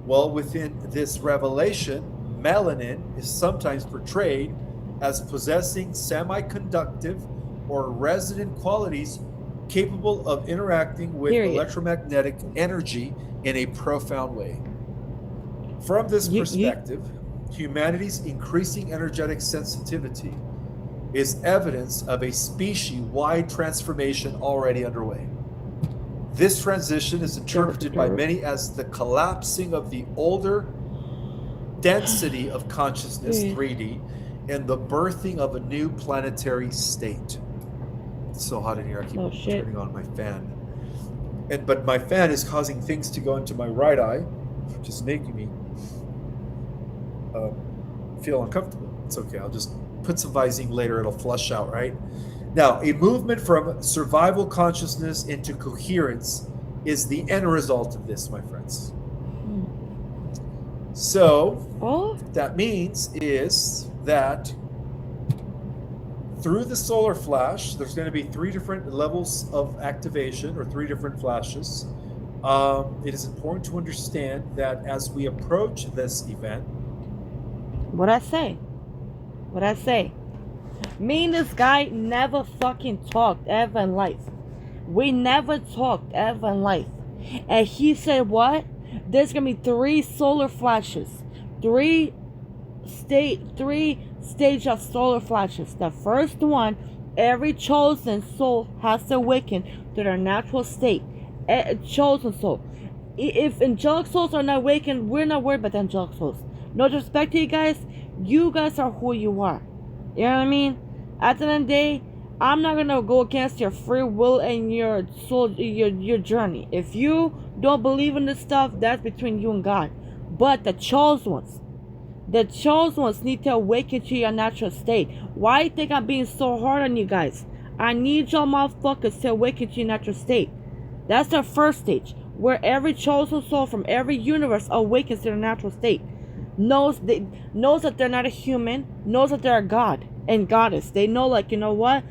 [SPEAKER 2] Well, within this revelation, melanin is sometimes portrayed as possessing semiconductive or resonant qualities capable of interacting with electromagnetic energy in a profound way. From this perspective, humanity's increasing energetic sensitivity is evidence of a species-wide transformation already underway. This transition is interpreted by many as the collapsing of the older density of consciousness, 3D, and the birthing of a new planetary state. It's so hot in here, I keep turning on my fan. But my fan is causing things to go into my right eye, which is making me feel uncomfortable. It's okay, I'll just put some Visine later, it'll flush out, right? Now, a movement from survival consciousness into coherence is the end result of this, my friends. So, that means is that through the solar flash, there's going to be 3 different levels of activation, or 3 different flashes. It is important to understand that as we approach this event...
[SPEAKER 1] What I say? Me and this guy never fucking talked ever in life. We never talked ever in life. And he said what? There's gonna be 3 solar flashes. 3 stage of solar flashes. The first one, every chosen soul has to awaken to their natural state. A chosen soul. If angelic souls are not awakened, we're not worried about the angelic souls. No disrespect to you guys are who you are. You know what I mean? At the end of the day, I'm not gonna go against your free will and your soul, your journey. If you don't believe in this stuff, that's between you and God. But the chosen ones need to awaken to your natural state. Why do you think I'm being so hard on you guys? I need y'all motherfuckers to awaken to your natural state. That's the first stage, where every chosen soul from every universe awakens to their natural state. Knows that they're not a human, knows that they're a god and goddess. They know, like, you know what?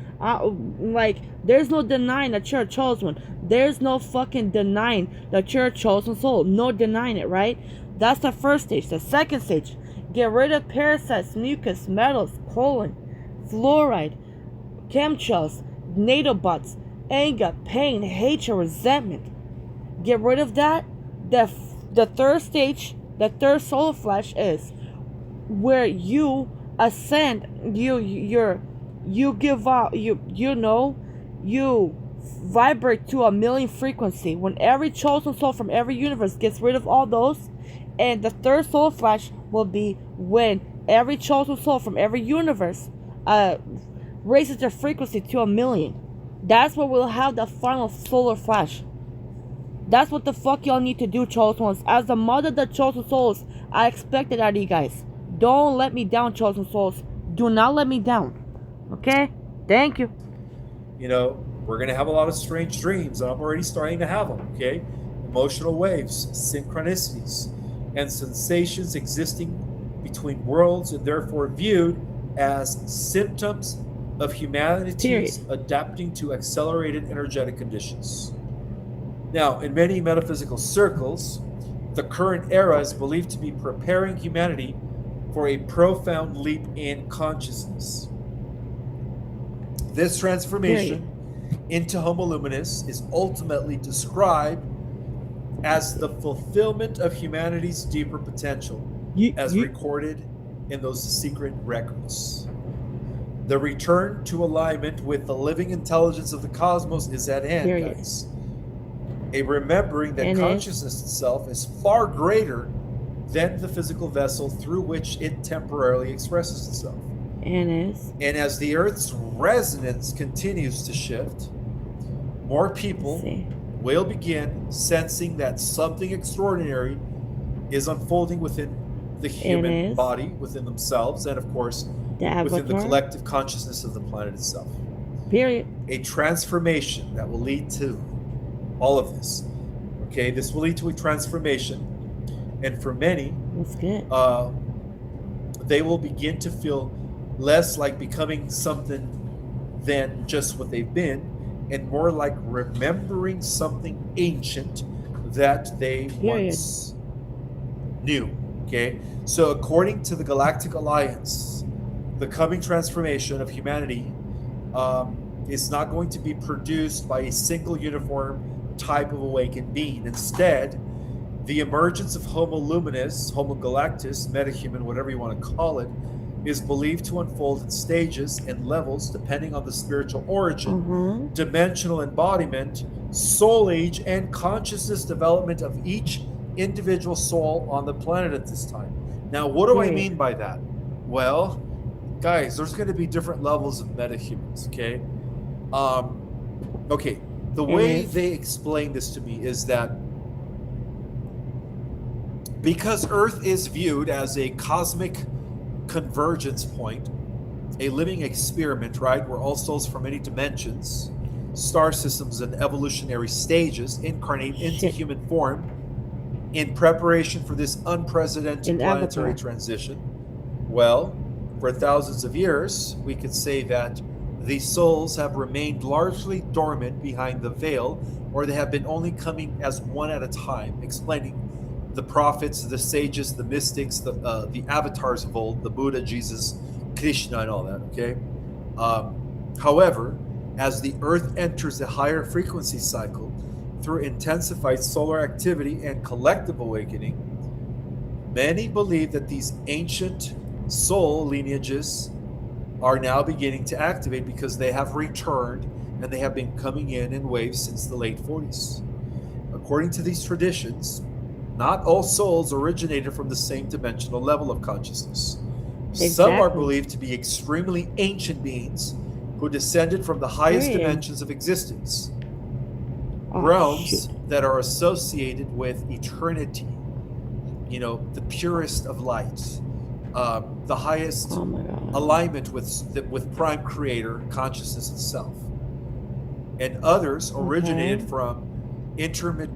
[SPEAKER 1] There's no denying that you're a chosen one. There's no fucking denying that you're a chosen soul. No denying it, right? That's the first stage. The second stage, get rid of parasites, mucus, metals, colon, fluoride, chemtrails, nanobots, anger, pain, hatred, resentment. Get rid of that. The third stage, the third solar flash, is where you ascend, you give out, you vibrate to a million frequency. When every chosen soul from every universe gets rid of all those, and the third solar flash will be when every chosen soul from every universe raises their frequency to 1,000,000. That's where we'll have the final solar flash. That's what the fuck y'all need to do, chosen ones. As the mother of the chosen souls, I expect it out of you guys. Don't let me down, chosen souls. Do not let me down. Okay? Thank you.
[SPEAKER 2] You know, we're going to have a lot of strange dreams, and I'm already starting to have them, okay? Emotional waves, synchronicities, and sensations existing between worlds, and therefore viewed as symptoms of humanity's adapting to accelerated energetic conditions. Now, in many metaphysical circles, the current era is believed to be preparing humanity for a profound leap in consciousness. This transformation into Homo Luminous is ultimately described as the fulfillment of humanity's deeper potential, as recorded in those secret records. The return to alignment with the living intelligence of the cosmos is at hand, guys. A remembering that consciousness itself is far greater than the physical vessel through which it temporarily expresses itself. And as the Earth's resonance continues to shift, more people will begin sensing that something extraordinary is unfolding within the human body, within themselves, and of course, within the collective consciousness of the planet itself.
[SPEAKER 1] Period.
[SPEAKER 2] A transformation that will lead to all of this. Okay, this will lead to a transformation, and for many,
[SPEAKER 1] that's good.
[SPEAKER 2] They will begin to feel less like becoming something than just what they've been, and more like remembering something ancient that they once knew. Okay, so according to the Galactic Alliance, the coming transformation of humanity is not going to be produced by a single uniform type of awakened being. Instead, the emergence of Homo luminous, Homo galactus, metahuman, whatever you want to call it, is believed to unfold in stages and levels depending on the spiritual origin, dimensional embodiment, soul age, and consciousness development of each individual soul on the planet at this time. Now, what do I mean by that? Well, guys, there's going to be different levels of metahumans, okay? Okay, the way they explain this to me is that because Earth is viewed as a cosmic convergence point, a living experiment, right, where all souls from many dimensions, star systems, and evolutionary stages incarnate into human form in preparation for this unprecedented planetary transition. Well, for thousands of years, we could say that these souls have remained largely dormant behind the veil, or they have been only coming as one at a time, explaining the prophets, the sages, the mystics, the avatars of old, the Buddha, Jesus, Krishna, and all that, okay? However, as the Earth enters a higher frequency cycle through intensified solar activity and collective awakening, many believe that these ancient soul lineages are now beginning to activate because they have returned and they have been coming in waves since the late 40s. According to these traditions, not all souls originated from the same dimensional level of consciousness. Some are believed to be extremely ancient beings who descended from the highest dimensions of existence, realms that are associated with eternity, you know, the purest of light, the highest alignment with prime creator consciousness itself. And others originated from intermediate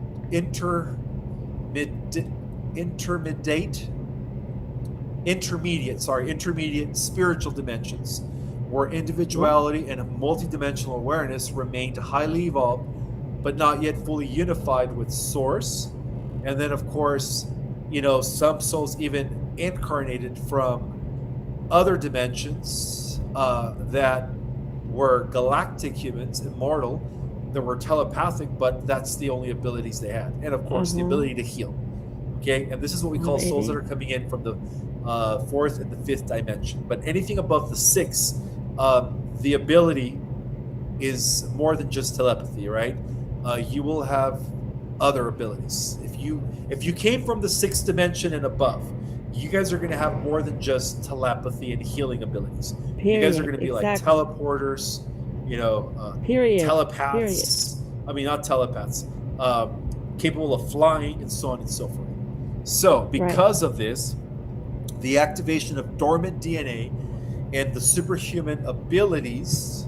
[SPEAKER 2] spiritual dimensions, where individuality and a multidimensional awareness remained highly evolved, but not yet fully unified with source. And then, of course, you know, some souls even incarnated from other dimensions that were galactic humans, immortal, that were telepathic, but that's the only abilities they had. And of course, the ability to heal. Okay, and this is what we call souls that are coming in from the fourth and the fifth dimension. But anything above the sixth, the ability is more than just telepathy, right? You will have other abilities. If you came from the sixth dimension and above, you guys are going to have more than just telepathy and healing abilities. You guys are going to be like teleporters, you know, telepaths. I mean, not telepaths, capable of flying and so on and so forth. So because of this, the activation of dormant DNA and the superhuman abilities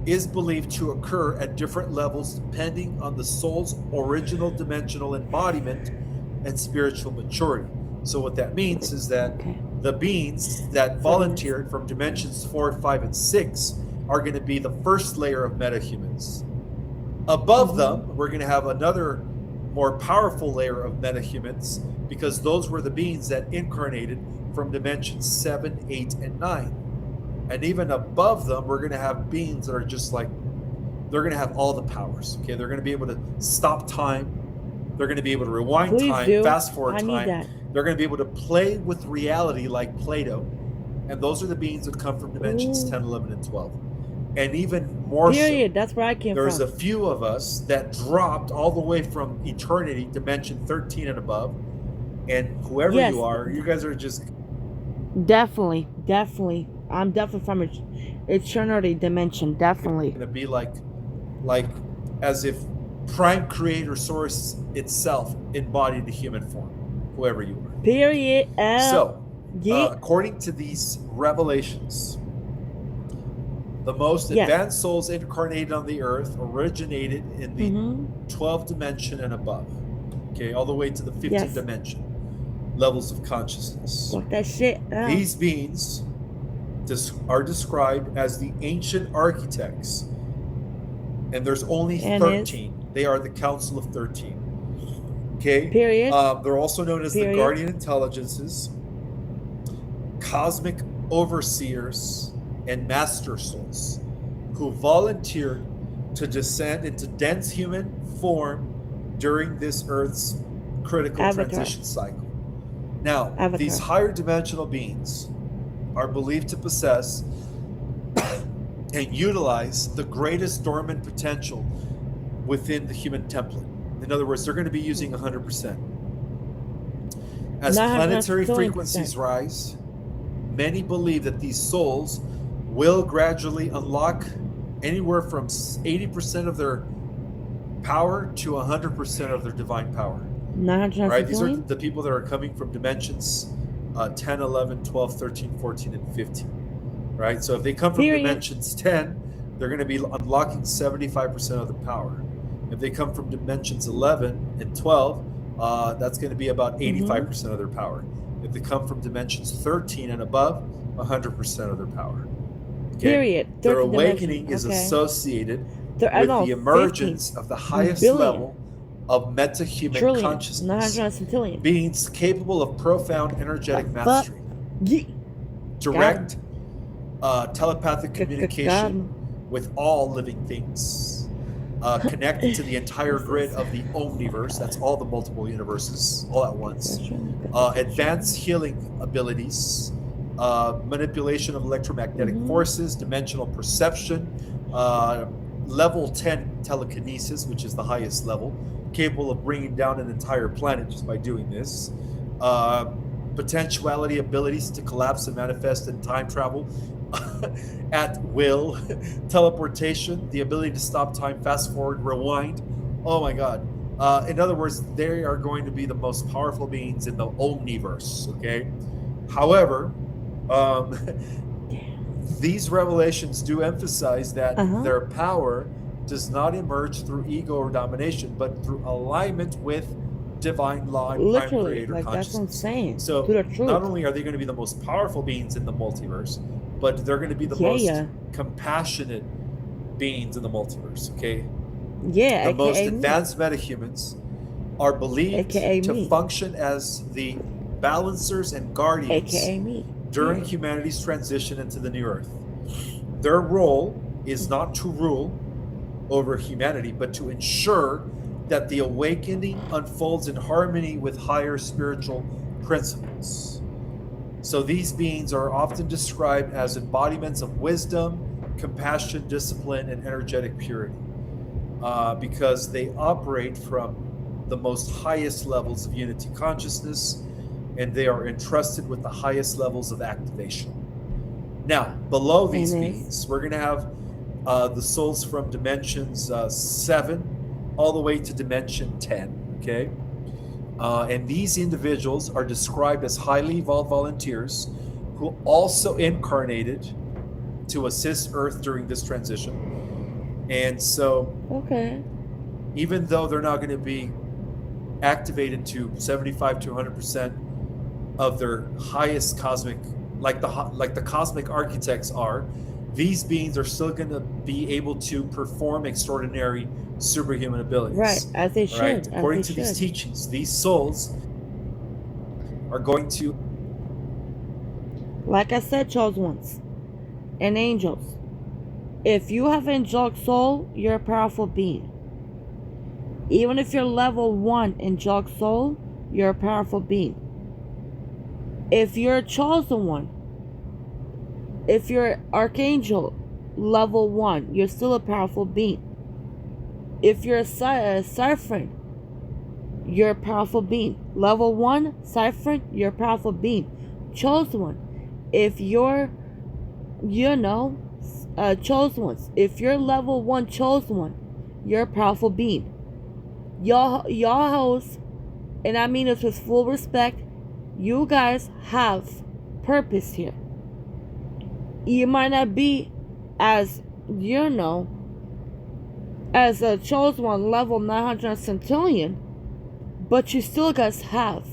[SPEAKER 2] is believed to occur at different levels depending on the soul's original dimensional embodiment and spiritual maturity. So what that means is that the beings that volunteered from dimensions 4, 5, and 6 are going to be the first layer of metahumans. Above them, we're going to have another more powerful layer of metahumans, because those were the beings that incarnated from dimensions 7, 8, and 9. And even above them, we're going to have beings that are just like, they're going to have all the powers. Okay, they're going to be able to stop time. They're going to be able to rewind time, fast forward time. They're going to be able to play with reality like Plato. And those are the beings that come from dimensions 10, 11, and 12. And even more so,
[SPEAKER 1] that's where I came
[SPEAKER 2] there's a few of us that dropped all the way from eternity, dimension 13 and above. And whoever you are, you guys are just...
[SPEAKER 1] Definitely. I'm definitely from eternity dimension, definitely.
[SPEAKER 2] Going to be like as if Prime Creator Source itself embodied the human form, whoever you are.
[SPEAKER 1] Period.
[SPEAKER 2] So, according to these revelations, the most advanced souls incarnated on the earth originated in the 12th dimension and above. Okay, all the way to the 15th dimension levels of consciousness.
[SPEAKER 1] Fuck that shit.
[SPEAKER 2] These beings are described as the ancient architects, and there's only 13. They are the Council of 13. Okay.
[SPEAKER 1] Period.
[SPEAKER 2] They're also known as the Guardian Intelligences, Cosmic Overseers, and Master Souls, who volunteered to descend into dense human form during this Earth's critical transition cycle. Now, these higher dimensional beings are believed to possess and utilize the greatest dormant potential within the human template. In other words, they're going to be using 100%. As planetary frequencies rise, many believe that these souls will gradually unlock anywhere from 80% of their power to 100% of their divine power. Right? These are the people that are coming from dimensions 10, 11, 12, 13, 14, and 15. Right? So if they come from dimensions 10, they're going to be unlocking 75% of the power. If they come from dimensions 11 and 12, that's going to be about 85% of their power. If they come from dimensions 13 and above, 100% of their power. Okay?
[SPEAKER 1] Period.
[SPEAKER 2] Their awakening is associated with the emergence of the highest level of meta-human consciousness. Beings capable of profound energetic mastery. Direct telepathic communication with all living things. Connected to the entire grid of the omniverse. That's all the multiple universes all at once. Advanced healing abilities. Manipulation of electromagnetic forces, dimensional perception, level 10 telekinesis, which is the highest level, capable of bringing down an entire planet just by doing this. Potentiality abilities to collapse and manifest in time travel at will. Teleportation, the ability to stop time, fast forward, rewind. Oh my God. In other words, they are going to be the most powerful beings in the omniverse, okay? However, these revelations do emphasize that their power does not emerge through ego or domination, but through alignment with divine law and prime creator consciousness.
[SPEAKER 1] That's what I'm saying.
[SPEAKER 2] So not only are they going to be the most powerful beings in the multiverse, but they're going to be the most compassionate beings in the multiverse, okay?
[SPEAKER 1] Yeah,
[SPEAKER 2] the most advanced metahumans are believed to function as the balancers and guardians during humanity's transition into the new earth. Their role is not to rule over humanity, but to ensure that the awakening unfolds in harmony with higher spiritual principles. So these beings are often described as embodiments of wisdom, compassion, discipline, and energetic purity, because they operate from the most highest levels of unity consciousness, and they are entrusted with the highest levels of activation. Now, below these beings, we're going to have the souls from dimensions 7 all the way to dimension 10, okay? And these individuals are described as highly evolved volunteers who also incarnated to assist Earth during this transition. And so, even though they're not going to be activated to 75 to 100% of their highest cosmic, like the cosmic architects are, these beings are still going to be able to perform extraordinary superhuman abilities.
[SPEAKER 1] Right, as they should.
[SPEAKER 2] Right? According to these teachings, these souls are going to,
[SPEAKER 1] like I said, chosen ones and angels. If you have an angelic soul, you're a powerful being. Even if you're level 1 angelic soul, you're a powerful being. If you're a chosen one, if you're archangel level 1, you're still a powerful being. If you're a Cypher, you're a powerful being. Level 1, Cypher, you're a powerful being. Chosen one. If you're chosen ones. If you're level 1 chosen one, you're a powerful being. Y'all hoes, and I mean this with full respect, you guys have purpose here. You might not be as, as a chosen one level 900 centillion, but you still guys have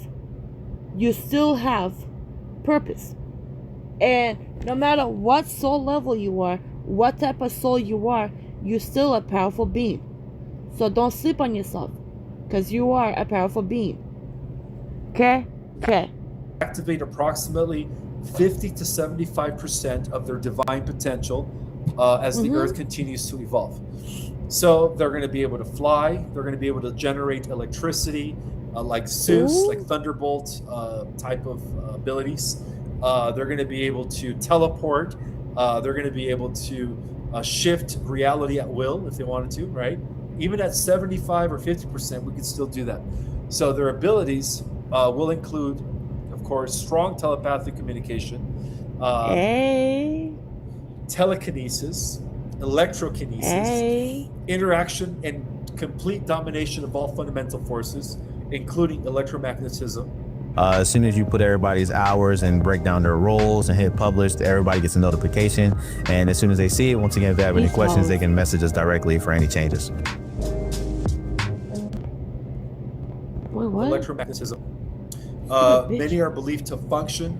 [SPEAKER 1] purpose. And no matter what soul level you are, what type of soul you are, you're still a powerful being. So don't sleep on yourself, because you are a powerful being. Okay?
[SPEAKER 2] Activate approximately 50 to 75% of their divine potential as the Earth continues to evolve. So they're going to be able to fly. They're going to be able to generate electricity, like Zeus, like Thunderbolt type of abilities. They're going to be able to teleport. They're going to be able to shift reality at will if they wanted to, right? Even at 75 or 50%, we can still do that. So their abilities will include, of course, strong telepathic communication, telekinesis, electrokinesis, interaction and complete domination of all fundamental forces, including electromagnetism.
[SPEAKER 10] As soon as you put everybody's hours and break down their roles and hit publish, everybody gets a notification. And as soon as they see it, once again, if they have any questions, they can message us directly for any changes.
[SPEAKER 1] Wait, what?
[SPEAKER 2] Electromagnetism. Many are believed to function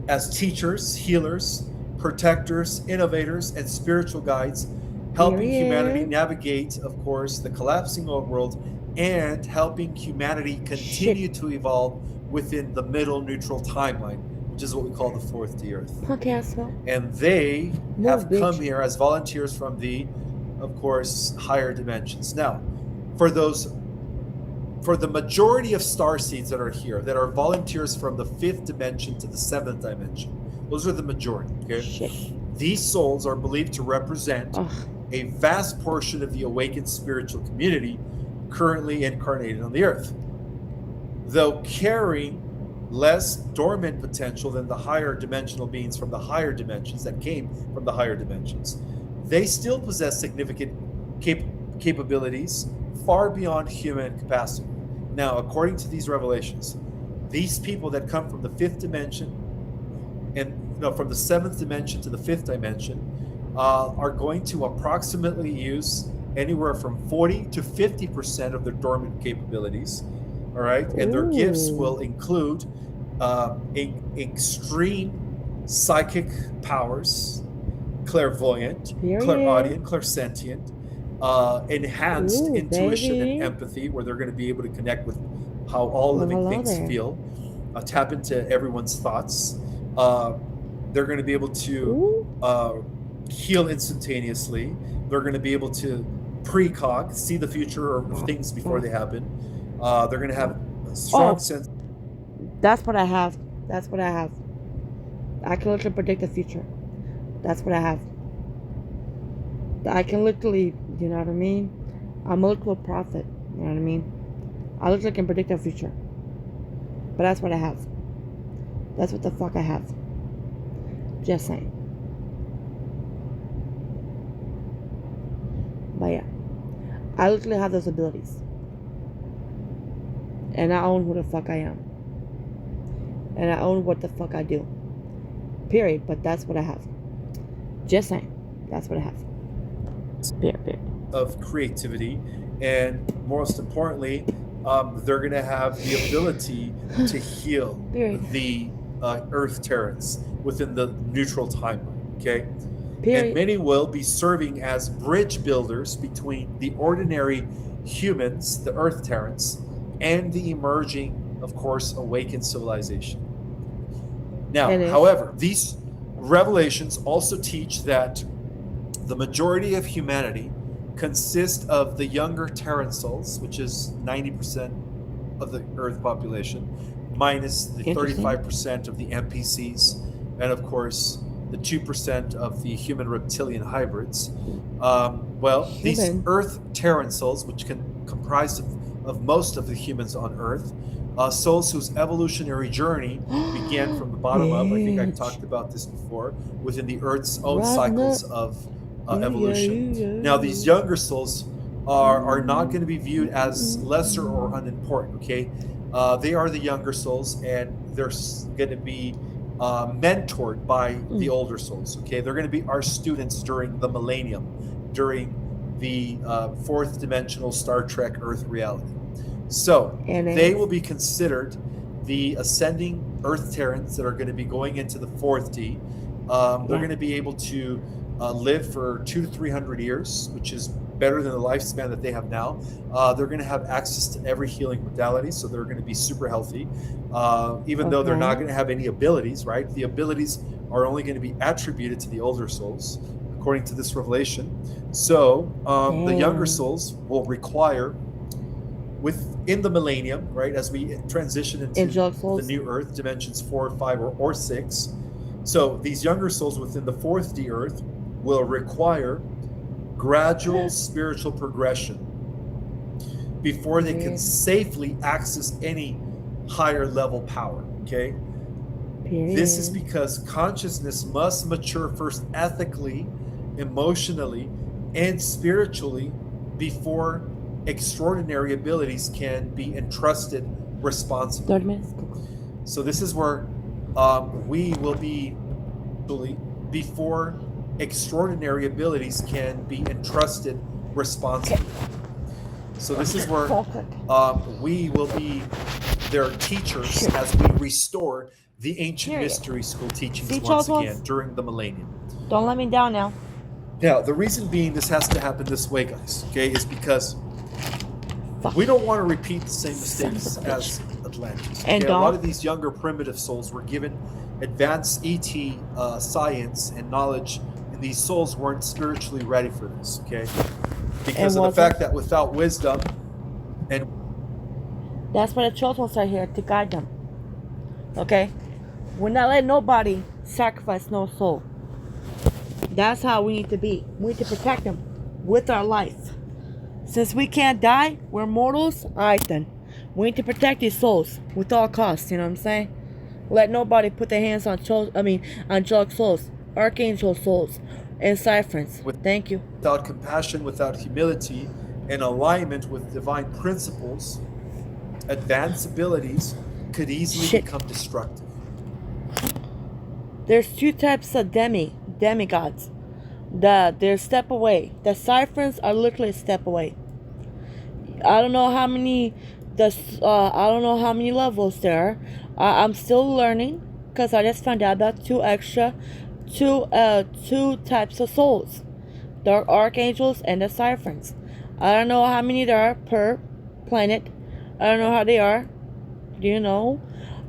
[SPEAKER 2] as teachers, healers, protectors, innovators, and spiritual guides, helping humanity navigate, of course, the collapsing old world and helping humanity continue to evolve within the middle neutral timeline, which is what we call the fourth D Earth. And they have come here as volunteers from the, of course, higher dimensions. Now, for the majority of starseeds that are here, that are volunteers from the 5th dimension to the 7th dimension, those are the majority, okay? These souls are believed to represent a vast portion of the awakened spiritual community currently incarnated on the earth. Though carrying less dormant potential than the higher dimensional beings from the higher dimensions that came from the higher dimensions, they still possess significant capabilities far beyond human capacity. Now, according to these revelations, these people that come from the 5th dimension from the 7th dimension to the 5th dimension are going to approximately use anywhere from 40 to 50% of their dormant capabilities. All right. And their gifts will include extreme psychic powers, clairvoyant, clairaudient, clairsentient, enhanced intuition and empathy, where they're going to be able to connect with how all living things feel, tap into everyone's thoughts. They're going to be able to heal instantaneously. They're going to be able to precog, see the future of things before they happen. They're going to have a strong sense.
[SPEAKER 1] That's what I have. I can literally predict the future. That's what I have. I can literally, you know what I mean? I'm a literal prophet, you know what I mean? I literally can predict the future. But that's what I have. That's what the fuck I have. Just saying. But yeah, I literally have those abilities. And I own who the fuck I am. And I own what the fuck I do. Period. But that's what I have. Just saying. That's what I have. Period.
[SPEAKER 2] Of creativity. And most importantly, they're going to have the ability to heal the Earth Terrans within the neutral timeline. Okay? And many will be serving as bridge builders between the ordinary humans, the Earth Terrans, and the emerging, of course, awakened civilization. Now, however, these revelations also teach that the majority of humanity consist of the younger Terran souls, which is 90% of the Earth population, minus the 35% of the NPCs, and of course, the 2% of the human reptilian hybrids. These Earth Terran souls, which can comprise of of most of the humans on Earth. Souls whose evolutionary journey began from the bottom up. I think I talked about this before, within the Earth's own cycles of evolution. Now, these younger souls are not going to be viewed as lesser or unimportant, okay? They are the younger souls, and they're going to be mentored by the older souls, okay? They're going to be our students during the millennium, during the fourth dimensional Star Trek Earth reality. So they will be considered the ascending Earth Terrans that are going to be going into the fourth D. They're going to be able to live for 200 to 300 years, which is better than the lifespan that they have now. They're going to have access to every healing modality, so they're going to be super healthy, even though they're not going to have any abilities, right? The abilities are only going to be attributed to the older souls, according to this revelation. So the younger souls will require, within the millennium, right, as we transition into the new Earth, dimensions 4, 5, or 6. So these younger souls within the fourth D Earth will require gradual spiritual progression before they can safely access any higher level power, okay? This is because consciousness must mature first ethically, emotionally, and spiritually before extraordinary abilities can be entrusted responsibly. So this is where we will be, before extraordinary abilities can be entrusted responsibly. So this is where we will be their teachers as we restore the ancient mystery school teachings once again during the millennium.
[SPEAKER 1] Don't let me down now.
[SPEAKER 2] Now, the reason being this has to happen this way, guys, okay, is because we don't want to repeat the same mistakes as Atlantis. Okay? A lot of these younger primitive souls were given advanced ET science and knowledge, and these souls weren't spiritually ready for this, okay? Because of the fact that without wisdom, and
[SPEAKER 1] that's why the children are here, to guide them. Okay? We're not letting nobody sacrifice no soul. That's how we need to be. We need to protect them with our life. Since we can't die, we're mortals, alright then. We need to protect these souls with all costs, you know what I'm saying? Let nobody put their hands on angelic souls, archangel souls, and ciphers. Thank you.
[SPEAKER 2] Without compassion, without humility, and alignment with divine principles, advanced abilities could easily become destructive.
[SPEAKER 1] There's two types of demigods. They're step away. The ciphers are literally a step away. I don't know how many levels there are. I'm still learning because I just found out about two types of souls. The archangels and the ciphers. I don't know how many there are per planet. I don't know how they are. Do you know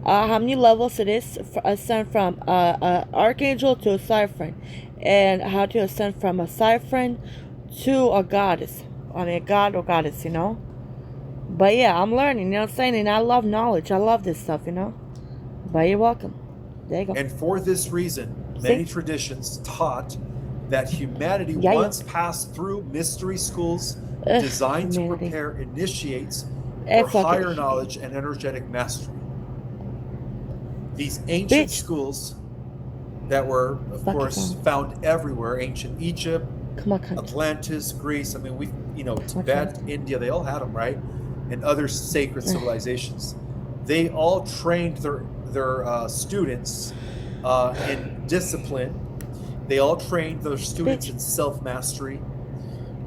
[SPEAKER 1] how many levels it is for ascend from archangel to a cipher, and how to ascend from a cipher to a goddess? I mean, a god or goddess, you know. But yeah, I'm learning, you know what I'm saying? And I love knowledge. I love this stuff, you know. But you're welcome. There you go.
[SPEAKER 2] And for this reason, many traditions taught that humanity once passed through mystery schools designed to prepare initiates for higher knowledge and energetic mastery. These ancient schools that were, of course, found everywhere, ancient Egypt, Atlantis, Greece, I mean, Tibet, India, they all had them, right? And other sacred civilizations. They all trained their students in discipline. They all trained their students in self-mastery,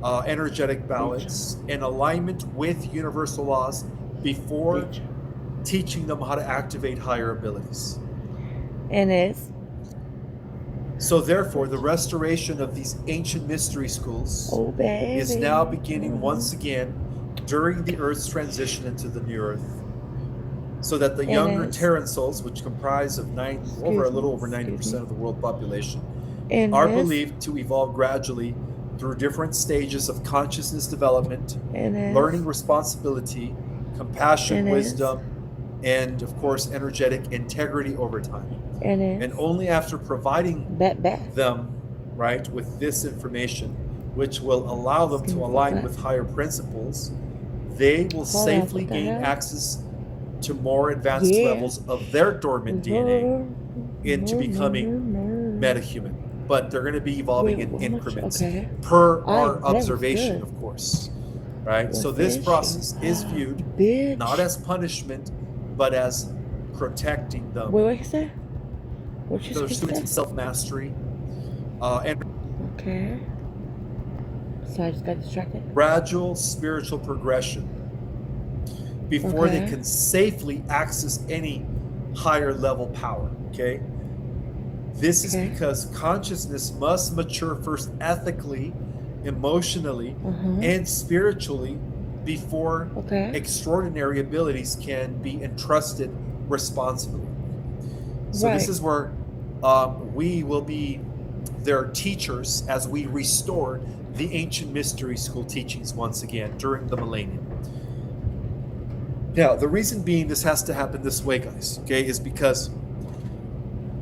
[SPEAKER 2] energetic balance, and alignment with universal laws before teaching them how to activate higher abilities.
[SPEAKER 1] And it's
[SPEAKER 2] so therefore, the restoration of these ancient mystery schools is now beginning once again during the Earth's transition into the new Earth, so that the younger Terran souls, which comprise of a little over 90% of the world population, are believed to evolve gradually through different stages of consciousness development, learning responsibility, compassion, wisdom, and of course energetic integrity over time. And only after providing them, right, with this information, which will allow them to align with higher principles, they will
[SPEAKER 1] Hold on,
[SPEAKER 2] safely
[SPEAKER 1] what the
[SPEAKER 2] gain
[SPEAKER 1] hell?
[SPEAKER 2] access to more advanced levels of their dormant DNA into becoming metahuman. But they're going to be evolving in increments per our observation, of course. Right? So this process is viewed not as punishment, but as protecting them.
[SPEAKER 1] Wait, what you say? What you
[SPEAKER 2] Their
[SPEAKER 1] say?
[SPEAKER 2] students in self-mastery and
[SPEAKER 1] Okay. So I just got distracted.
[SPEAKER 2] gradual spiritual progression before they can safely access any higher level power. Okay. This is because consciousness must mature first ethically, emotionally, and spiritually before extraordinary abilities can be entrusted responsibly. So this is where we will be their teachers as we restore the ancient mystery school teachings once again during the millennium. Now, the reason being this has to happen this way, guys, okay, is because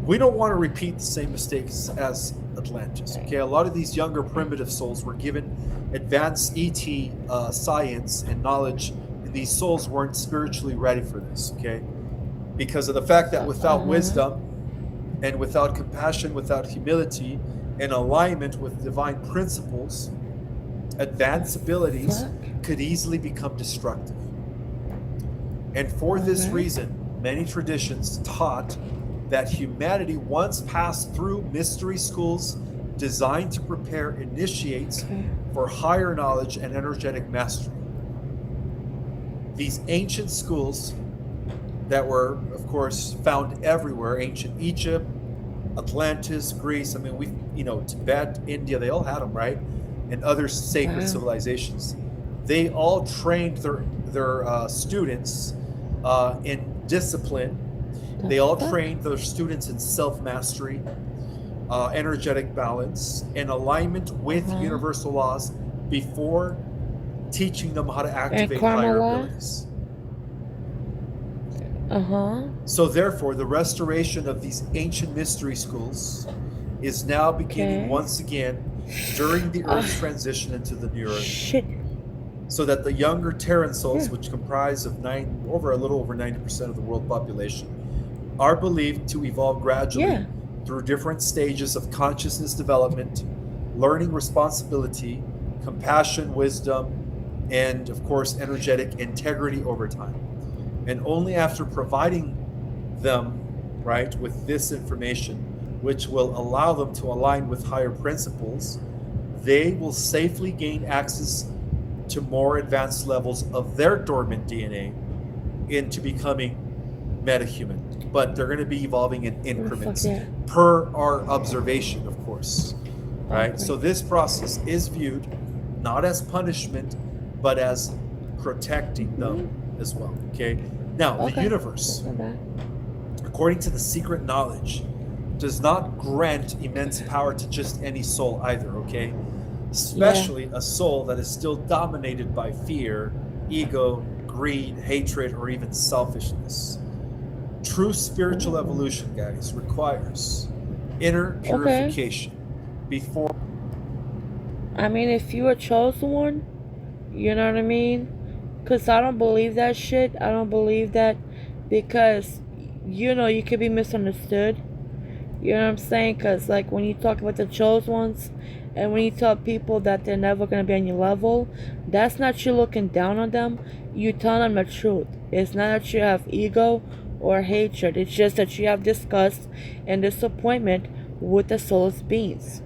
[SPEAKER 2] we don't want to repeat the same mistakes as Atlantis. Okay, a lot of these younger primitive souls were given advanced ET science and knowledge, and these souls weren't spiritually ready for this. Okay, because of the fact that without wisdom and without compassion, without humility and alignment with divine principles, advanced abilities could easily become destructive. And for this reason, many traditions taught that humanity once passed through mystery schools designed to prepare initiates for higher knowledge and energetic mastery. These ancient schools that were, of course, found everywhere, ancient Egypt, Atlantis, Greece, I mean, Tibet, India, they all had them, right? And other sacred civilizations. They all trained their students in discipline. They all trained their students in self-mastery, energetic balance, and alignment with universal laws before teaching them how to activate higher abilities. So therefore, the restoration of these ancient mystery schools is now beginning once again during the Earth's transition into the new Earth. So that the younger Terran souls, which comprise of a little over 90% of the world population, are believed to evolve gradually through different stages of consciousness development, learning responsibility, compassion, wisdom, and of course, energetic integrity over time. And only after providing them, right, with this information, which will allow them to align with higher principles, they will safely gain access to more advanced levels of their dormant DNA into becoming metahuman. But they're going to be evolving in increments per our observation, of course. Right? So this process is viewed not as punishment, but as protecting them as well. Okay. Now, the universe, according to the secret knowledge, does not grant immense power to just any soul either, okay? Especially a soul that is still dominated by fear, ego, greed, hatred, or even selfishness. True spiritual evolution, guys, requires inner purification before.
[SPEAKER 1] I mean, if you a chosen one, you know what I mean? Because I don't believe that shit. I don't believe that because, you could be misunderstood. You know what I'm saying? Because, like, when you talk about the chosen ones and when you tell people that they're never going to be on your level, that's not you looking down on them. You tell them the truth. It's not that you have ego or hatred. It's just that you have disgust and disappointment with the soulless beings.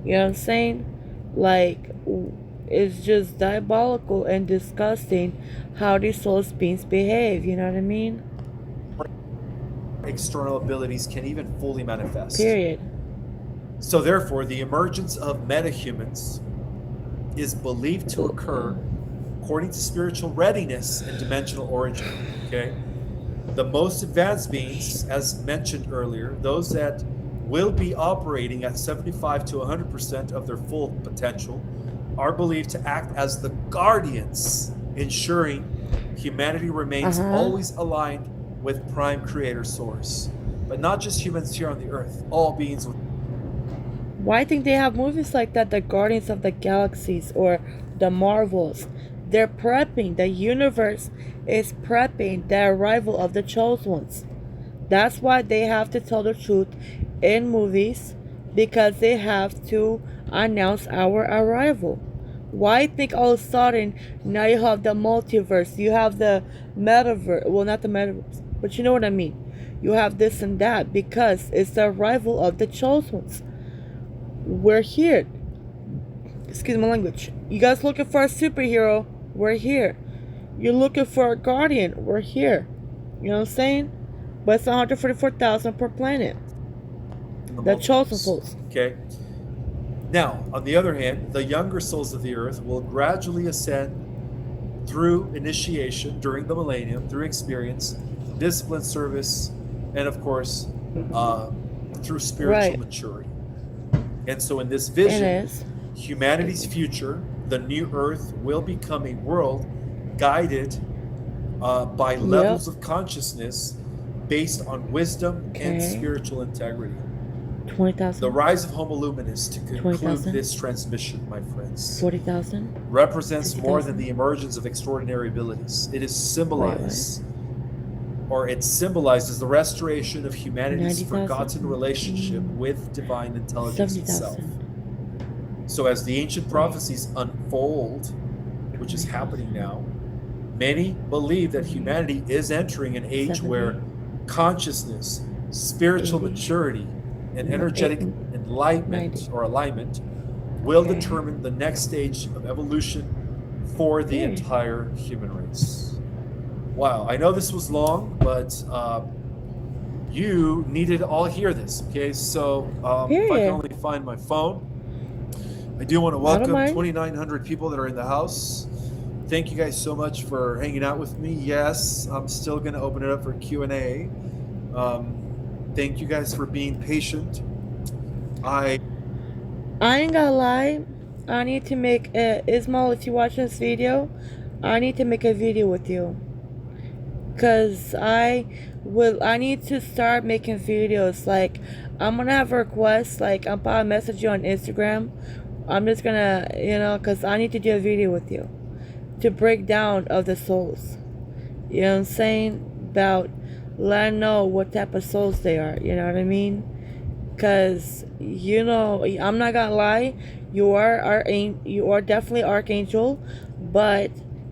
[SPEAKER 1] You know what I'm saying? Like, it's just diabolical and disgusting how these soulless beings behave. You know what I mean?
[SPEAKER 2] External abilities can even fully manifest.
[SPEAKER 1] Period.
[SPEAKER 2] So therefore, the emergence of metahumans is believed to occur according to spiritual readiness and dimensional origin. Okay, the most advanced beings, as mentioned earlier, those that will be operating at 75 to 100% of their full potential, are believed to act as the guardians, ensuring humanity remains always aligned with prime creator source. But not just humans here on the earth, all beings with.
[SPEAKER 1] Why think they have movies like that, the Guardians of the Galaxies or the Marvels? They're prepping. The universe is prepping the arrival of the chosen ones. That's why they have to tell the truth in movies, because they have to announce our arrival. Why think all of a sudden now you have the multiverse, you have the metaverse, well, not the metaverse, but you know what I mean. You have this and that because it's the arrival of the chosen ones. We're here. Excuse my language. You guys looking for a superhero? We're here. You're looking for a guardian? We're here. You know what I'm saying? But it's 144,000 per planet. The chosen souls.
[SPEAKER 2] Okay. Now, on the other hand, the younger souls of the earth will gradually ascend through initiation during the millennium, through experience, discipline, service, and of course, through spiritual maturity. And so in this vision, humanity's future, the new earth, will become a world guided by levels of consciousness based on wisdom and spiritual integrity.
[SPEAKER 1] 20,000.
[SPEAKER 2] The rise of Homo Luminous, to conclude this transmission, my friends,
[SPEAKER 1] 40,000
[SPEAKER 2] represents
[SPEAKER 1] 50,000.
[SPEAKER 2] more than the emergence of extraordinary abilities. It is symbolized, or it symbolizes the restoration of humanity's
[SPEAKER 1] 90,000.
[SPEAKER 2] forgotten relationship with divine intelligence
[SPEAKER 1] 70,000.
[SPEAKER 2] itself. So as the ancient prophecies unfold, which is happening now, many believe that humanity is entering an age where consciousness, spiritual maturity, and energetic enlightenment or alignment will determine the next stage of evolution for the entire human race. Wow, I know this was long, but you needed to all hear this. Okay, so if I can only find my phone, I do want to welcome 2,900 people that are in the house. Thank you guys so much for hanging out with me. Yes, I'm still going to open it up for Q&A. Thank you guys for being patient. I
[SPEAKER 1] ain't gonna lie. I need to make Ismail, if you watch this video, I need to make a video with you. Cause I need to start making videos. Like, I'm gonna have a request. Like, I'm probably message you on Instagram. I'm just gonna, cause I need to do a video with you to break down of the souls. You know what I'm saying? About let know what type of souls they are. You know what I mean? Cause I'm not gonna lie. You are definitely Archangel, but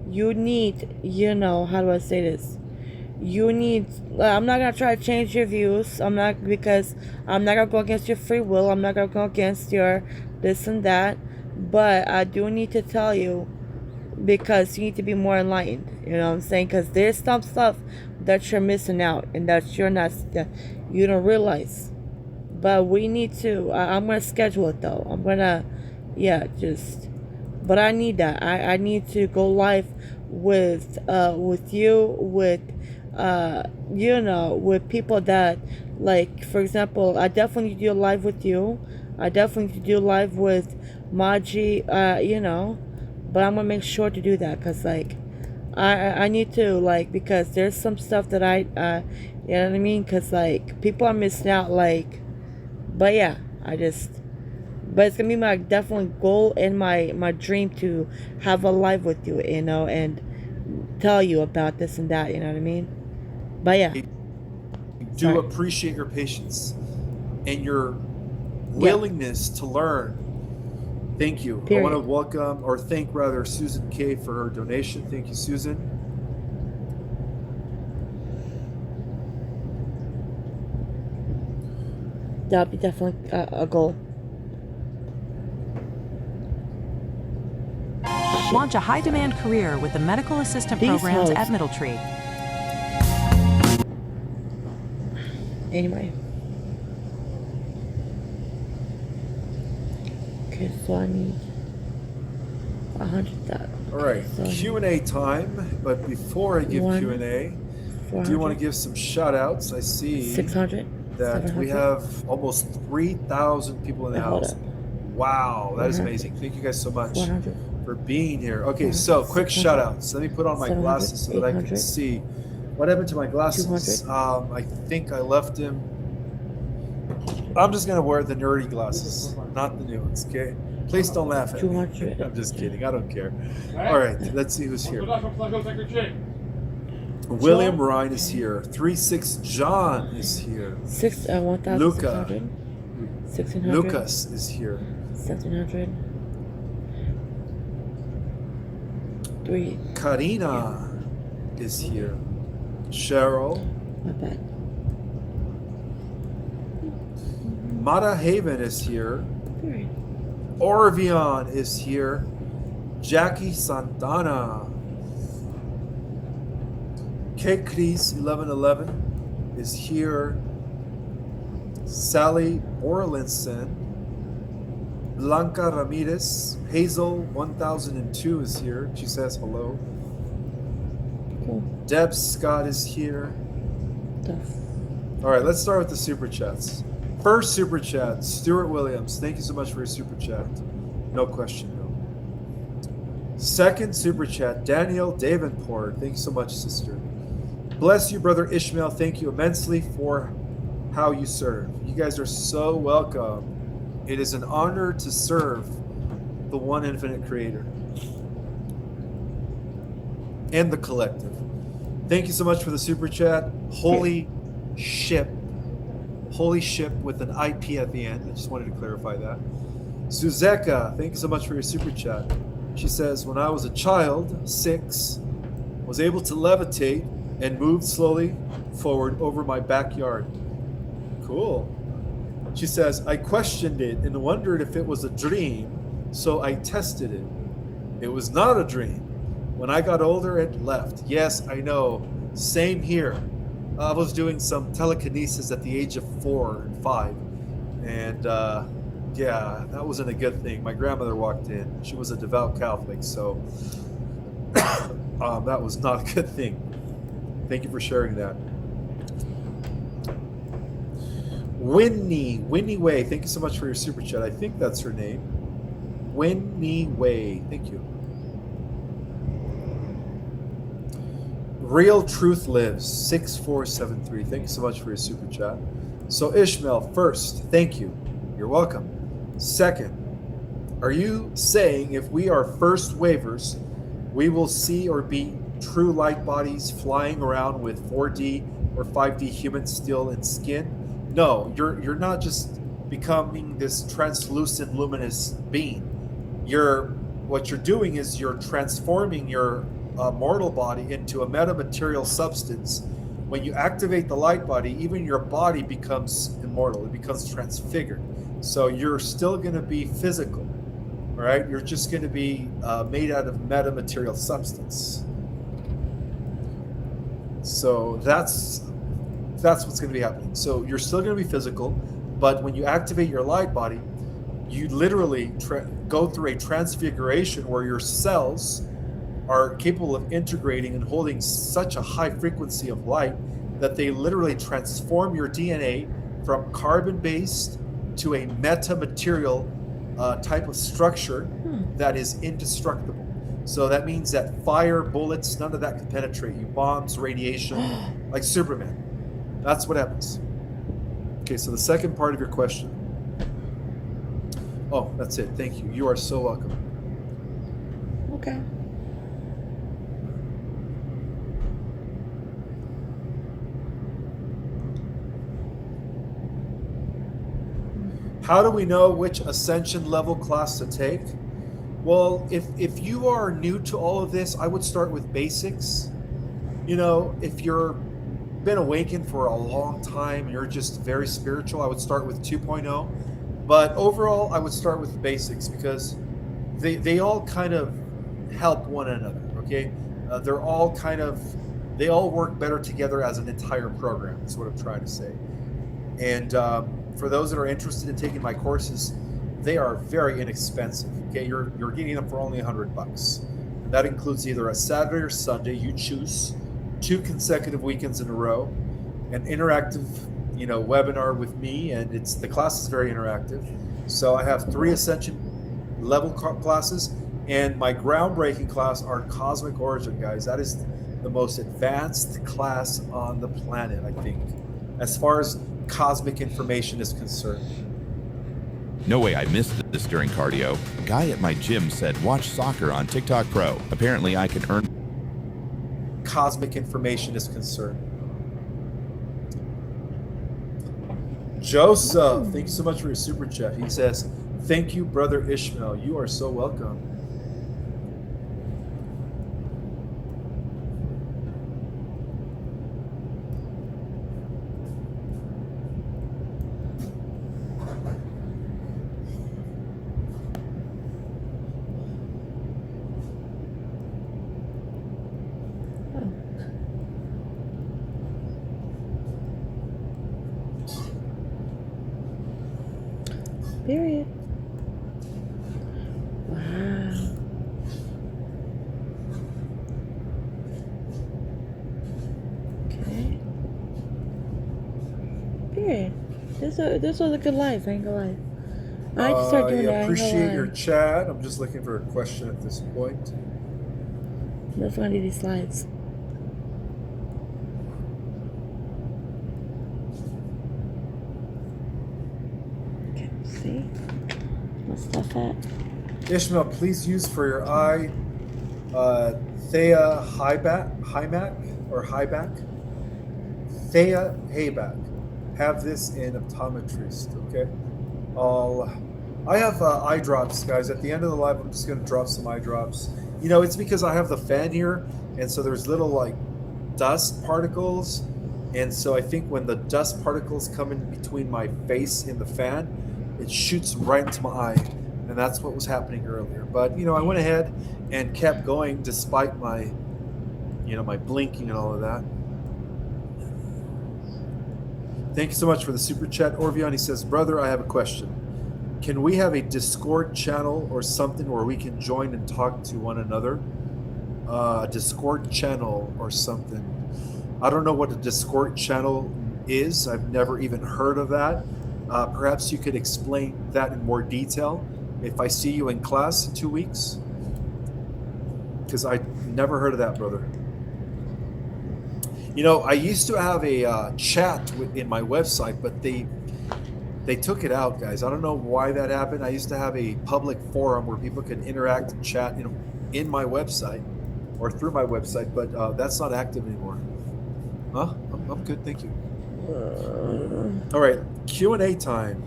[SPEAKER 1] you need, how do I say this? You need. I'm not gonna try to change your views. Because I'm not gonna go against your free will. I'm not gonna go against your this and that. But I do need to tell you, because you need to be more enlightened. You know what I'm saying? Because there's some stuff that you're missing out, and that you don't realize. But we need to. I'm gonna schedule it though. I'm gonna, But I need that. I need to go live with you, with with people that, like, for example, I definitely do a live with you. I definitely do live with Maji. But I'm gonna make sure to do that, because like I need to, like, because there's some stuff that I you know what I mean, because like people are missing out, like. But yeah, but it's gonna be my definitely goal and my dream to have a live with you, and tell you about this and that, you know what I mean? But yeah,
[SPEAKER 2] do appreciate your patience and your willingness to learn. Thank you.
[SPEAKER 1] Period.
[SPEAKER 2] I want to thank Susan K for her donation. Thank you, Susan.
[SPEAKER 1] that'll be definitely a goal.
[SPEAKER 11] Launch a high-demand career with the medical assistant programs at Middletree.
[SPEAKER 1] Anyway. Okay, so I need 100,000.
[SPEAKER 2] All right, Q&A time. But before I give Q&A, I do want to give some shout-outs. I see
[SPEAKER 1] 600
[SPEAKER 2] that
[SPEAKER 1] 700.
[SPEAKER 2] we have almost 3,000 people in the house. Wow, that is amazing. Thank you guys so much
[SPEAKER 1] 100.
[SPEAKER 2] for being here. Okay, so quick shout-outs. Let me put on my glasses so that I can see. What happened to my glasses? I think I left them. I'm just going to wear the nerdy glasses, not the new ones, okay? Please don't laugh at me.
[SPEAKER 1] 200.
[SPEAKER 2] I'm just kidding. I don't care. All right, let's see who's here. William Ryan is here. 36 John is here.
[SPEAKER 1] 1,600.
[SPEAKER 2] Luca.
[SPEAKER 1] 1,600.
[SPEAKER 2] Lucas is here.
[SPEAKER 1] 1,700. 3.
[SPEAKER 2] Karina is here. Cheryl.
[SPEAKER 1] My bad.
[SPEAKER 2] Mata Haven is here.
[SPEAKER 1] 3.
[SPEAKER 2] Orvion is here. Jackie Santana. Kate Cleese 1111 is here. Sally Orlinson. Blanca Ramirez. Hazel 1002 is here. She says hello.
[SPEAKER 1] Cool.
[SPEAKER 2] Deb Scott is here. All right, let's start with the super chats. First super chat, Stuart Williams. Thank you so much for your super chat. No question, no. Second super chat, Danielle Davenport. Thank you so much, sister. Bless you, Brother Ishmael. Thank you immensely for how you serve. You guys are so welcome. It is an honor to serve the one infinite creator and the collective. Thank you so much for the super chat. Holy ship with an IP at the end. I just wanted to clarify that. Suzeka, thank you so much for your super chat. She says, when I was a child, 6, was able to levitate and move slowly forward over my backyard. Cool. She says, I questioned it and wondered if it was a dream, so I tested it. It was not a dream. When I got older, it left. Yes, I know. Same here. I was doing some telekinesis at the age of 4 and 5. And yeah, that wasn't a good thing. My grandmother walked in. She was a devout Catholic, so that was not a good thing. Thank you for sharing that. Winnie Way, thank you so much for your super chat. I think that's her name. Winnie Way, thank you. Real Truth Lives, 6473. Thank you so much for your super chat. So Ishmael, first, thank you. You're welcome. Second, are you saying if we are first wavers, we will see or be true light bodies flying around with 4D or 5D humans still in skin? No, you're not just becoming this translucent luminous being. What you're doing is you're transforming your mortal body into a metamaterial substance. When you activate the light body, even your body becomes immortal. It becomes transfigured. So you're still going to be physical, right? You're just going to be made out of metamaterial substance. So that's what's going to be happening. So you're still going to be physical, but when you activate your light body, you literally go through a transfiguration where your cells are capable of integrating and holding such a high frequency of light that they literally transform your DNA from carbon-based to a metamaterial type of structure that is indestructible. So that means that fire, bullets, none of that can penetrate you. Bombs, radiation, like Superman. That's what happens. Okay, so the second part of your question. Oh, that's it. Thank you. You are so welcome.
[SPEAKER 1] Okay.
[SPEAKER 2] How do we know which ascension level class to take? Well, if you are new to all of this, I would start with basics. You know, if you're been awakened for a long time and you're just very spiritual, I would start with 2.0. But overall, I would start with basics because they all kind of help one another, okay? They all work better together as an entire program, is what I'm trying to say. And for those that are interested in taking my courses, they are very inexpensive, okay? You're getting them for only $100. And that includes either a Saturday or Sunday, you choose, 2 consecutive weekends in a row, an interactive, webinar with me, and the class is very interactive. So I have 3 ascension level classes, and my groundbreaking class are Cosmic Origin, guys. That is the most advanced class on the planet, I think, as far as cosmic information is concerned.
[SPEAKER 12] No way I missed this during cardio. A guy at my gym said, watch soccer on TikTok Pro. Apparently I can earn
[SPEAKER 2] cosmic information is concerned. Joseph, thank you so much for your super chat. He says, thank you, Brother Ishmael. You are so welcome.
[SPEAKER 1] Period. Wow. Okay. Period. This was a good life. I ain't gonna lie. I just start doing that. I
[SPEAKER 2] appreciate your chat. I'm just looking for a question at this point.
[SPEAKER 1] Let's find these slides. See? What's stuff at?
[SPEAKER 2] Ishmael, please use for your eye Thea Hyback. Thea Hayback. Have this in optometrist, okay? I have eye drops, guys. At the end of the live, I'm just going to drop some eye drops. You know, it's because I have the fan here, and so there's little, like, dust particles. And so I think when the dust particles come in between my face and the fan, it shoots right into my eye. And that's what was happening earlier. But, you know, I went ahead and kept going despite my, you know, my blinking and all of that. Thank you so much for the super chat, Orvion. He says, brother, I have a question. Can we have a Discord channel or something where we can join and talk to one another? A Discord channel or something. I don't know what a Discord channel is. I've never even heard of that. Perhaps you could explain that in more detail if I see you in class in 2 weeks. Because I never heard of that, brother. You know, I used to have a chat in my website, but they took it out, guys. I don't know why that happened. I used to have a public forum where people could interact and chat in my website or through my website, but that's not active anymore. Huh? I'm good, thank you. All right, Q&A time.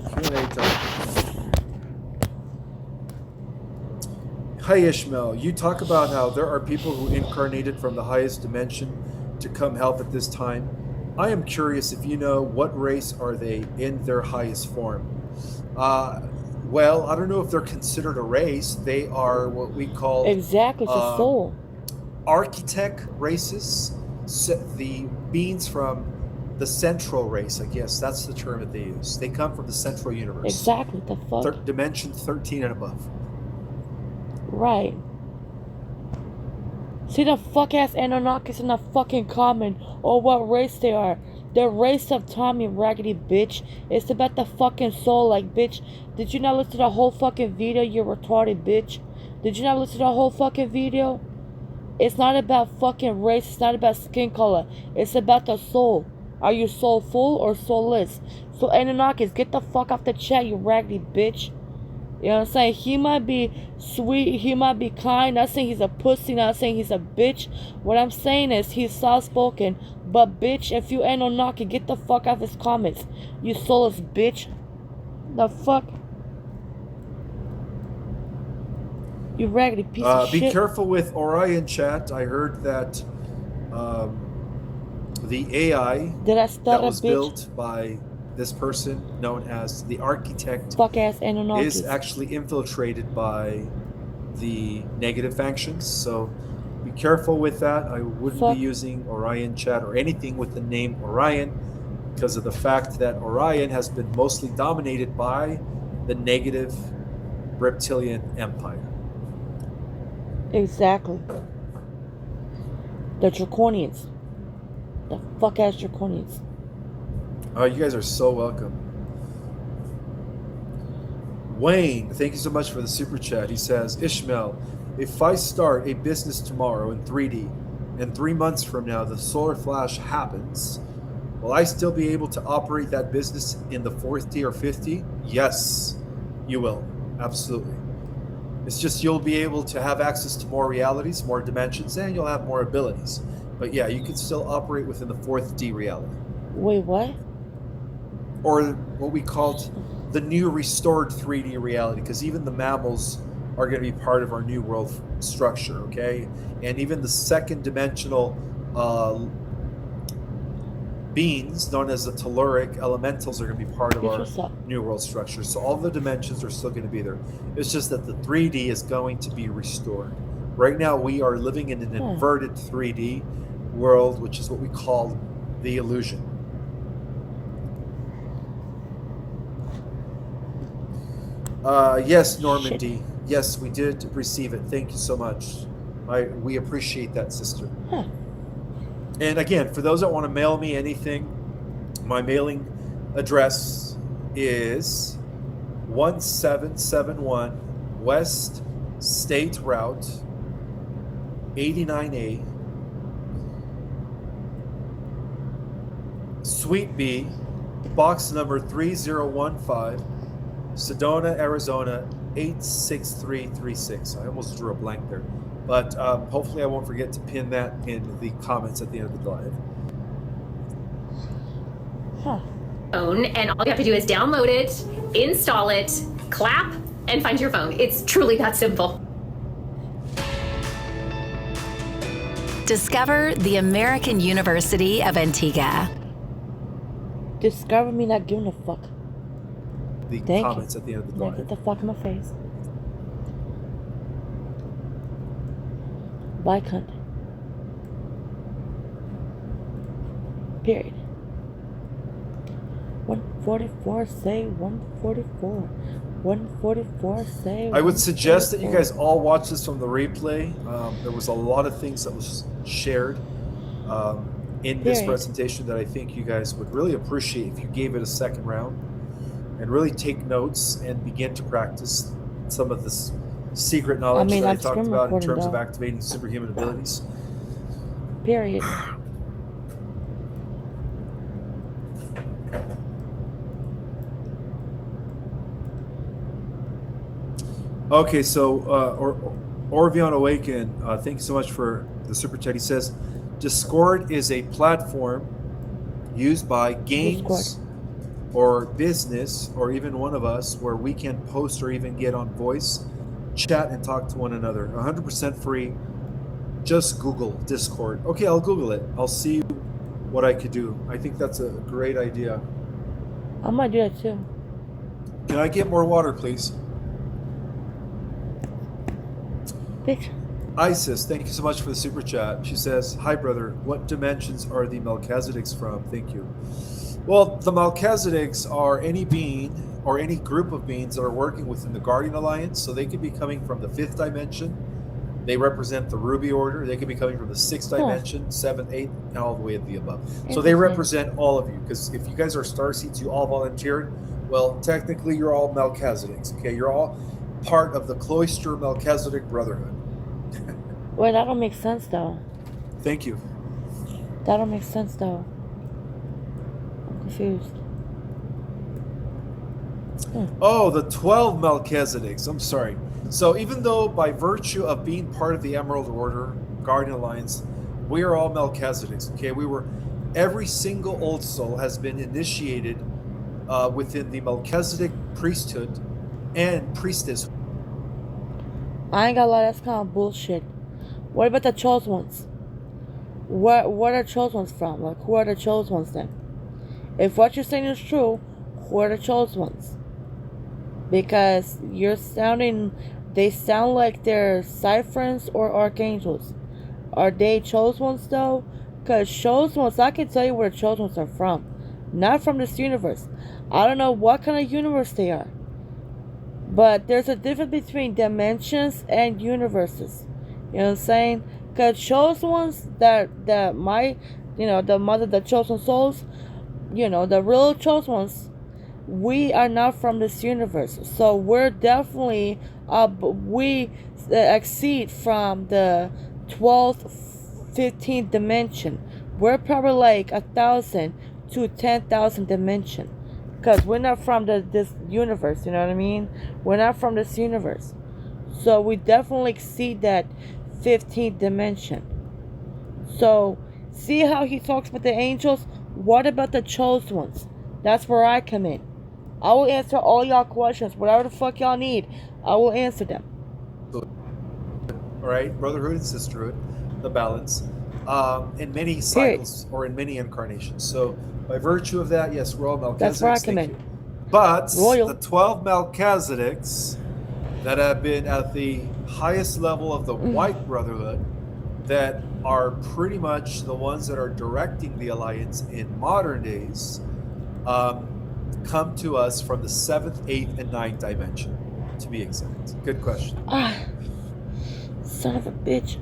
[SPEAKER 2] Q&A time. Hi, Ishmael. You talk about how there are people who incarnated from the highest dimension to come help at this time. I am curious if you know what race are they in their highest form. Well, I don't know if they're considered a race. They are what we call
[SPEAKER 1] exactly it's a soul.
[SPEAKER 2] Architect races. The beings from the central race, I guess that's the term that they use. They come from the central universe.
[SPEAKER 1] Exactly. The fuck.
[SPEAKER 2] Dimension 13 and above.
[SPEAKER 1] Right. See the fuck ass Anunnakis in the fucking comment or what race they are. The race of Tommy Raggedy, bitch. It's about the fucking soul, like, bitch. Did you not listen to the whole fucking video, you retarded bitch? Did you not listen to the whole fucking video? It's not about fucking race. It's not about skin color. It's about the soul. Are you soulful or soulless? So Anunnakis, get the fuck off the chat, you raggedy bitch. You know what I'm saying? He might be sweet, he might be kind. Not saying he's a pussy, not saying he's a bitch. What I'm saying is he's soft-spoken. But bitch, if you Anunnaki, get the fuck off his comments. You soulless bitch. The fuck? You raggedy piece of shit.
[SPEAKER 2] Be careful with Orion chat. I heard that the AI that was built by this person known as the architect
[SPEAKER 1] fuck ass Anunnaki
[SPEAKER 2] is actually infiltrated by the negative factions. So be careful with that. I wouldn't be using Orion chat or anything with the name Orion because of the fact that Orion has been mostly dominated by the negative reptilian empire.
[SPEAKER 1] Exactly. The Draconians. The fuck ass Draconians.
[SPEAKER 2] Oh, you guys are so welcome. Wayne, thank you so much for the super chat. He says, Ishmael, if I start a business tomorrow in 3D and 3 months from now the solar flash happens, Will I still be able to operate that business in the 4th D or 5th D? Yes, you will. Absolutely. It's just you'll be able to have access to more realities, more dimensions, and you'll have more abilities. But yeah, you can still operate within the 4th D reality.
[SPEAKER 1] Wait, what?
[SPEAKER 2] Or what we called the new restored 3D reality, because even the mammals are going to be part of our new world structure, okay? And even the second dimensional beings known as the telluric elementals are going to be part of our new world structure. So all the dimensions are still going to be there. It's just that the 3D is going to be restored. Right now we are living in an inverted 3D world, which is what we call the illusion. Yes, Normandy. Yes, we did receive it. Thank you so much. We appreciate that, sister. And again, for those that want to mail me anything, my mailing address is 1771 West State Route 89A, Suite B, box number 3015, Sedona, Arizona 86336. I almost drew a blank there. But hopefully I won't forget to pin that in the comments at the end of the live.
[SPEAKER 13] And all you have to do is download it, install it, clap, and find your phone. It's truly that simple.
[SPEAKER 14] Discover the American University of Antigua.
[SPEAKER 1] Discover me not giving a fuck.
[SPEAKER 2] The comments at the end of the live.
[SPEAKER 1] Get the fuck in my face. Bye, cunt. Period. 144, say 144. 144, say.
[SPEAKER 2] I would suggest that you guys all watch this from the replay. There was a lot of things that was shared in this presentation that I think you guys would really appreciate if you gave it a second round and really take notes and begin to practice some of this secret knowledge that I talked about in terms of activating superhuman abilities.
[SPEAKER 1] Period.
[SPEAKER 2] Okay, so Orvion Awaken, thank you so much for the super chat. He says, Discord is a platform used by games or business or even one of us where we can post or even get on voice, chat, and talk to one another. 100% free. Just Google Discord. Okay, I'll Google it. I'll see what I could do. I think that's a great idea.
[SPEAKER 1] I might do that too.
[SPEAKER 2] Can I get more water, please?
[SPEAKER 1] Bitch.
[SPEAKER 2] Isis, thank you so much for the super chat. She says, hi brother, what dimensions are the Melchizedeks from? Thank you. Well, the Melchizedeks are any being or any group of beings that are working within the Guardian Alliance. So they could be coming from the 5th dimension. They represent the Ruby Order. They could be coming from the 6th dimension, 7th, 8th, and all the way at the above. So they represent all of you. Because if you guys are starseeds, you all volunteered. Well, technically, you're all Melchizedeks. Okay, you're all part of the Cloister Melchizedek Brotherhood.
[SPEAKER 1] Wait, that don't make sense though.
[SPEAKER 2] Thank you.
[SPEAKER 1] That don't make sense though. I'm confused.
[SPEAKER 2] Oh, the 12 Melchizedeks. I'm sorry. So even though by virtue of being part of the Emerald Order, Guardian Alliance, we are all Melchizedeks. Okay, every single old soul has been initiated within the Melchizedek priesthood and priestess.
[SPEAKER 1] I ain't gonna lie, that's kind of bullshit. What about the chosen ones? What are chosen ones from? Like, who are the chosen ones then? If what you're saying is true, who are the chosen ones? Because they sound like they're Cypherans or Archangels. Are they chosen ones though? Because chosen ones, I can tell you where the chosen ones are from. Not from this universe. I don't know what kind of universe they are. But there's a difference between dimensions and universes. You know what I'm saying? Because chosen ones the mother, the chosen souls, the real chosen ones, we are not from this universe. So we're definitely, we exceed from the 12th, 15th dimension. We're probably like 1,000, to 10,000 dimension. Because we're not from this universe, you know what I mean? We're not from this universe. So we definitely exceed that 15th dimension. So, see how he talks with the angels? What about the chosen ones? That's where I come in. I will answer all y'all questions. Whatever the fuck y'all need, I will answer them.
[SPEAKER 2] All right, brotherhood and sisterhood, the balance, in many cycles or in many incarnations. So, by virtue of that, yes, we're all Melchizedeks.
[SPEAKER 1] That's where I come in.
[SPEAKER 2] But
[SPEAKER 1] Royal.
[SPEAKER 2] the 12 Melchizedeks that have been at the highest level of the White Brotherhood, that are pretty much the ones that are directing the Alliance in modern days, come to us from the 7th, 8th, and 9th dimension, to be exact. Good question.
[SPEAKER 1] Son of a bitch.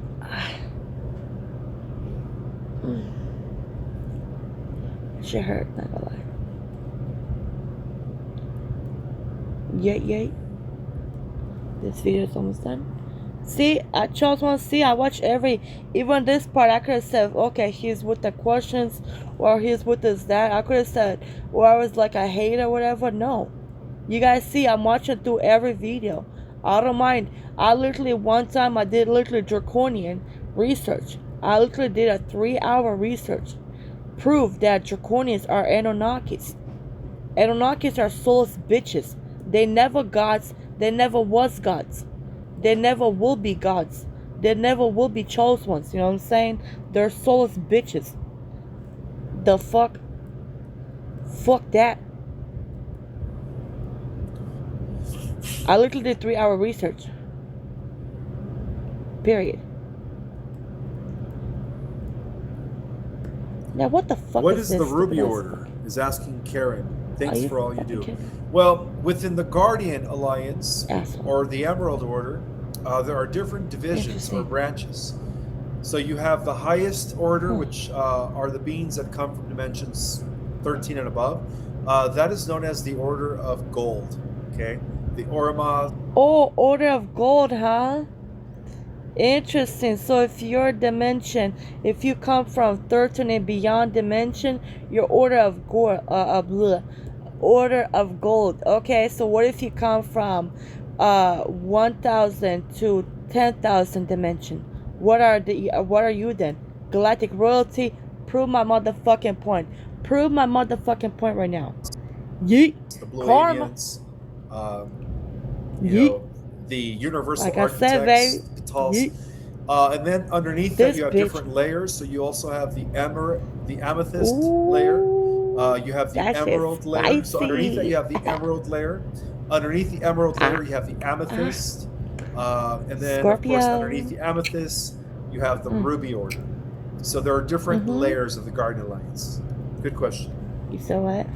[SPEAKER 1] Shit hurt, not gonna lie. Yay. This video is almost done. See, I chose one. See, I watch even this part. I could have said, okay, he's with the questions, or he's with this, that. I could have said, or I was like, I hate or whatever. No. You guys see, I'm watching through every video. I don't mind. I literally, one time, I did literally draconian research. I literally did a 3-hour research. Proved that draconians are Anunnakis. Anunnakis are soulless bitches. They never gods. They never was gods. They never will be gods. They never will be chosen ones. You know what I'm saying? They're soulless bitches. The fuck? Fuck that. I literally did 3-hour research. Period. Now what the fuck
[SPEAKER 2] What
[SPEAKER 1] is
[SPEAKER 2] is
[SPEAKER 1] this?
[SPEAKER 2] the Ruby Order? Is asking Karen. Thanks for all you do.
[SPEAKER 1] kidding?
[SPEAKER 2] Well, within the Guardian Alliance or the Emerald Order, there are different divisions or branches. So you have the highest order, which are the beings that come from dimensions 13 and above. That is known as the Order of Gold. Okay, the Orima.
[SPEAKER 1] Oh, Order of Gold, huh? Interesting. So if your dimension, if you come from 13 and beyond dimension, your Order of Gold, Order of Gold. Okay, so what if you come from 1,000 to 10,000 dimension? What are you then? Galactic royalty? Prove my motherfucking point. Prove my motherfucking point right now. Yeet.
[SPEAKER 2] The Blue
[SPEAKER 1] Karma.
[SPEAKER 2] Avians, you know, the Universal
[SPEAKER 1] Like I
[SPEAKER 2] Architects,
[SPEAKER 1] said, baby.
[SPEAKER 2] Petals. And then underneath that you have different layers. So you also have the amethyst layer. You have the emerald layer. So underneath that you have the emerald layer. Underneath the emerald layer you have the amethyst. And then of course underneath the amethyst you have the ruby order. So there are different layers of the Guardian Alliance. Good question.
[SPEAKER 1] You said what?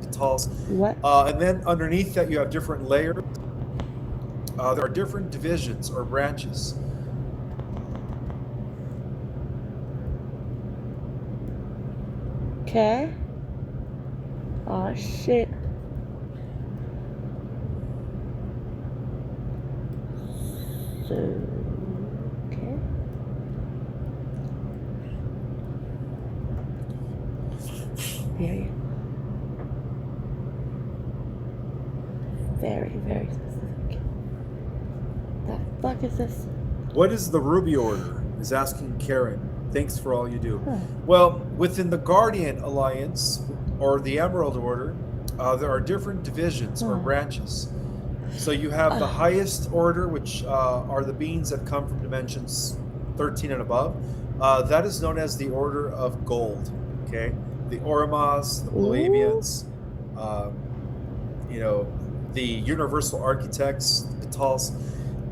[SPEAKER 2] Petals.
[SPEAKER 1] What?
[SPEAKER 2] And then underneath that you have different layers. There are different divisions or branches.
[SPEAKER 1] Okay. Oh shit. So okay. Very, very specific. The fuck is this?
[SPEAKER 2] What is the Ruby Order? Is asking Karen. Thanks for all you do. Well, within the Guardian Alliance or the Emerald Order, there are different divisions or branches. So you have the highest order, which are the beings that come from dimensions 13 and above. That is known as the Order of Gold. Okay, the Orimas, the Blue Avians, you know, the Universal Architects, the Petals.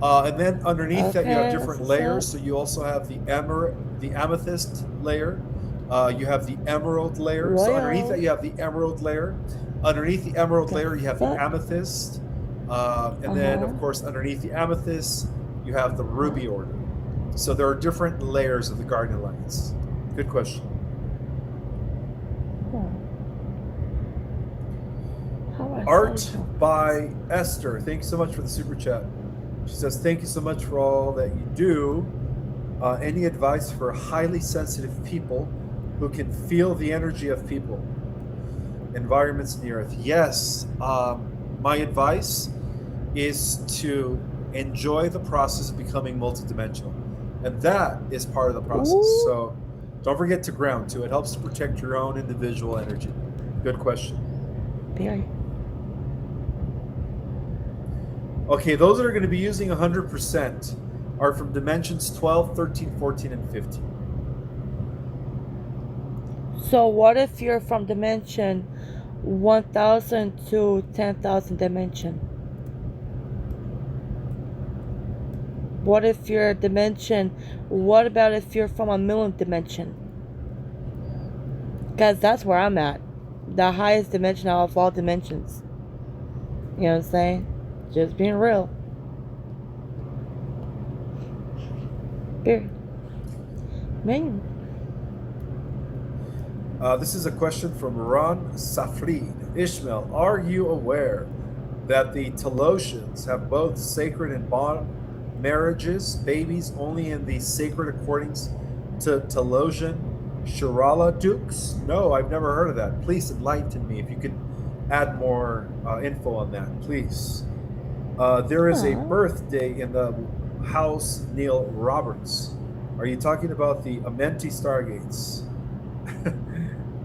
[SPEAKER 2] And then underneath that you have different layers. So you also have the amethyst layer. You have the emerald layer. So underneath that you have the emerald layer. Underneath the emerald layer you have the amethyst. And then of course underneath the amethyst you have the ruby order. So there are different layers of the Guardian Alliance. Good question. Art by Esther. Thanks so much for the super chat. She says, thank you so much for all that you do. Any advice for highly sensitive people who can feel the energy of people, environments in the earth. Yes, my advice is to enjoy the process of becoming multidimensional. And that is part of the process.
[SPEAKER 1] Ooh.
[SPEAKER 2] So don't forget to ground too. It helps to protect your own individual energy. Good question.
[SPEAKER 1] Very.
[SPEAKER 2] Okay, those that are going to be using 100% are from dimensions 12, 13, 14, and 15.
[SPEAKER 1] So what if you're from dimension 1000 to 10,000 dimension? What if you're dimension? What about if you're from a millionth dimension? Because that's where I'm at. The highest dimension out of all dimensions. You know what I'm saying? Just being real. Period. Man.
[SPEAKER 2] This is a question from Ron Safrid. Ishmael, are you aware that the Talosians have both sacred and bond marriages, babies only in the sacred accordings to Talosian Shirala dukes? No, I've never heard of that. Please enlighten me if you could add more info on that, please. There is a birthday in the house Neil Roberts. Are you talking about the Amenti Stargates?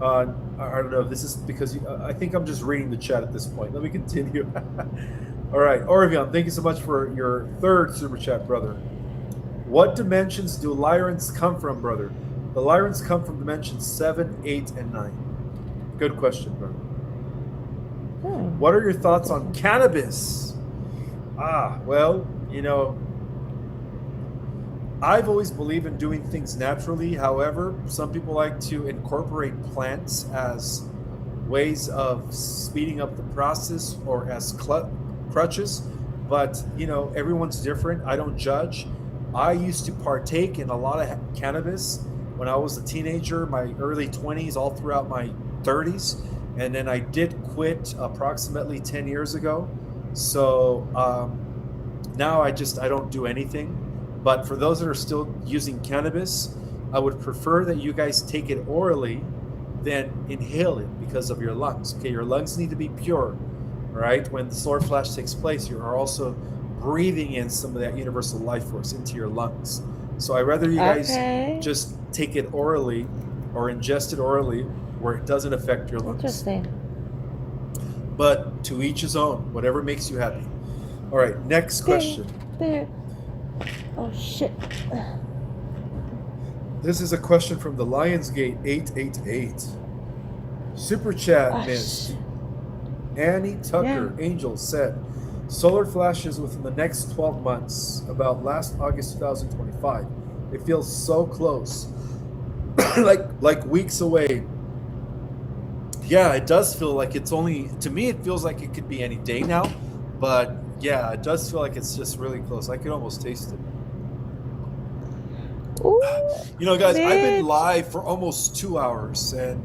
[SPEAKER 2] I don't know if this is because I think I'm just reading the chat at this point. Let me continue. All right, Orvion, thank you so much for your third super chat, brother. What dimensions do Lyrans come from, brother? The Lyrans come from dimensions 7, 8, and 9. Good question, brother. What are your thoughts on cannabis? Well, you know, I've always believed in doing things naturally. However, some people like to incorporate plants as ways of speeding up the process or as crutches. But, you know, everyone's different. I don't judge. I used to partake in a lot of cannabis when I was a teenager, my early 20s, all throughout my 30s. And then I did quit approximately 10 years ago. So now I don't do anything. But for those that are still using cannabis, I would prefer that you guys take it orally than inhale it because of your lungs. Okay, your lungs need to be pure, right? When the solar flash takes place, you are also breathing in some of that universal life force into your lungs. So I'd rather you guys just take it orally or ingest it orally where it doesn't affect your lungs.
[SPEAKER 1] Interesting.
[SPEAKER 2] But to each his own, whatever makes you happy. All right, next question.
[SPEAKER 1] Oh, shit.
[SPEAKER 2] This is a question from the Lionsgate 888. Super chat, Miss Annie Tucker, Angel, said, solar flashes within the next 12 months, about last August 2025. It feels so close, like weeks away. Yeah, it does feel like it's only, to me, it feels like it could be any day now, but yeah, it does feel like it's just really close. I could almost taste it.
[SPEAKER 1] Ooh,
[SPEAKER 2] you know, guys, I've been live for almost 2 hours, and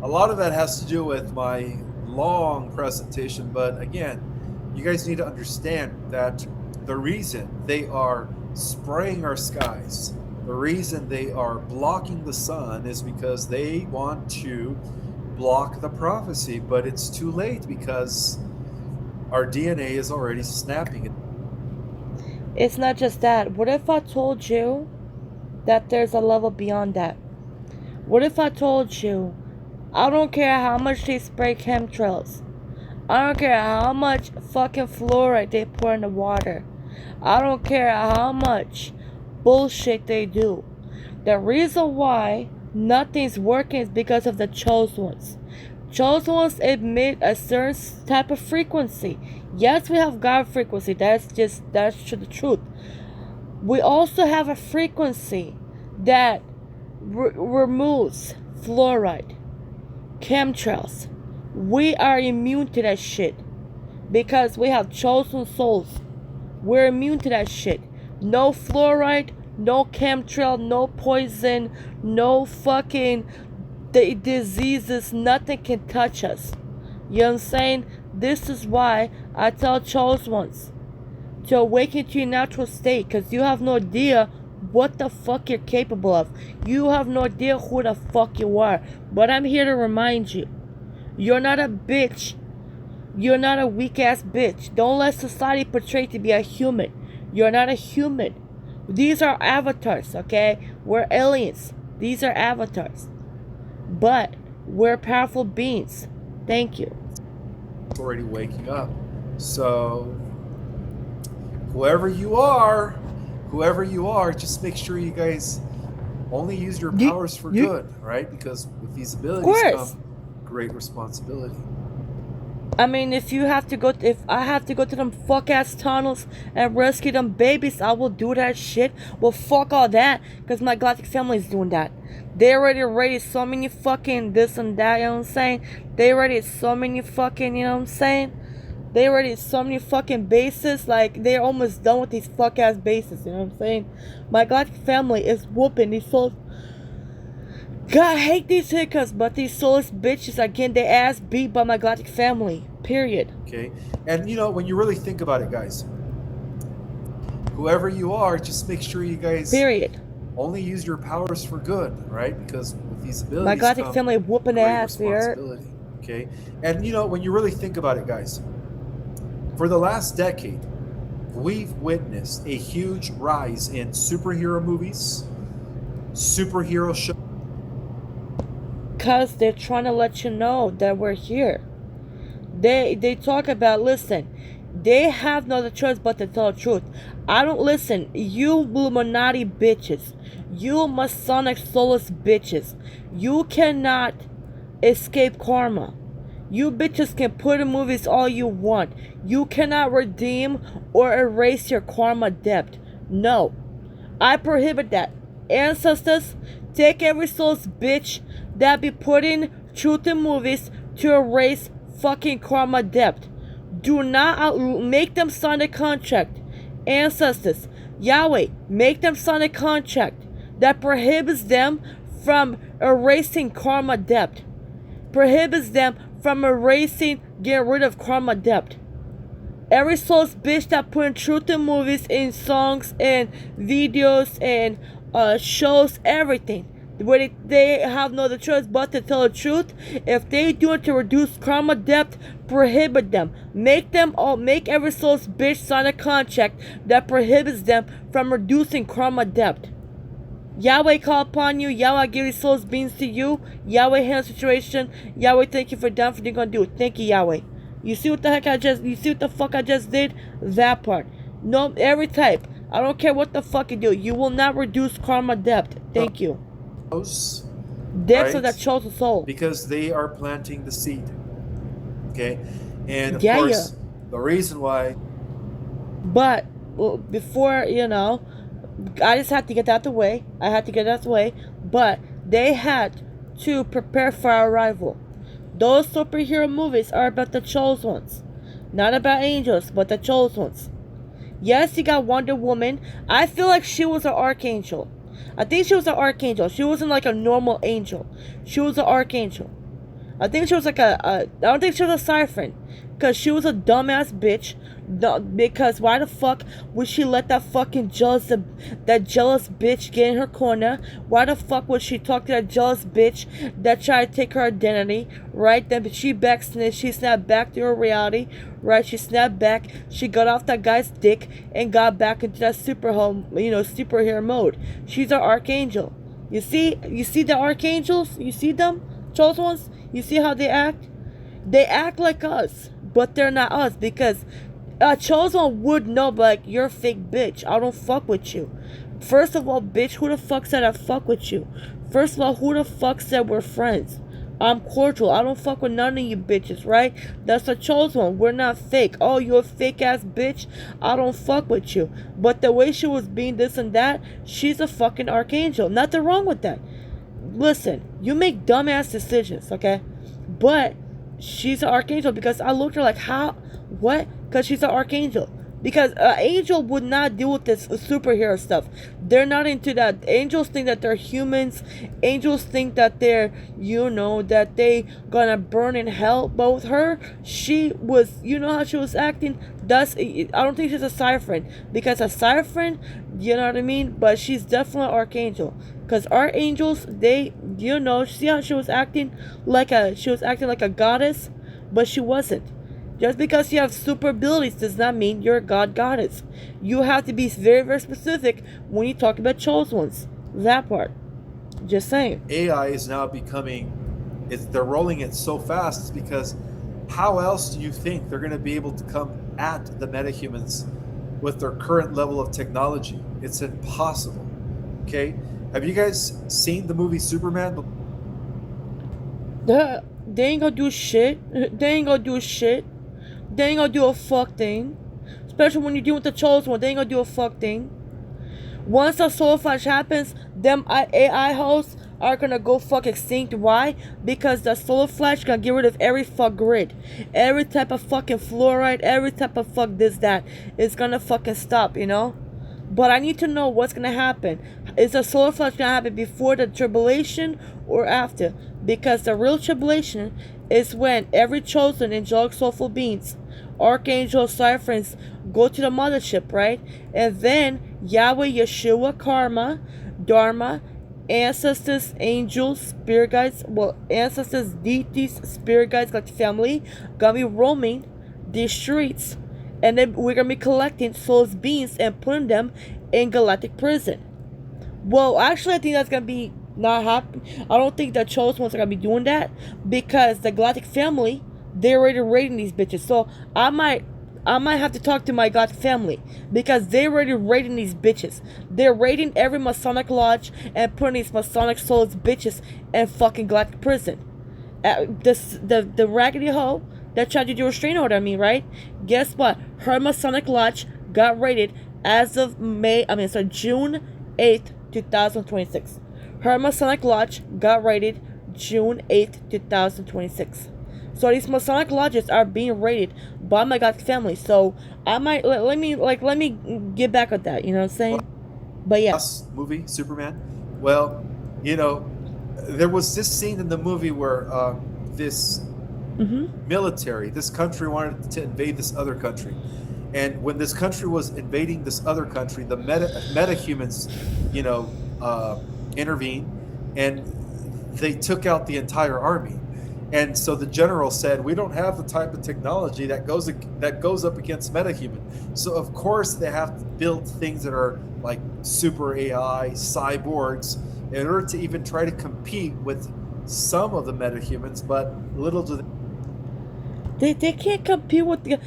[SPEAKER 2] a lot of that has to do with my long presentation. But again, you guys need to understand that the reason they are spraying our skies, the reason they are blocking the sun is because they want to block the prophecy, but it's too late because our DNA is already snapping.
[SPEAKER 1] It's not just that. What if I told you that there's a level beyond that? What if I told you, I don't care how much they spray chemtrails. I don't care how much fucking fluoride they pour in the water. I don't care how much bullshit they do. The reason why nothing's working is because of the chosen ones. Chosen ones emit a certain type of frequency. Yes, we have God frequency. That's the truth. We also have a frequency that removes fluoride, chemtrails. We are immune to that shit because we have chosen souls. We're immune to that shit. No fluoride, no chemtrail, no poison, no fucking diseases. Nothing can touch us. You know what I'm saying? This is why I tell chosen ones to awaken to your natural state, because you have no idea what the fuck you're capable of. You have no idea who the fuck you are. But I'm here to remind you, you're not a bitch. You're not a weak ass bitch. Don't let society portray you to be a human. You're not a human. These are avatars, okay? We're aliens. These are avatars. But we're powerful beings. Thank you.
[SPEAKER 2] Already waking up. So whoever you are, just make sure you guys only use your powers for good, right? Because with these abilities come great responsibility.
[SPEAKER 1] I mean, if I have to go to them fuck ass tunnels and rescue them babies, I will do that shit. Well, fuck all that, because my galactic family is doing that. They already raided so many fucking this and that, you know what I'm saying? They raided so many fucking, you know what I'm saying? They raided so many fucking bases, like, they're almost done with these fuck ass bases, you know what I'm saying? My galactic family is whooping these souls. God, I hate these hiccups, but these soulless bitches are getting their ass beat by my galactic family. Period.
[SPEAKER 2] Okay? And, you know, when you really think about it, guys, whoever you are, just make sure you guys...
[SPEAKER 1] Period.
[SPEAKER 2] Only use your powers for good, right? Because with these abilities,
[SPEAKER 1] my galactic family whooping their ass here.
[SPEAKER 2] Okay, and you know, when you really think about it, guys, for the last decade, we've witnessed a huge rise in superhero movies, superhero shows.
[SPEAKER 1] Because they're trying to let you know that we're here. They talk about, listen, they have no other choice but to tell the truth. I don't listen. You Illuminati bitches. You Masonic soulless bitches. You cannot escape karma. You bitches can put in movies all you want. You cannot redeem or erase your karma debt. No. I prohibit that. Ancestors, take every soul's bitch that be putting truth in movies to erase fucking karma debt. Do not make them sign a contract. Ancestors, Yahweh, make them sign a contract that prohibits them from erasing karma debt. Prohibits them from getting rid of karma debt. Every soul's bitch that put in truth in movies, in songs, and videos, and shows, everything. Where they have no other choice but to tell the truth. If they do it to reduce karma debt, prohibit them. Make every soul's bitch sign a contract that prohibits them from reducing karma debt. Yahweh call upon you. Yahweh give these souls beings to you. Yahweh handle the situation. Yahweh, thank you for done for what you're gonna do. Thank you, Yahweh. You see what the fuck I just did? That part. No, every type. I don't care what the fuck you do. You will not reduce karma debt. Thank you.
[SPEAKER 2] Depths
[SPEAKER 1] of that chosen soul.
[SPEAKER 2] Because they are planting the seed. Okay? And of course, the reason why.
[SPEAKER 1] But before, you know, I just had to get that out the way. But they had to prepare for our arrival. Those superhero movies are about the chosen ones. Not about angels, but the chosen ones. Yes, you got Wonder Woman. I feel like she was an archangel. I think she was an archangel. She wasn't like a normal angel. She was an archangel. I think she was like I don't think she was a siren. Because she was a dumbass bitch. Because why the fuck would she let that fucking jealous bitch get in her corner? Why the fuck would she talk to that jealous bitch that tried to take her identity? Right? Then she snapped back to her reality. Right? She snapped back. She got off that guy's dick and got back into that superhero mode. She's an archangel. You see the archangels? You see them? Chosen ones? You see how they act? They act like us, but they're not us, because a chosen one would know, like, you're a fake bitch. I don't fuck with you. First of all, bitch, who the fuck said I fuck with you? First of all, who the fuck said we're friends? I'm cordial. I don't fuck with none of you bitches, right? That's a chosen one. We're not fake. Oh, you a fake ass bitch? I don't fuck with you. But the way she was being this and that, she's a fucking archangel. Nothing wrong with that. Listen, you make dumbass decisions, okay? But she's an archangel, because I looked at her like, how? What? Because she's an archangel. Because angel would not deal with this superhero stuff. They're not into that. Angels think that they're humans. Angels think that they're, that they gonna burn in hell. But with her, she was, how she was acting. I don't think she's a Cypher, because a Cypher, you know what I mean? But she's definitely an archangel. Because archangels, they, see how she was acting like a goddess, but she wasn't. Just because you have super abilities does not mean you're a god goddess. You have to be very, very specific when you talk about chosen ones. That part. Just saying.
[SPEAKER 2] AI is now they're rolling it so fast, it's because how else do you think they're going to be able to come at the metahumans with their current level of technology? It's impossible. Okay? Have you guys seen the movie Superman?
[SPEAKER 1] They ain't gonna do shit. They ain't gonna do shit. They ain't gonna do a fuck thing. Especially when you're dealing with the chosen one, they ain't gonna do a fuck thing. Once the soul flash happens, them AI hosts are gonna go fuck extinct. Why? Because the solar flash gonna get rid of every fuck grid. Every type of fucking fluoride, every type of fuck this, that. It's gonna fucking stop, But I need to know what's gonna happen. Is the solar flash gonna happen before the tribulation or after? Because the real tribulation is when every chosen angelic soulful beings, archangels, ciphers, go to the mothership, right? And then Yahweh, Yeshua, Karma, Dharma, ancestors, angels, spirit guides, ancestors, deities, spirit guides, like family, gonna be roaming these streets. And then we're gonna be collecting souls beings and putting them in galactic prison. Well, actually, I think that's gonna be not happen. I don't think the chosen ones are gonna be doing that, because the galactic family, they're already raiding these bitches. So I might have to talk to my galactic family, because they're already raiding these bitches. They're raiding every Masonic lodge and putting these Masonic souls bitches in fucking galactic prison. The raggedy hoe that tried to do a restraining order on me, right? Guess what? Her Masonic lodge got raided as of June 8th, 2026. Her Masonic lodge got raided June 8th, 2026. So these Masonic lodges are being raided by my God family. So I might let me get back at that. You know what I'm saying? But yeah.
[SPEAKER 2] Last movie, Superman. Well, there was this scene in the movie where this military, this country wanted to invade this other country. And when this country was invading this other country, the metahumans, intervened, and they took out the entire army. And so the general said, we don't have the type of technology that goes up against metahuman. So of course they have to build things that are like super AI, cyborgs, in order to even try to compete with some of the metahumans, but little do
[SPEAKER 1] they can't compete with they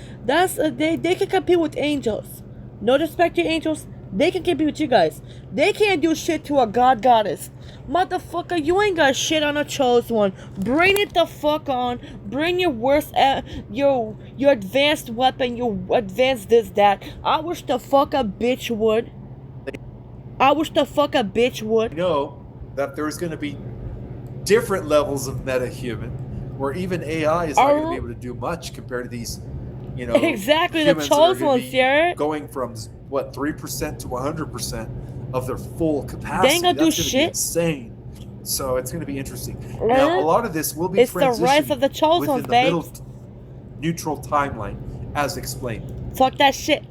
[SPEAKER 1] can compete with angels. No disrespect to angels, they can compete with you guys. They can't do shit to a god goddess. Motherfucker, you ain't got shit on a chosen one. Bring it the fuck on. Bring your worst, your advanced weapon, your advanced this, that. I wish the fuck a bitch would.
[SPEAKER 2] know that there's going to be different levels of metahuman, where even AI is not going to be able to do much compared to these,
[SPEAKER 1] exactly, the chosen ones, yeah.
[SPEAKER 2] Going from 3% to 100% of their full capacity.
[SPEAKER 1] They ain't gonna do shit.
[SPEAKER 2] Be insane. So it's going to be interesting. Now, a lot of this will be
[SPEAKER 1] transitioned the rise of the chosen ones,
[SPEAKER 2] within the middle neutral timeline, as explained.
[SPEAKER 1] Fuck that shit.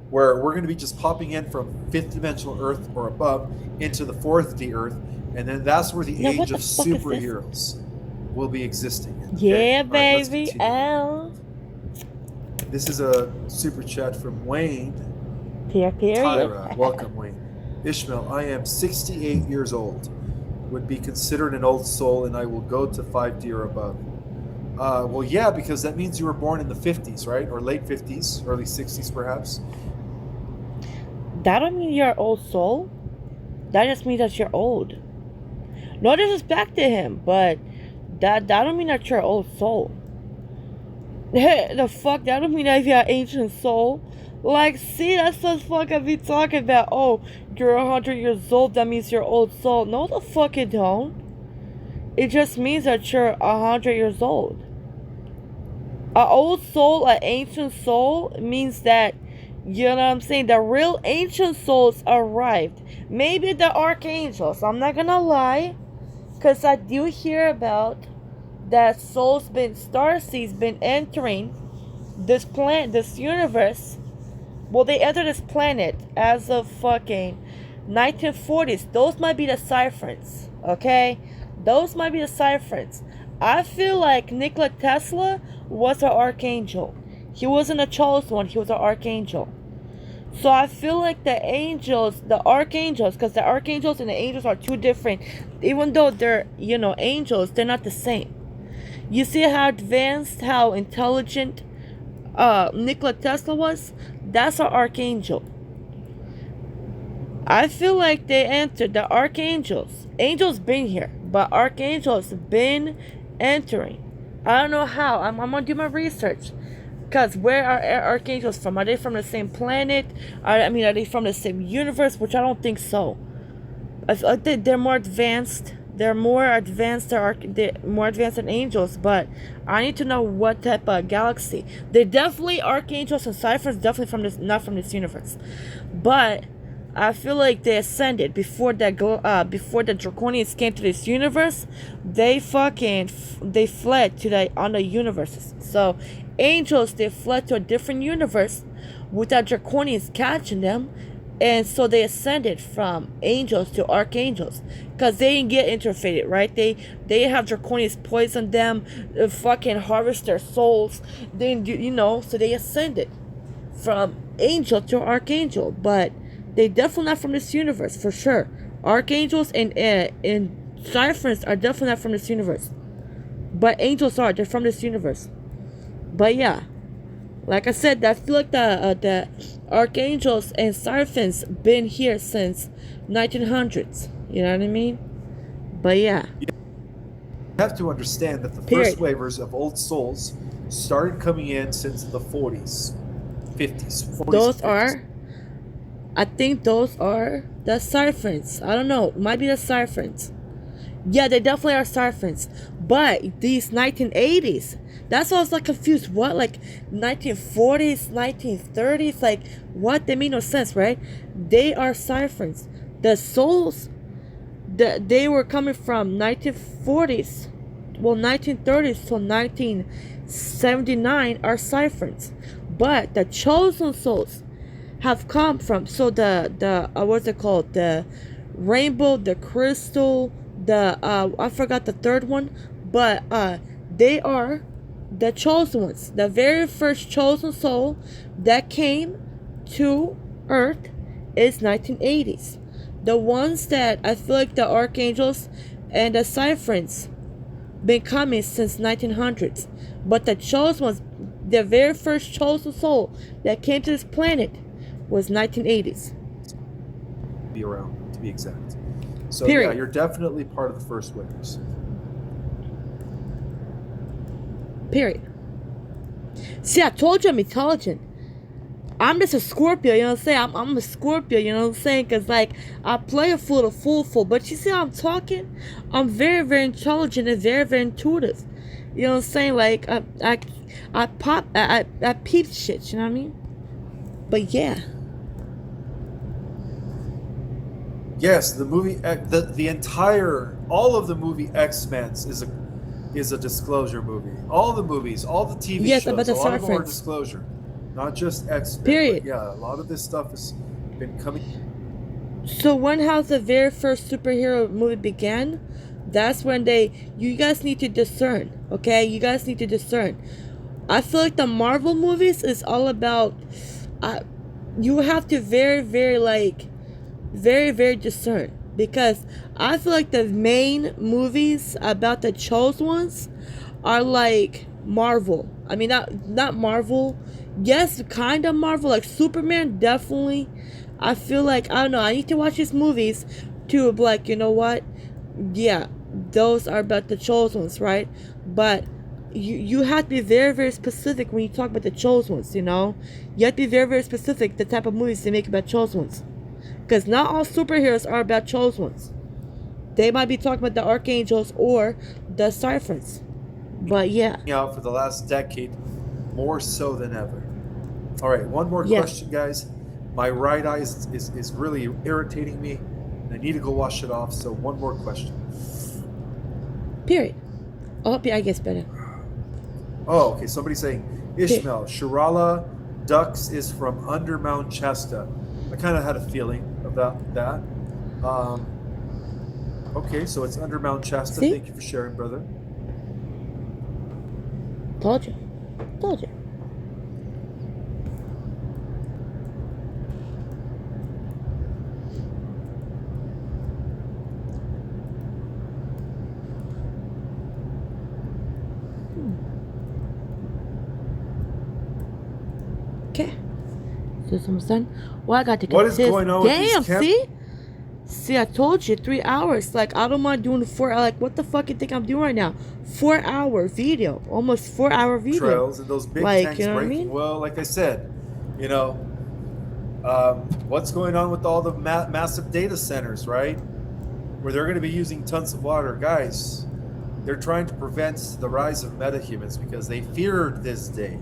[SPEAKER 2] Where we're going to be just popping in from 5th dimensional Earth or above into the 4th D Earth, and then that's where the age of superheroes will be existing.
[SPEAKER 1] Yeah, baby.
[SPEAKER 2] This is a super chat from Wayne.
[SPEAKER 1] Tyra.
[SPEAKER 2] Welcome, Wayne. Ishmael, I am 68 years old. Would be considered an old soul, and I will go to 5D or above. Well, yeah, because that means you were born in the 50s, right? Or late 50s, early 60s, perhaps.
[SPEAKER 1] That don't mean you're an old soul. That just means that you're old. No disrespect to him, but that don't mean that you're an old soul. The fuck? That don't mean that you're an ancient soul. Like, see, that's what fucking be talking about. Oh, you're 100 years old, that means you're old soul. No, the fuck it don't. It just means that you're 100 years old. An old soul, an ancient soul, means that You know what I'm saying? The real ancient souls arrived. Maybe the archangels. I'm not gonna lie. Because I do hear about that souls been, starseeds been entering this planet, this universe. Well, they entered this planet as of fucking 1940s. Those might be the ciphers, okay? Those might be the ciphers. I feel like Nikola Tesla was an archangel. He wasn't a chosen one, he was an archangel. So I feel like the angels, the archangels, because the archangels and the angels are two different. Even though they're, you know, angels, they're not the same. You see how advanced, how intelligent Nikola Tesla was? That's an archangel. I feel like they entered the archangels. Angels been here, but archangels been entering. I don't know how. I'm gonna do my research. Because where are archangels from? Are they from the same planet? Are they from the same universe? Which I don't think so. I think they're more advanced. They're more advanced. They're more advanced than angels. But I need to know what type of galaxy. They're definitely archangels and ciphers. Definitely from this, not from this universe. But I feel like they ascended before that. Before the Draconians came to this universe, they fled to the other universes. So angels, they fled to a different universe without Draconians catching them, and so they ascended from angels to archangels because they didn't get interfeited, right? They have Draconians poison them, fucking harvest their souls. They, you know, so they ascended from angel to archangel, but they definitely not from this universe for sure. Archangels and ciphers are definitely not from this universe, but angels are. They're from this universe. But yeah, like I said, I feel like the archangels and ciphers been here since 1900s. You know what I mean? But yeah.
[SPEAKER 2] You have to understand that the first waivers of old souls started coming in since the 40s, 50s, 40s.
[SPEAKER 1] Those 50s. I think those are the ciphers. I don't know. Might be the ciphers. Yeah, they definitely are ciphers. But these 1980s, that's why I was like confused. What, like 1940s, 1930s? Like, what? They make no sense, right? They are ciphers. The souls, they were coming from 1940s, well, 1930s to 1979 are ciphers. But the chosen souls have come from, so the what's it called? The rainbow, the crystal, I forgot the third one, but they are the chosen ones. The very first chosen soul that came to Earth is 1980s. The ones that I feel like the archangels and the ciphers been coming since 1900s, but the chosen ones, the very first chosen soul that came to this planet was 1980s.
[SPEAKER 2] Be around, to be exact. So
[SPEAKER 1] Period.
[SPEAKER 2] Yeah, you're definitely part of the first waivers.
[SPEAKER 1] Period. See, I told you I'm intelligent. I'm just a Scorpio, you know what I'm saying? I'm a Scorpio, you know what I'm saying? Because, like, I play a fool to fool. But you see how I'm talking? I'm very, very intelligent and very, very intuitive. You know what I'm saying? Like, I peep shit, you know what I mean? But yeah.
[SPEAKER 2] Yes, the movie, the entire, all of the movie X-Men is a disclosure movie. All the movies, all the TV shows,
[SPEAKER 1] about the
[SPEAKER 2] a lot of them are disclosure. Not just X-Men.
[SPEAKER 1] Period.
[SPEAKER 2] But yeah, a lot of this stuff has been coming.
[SPEAKER 1] So when how the very first superhero movie began, that's when you guys need to discern, okay? You guys need to discern. I feel like the Marvel movies is all about, you have to very, very discern. Because I feel like the main movies about the chosen ones are like Marvel. I mean, not Marvel. Yes, kind of Marvel. Like Superman, definitely. I feel like, I don't know, I need to watch these movies to be like, you know what? Yeah, those are about the chosen ones, right? But you have to be very, very specific when you talk about the chosen ones, you know? You have to be very, very specific the type of movies they make about chosen ones. Because not all superheroes are about chosen ones. They might be talking about the archangels or the ciphers. But yeah.
[SPEAKER 2] Out for the last decade, more so than ever. All right, one more
[SPEAKER 1] Yes.
[SPEAKER 2] question, guys. My right eye is really irritating me. I need to go wash it off. So one more question.
[SPEAKER 1] Period. I hope your eye gets better.
[SPEAKER 2] Oh, okay. Somebody's saying Ishmael, Shirala Dux is from under Mount Shasta. I kind of had a feeling about that. Okay, so it's under Mount Shasta.
[SPEAKER 1] See?
[SPEAKER 2] Thank you for sharing, brother.
[SPEAKER 1] Told you. Told you. Okay. So it's almost done. Well, I got to get
[SPEAKER 2] What is
[SPEAKER 1] this.
[SPEAKER 2] going on with these
[SPEAKER 1] Damn,
[SPEAKER 2] camp-
[SPEAKER 1] see? See, I told you 3 hours. Like, I don't mind doing 4 hours. Like, what the fuck you think I'm doing right now? 4-hour video. Almost 4-hour video.
[SPEAKER 2] Trails and those big
[SPEAKER 1] like,
[SPEAKER 2] tanks
[SPEAKER 1] you know
[SPEAKER 2] breaking.
[SPEAKER 1] what I mean?
[SPEAKER 2] Well, like I said, you know, what's going on with all the massive data centers, right? Where they're going to be using tons of water. Guys, they're trying to prevent the rise of metahumans because they feared this day.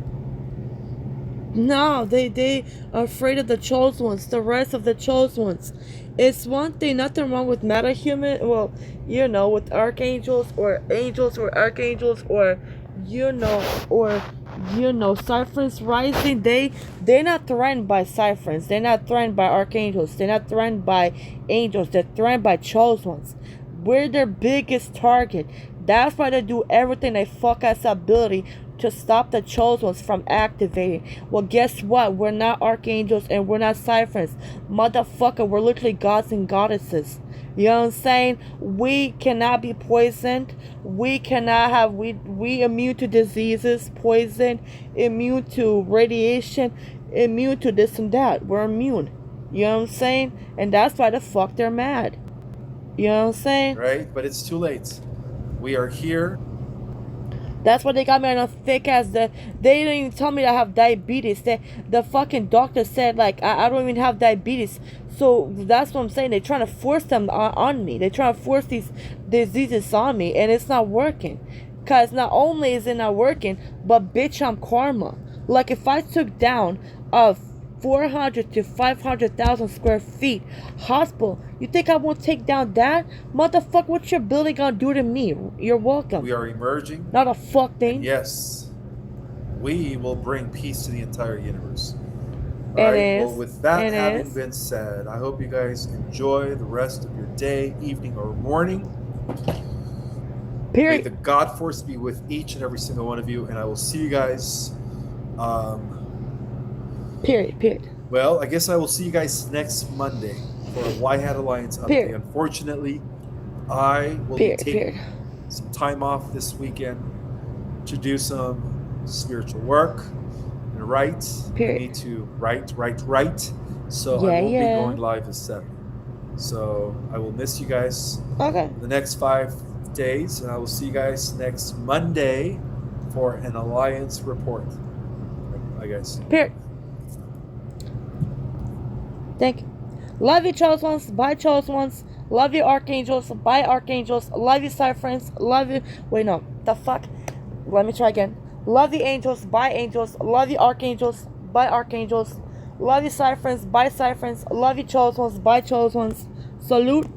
[SPEAKER 1] No, they are afraid of the chosen ones, the rest of the chosen ones. It's one thing, nothing wrong with metahuman, well, you know, with archangels or angels or archangels or, Cyphers rising. They're not threatened by Cyphers. They're not threatened by archangels. They're not threatened by angels. They're threatened by chosen ones. We're their biggest target. That's why they do everything they fuck ass ability to stop the chosen ones from activating. Well, guess what? We're not archangels and we're not Cyphers. Motherfucker, we're literally gods and goddesses. You know what I'm saying? We cannot be poisoned. We cannot have, we immune to diseases, poison, immune to radiation, immune to this and that. We're immune. You know what I'm saying? And that's why the fuck they're mad. You know what I'm saying?
[SPEAKER 2] Right? But it's too late. We are here.
[SPEAKER 1] That's why they got me on a thick ass. They didn't even tell me that I have diabetes. The fucking doctor said, like, I don't even have diabetes. So that's what I'm saying. They're trying to force them on me. They're trying to force these diseases on me. And it's not working. Because not only is it not working, but bitch, I'm karma. Like, if I took down a 400 to 500,000 square feet hospital, you think I won't take down that? Motherfucker, what your building gonna do to me? You're welcome.
[SPEAKER 2] We are emerging.
[SPEAKER 1] Not a fuck thing.
[SPEAKER 2] And yes, we will bring peace to the entire universe.
[SPEAKER 1] It
[SPEAKER 2] All right,
[SPEAKER 1] is.
[SPEAKER 2] well, with that
[SPEAKER 1] It
[SPEAKER 2] having
[SPEAKER 1] is.
[SPEAKER 2] been said, I hope you guys enjoy the rest of your day, evening, or morning.
[SPEAKER 1] Period.
[SPEAKER 2] May the God Force be with each and every single one of you, and I will see you guys.
[SPEAKER 1] Period.
[SPEAKER 2] Well, I guess I will see you guys next Monday for a White Hat Alliance update.
[SPEAKER 1] Period.
[SPEAKER 2] Unfortunately, I will
[SPEAKER 1] Period.
[SPEAKER 2] be taking
[SPEAKER 1] Period.
[SPEAKER 2] some time off this weekend to do some spiritual work and write.
[SPEAKER 1] Period.
[SPEAKER 2] I need to write. So
[SPEAKER 1] Yeah,
[SPEAKER 2] I won't
[SPEAKER 1] yeah.
[SPEAKER 2] be going live at 7. So I will miss you guys
[SPEAKER 1] Okay.
[SPEAKER 2] the next 5 days, and I will see you guys next Monday for an Alliance report. Bye, guys.
[SPEAKER 1] Period. Thank you. Love you, chosen ones. Bye, chosen ones. Love you, archangels. Bye, archangels. Love you, Cyphers. Love you. Wait, no. The fuck? Let me try again. Love you, angels. Bye, angels. Love you, archangels. Bye, archangels. Love you, Cyphers. Bye, Cyphers. Love you, chosen ones. Bye, chosen ones. Salute.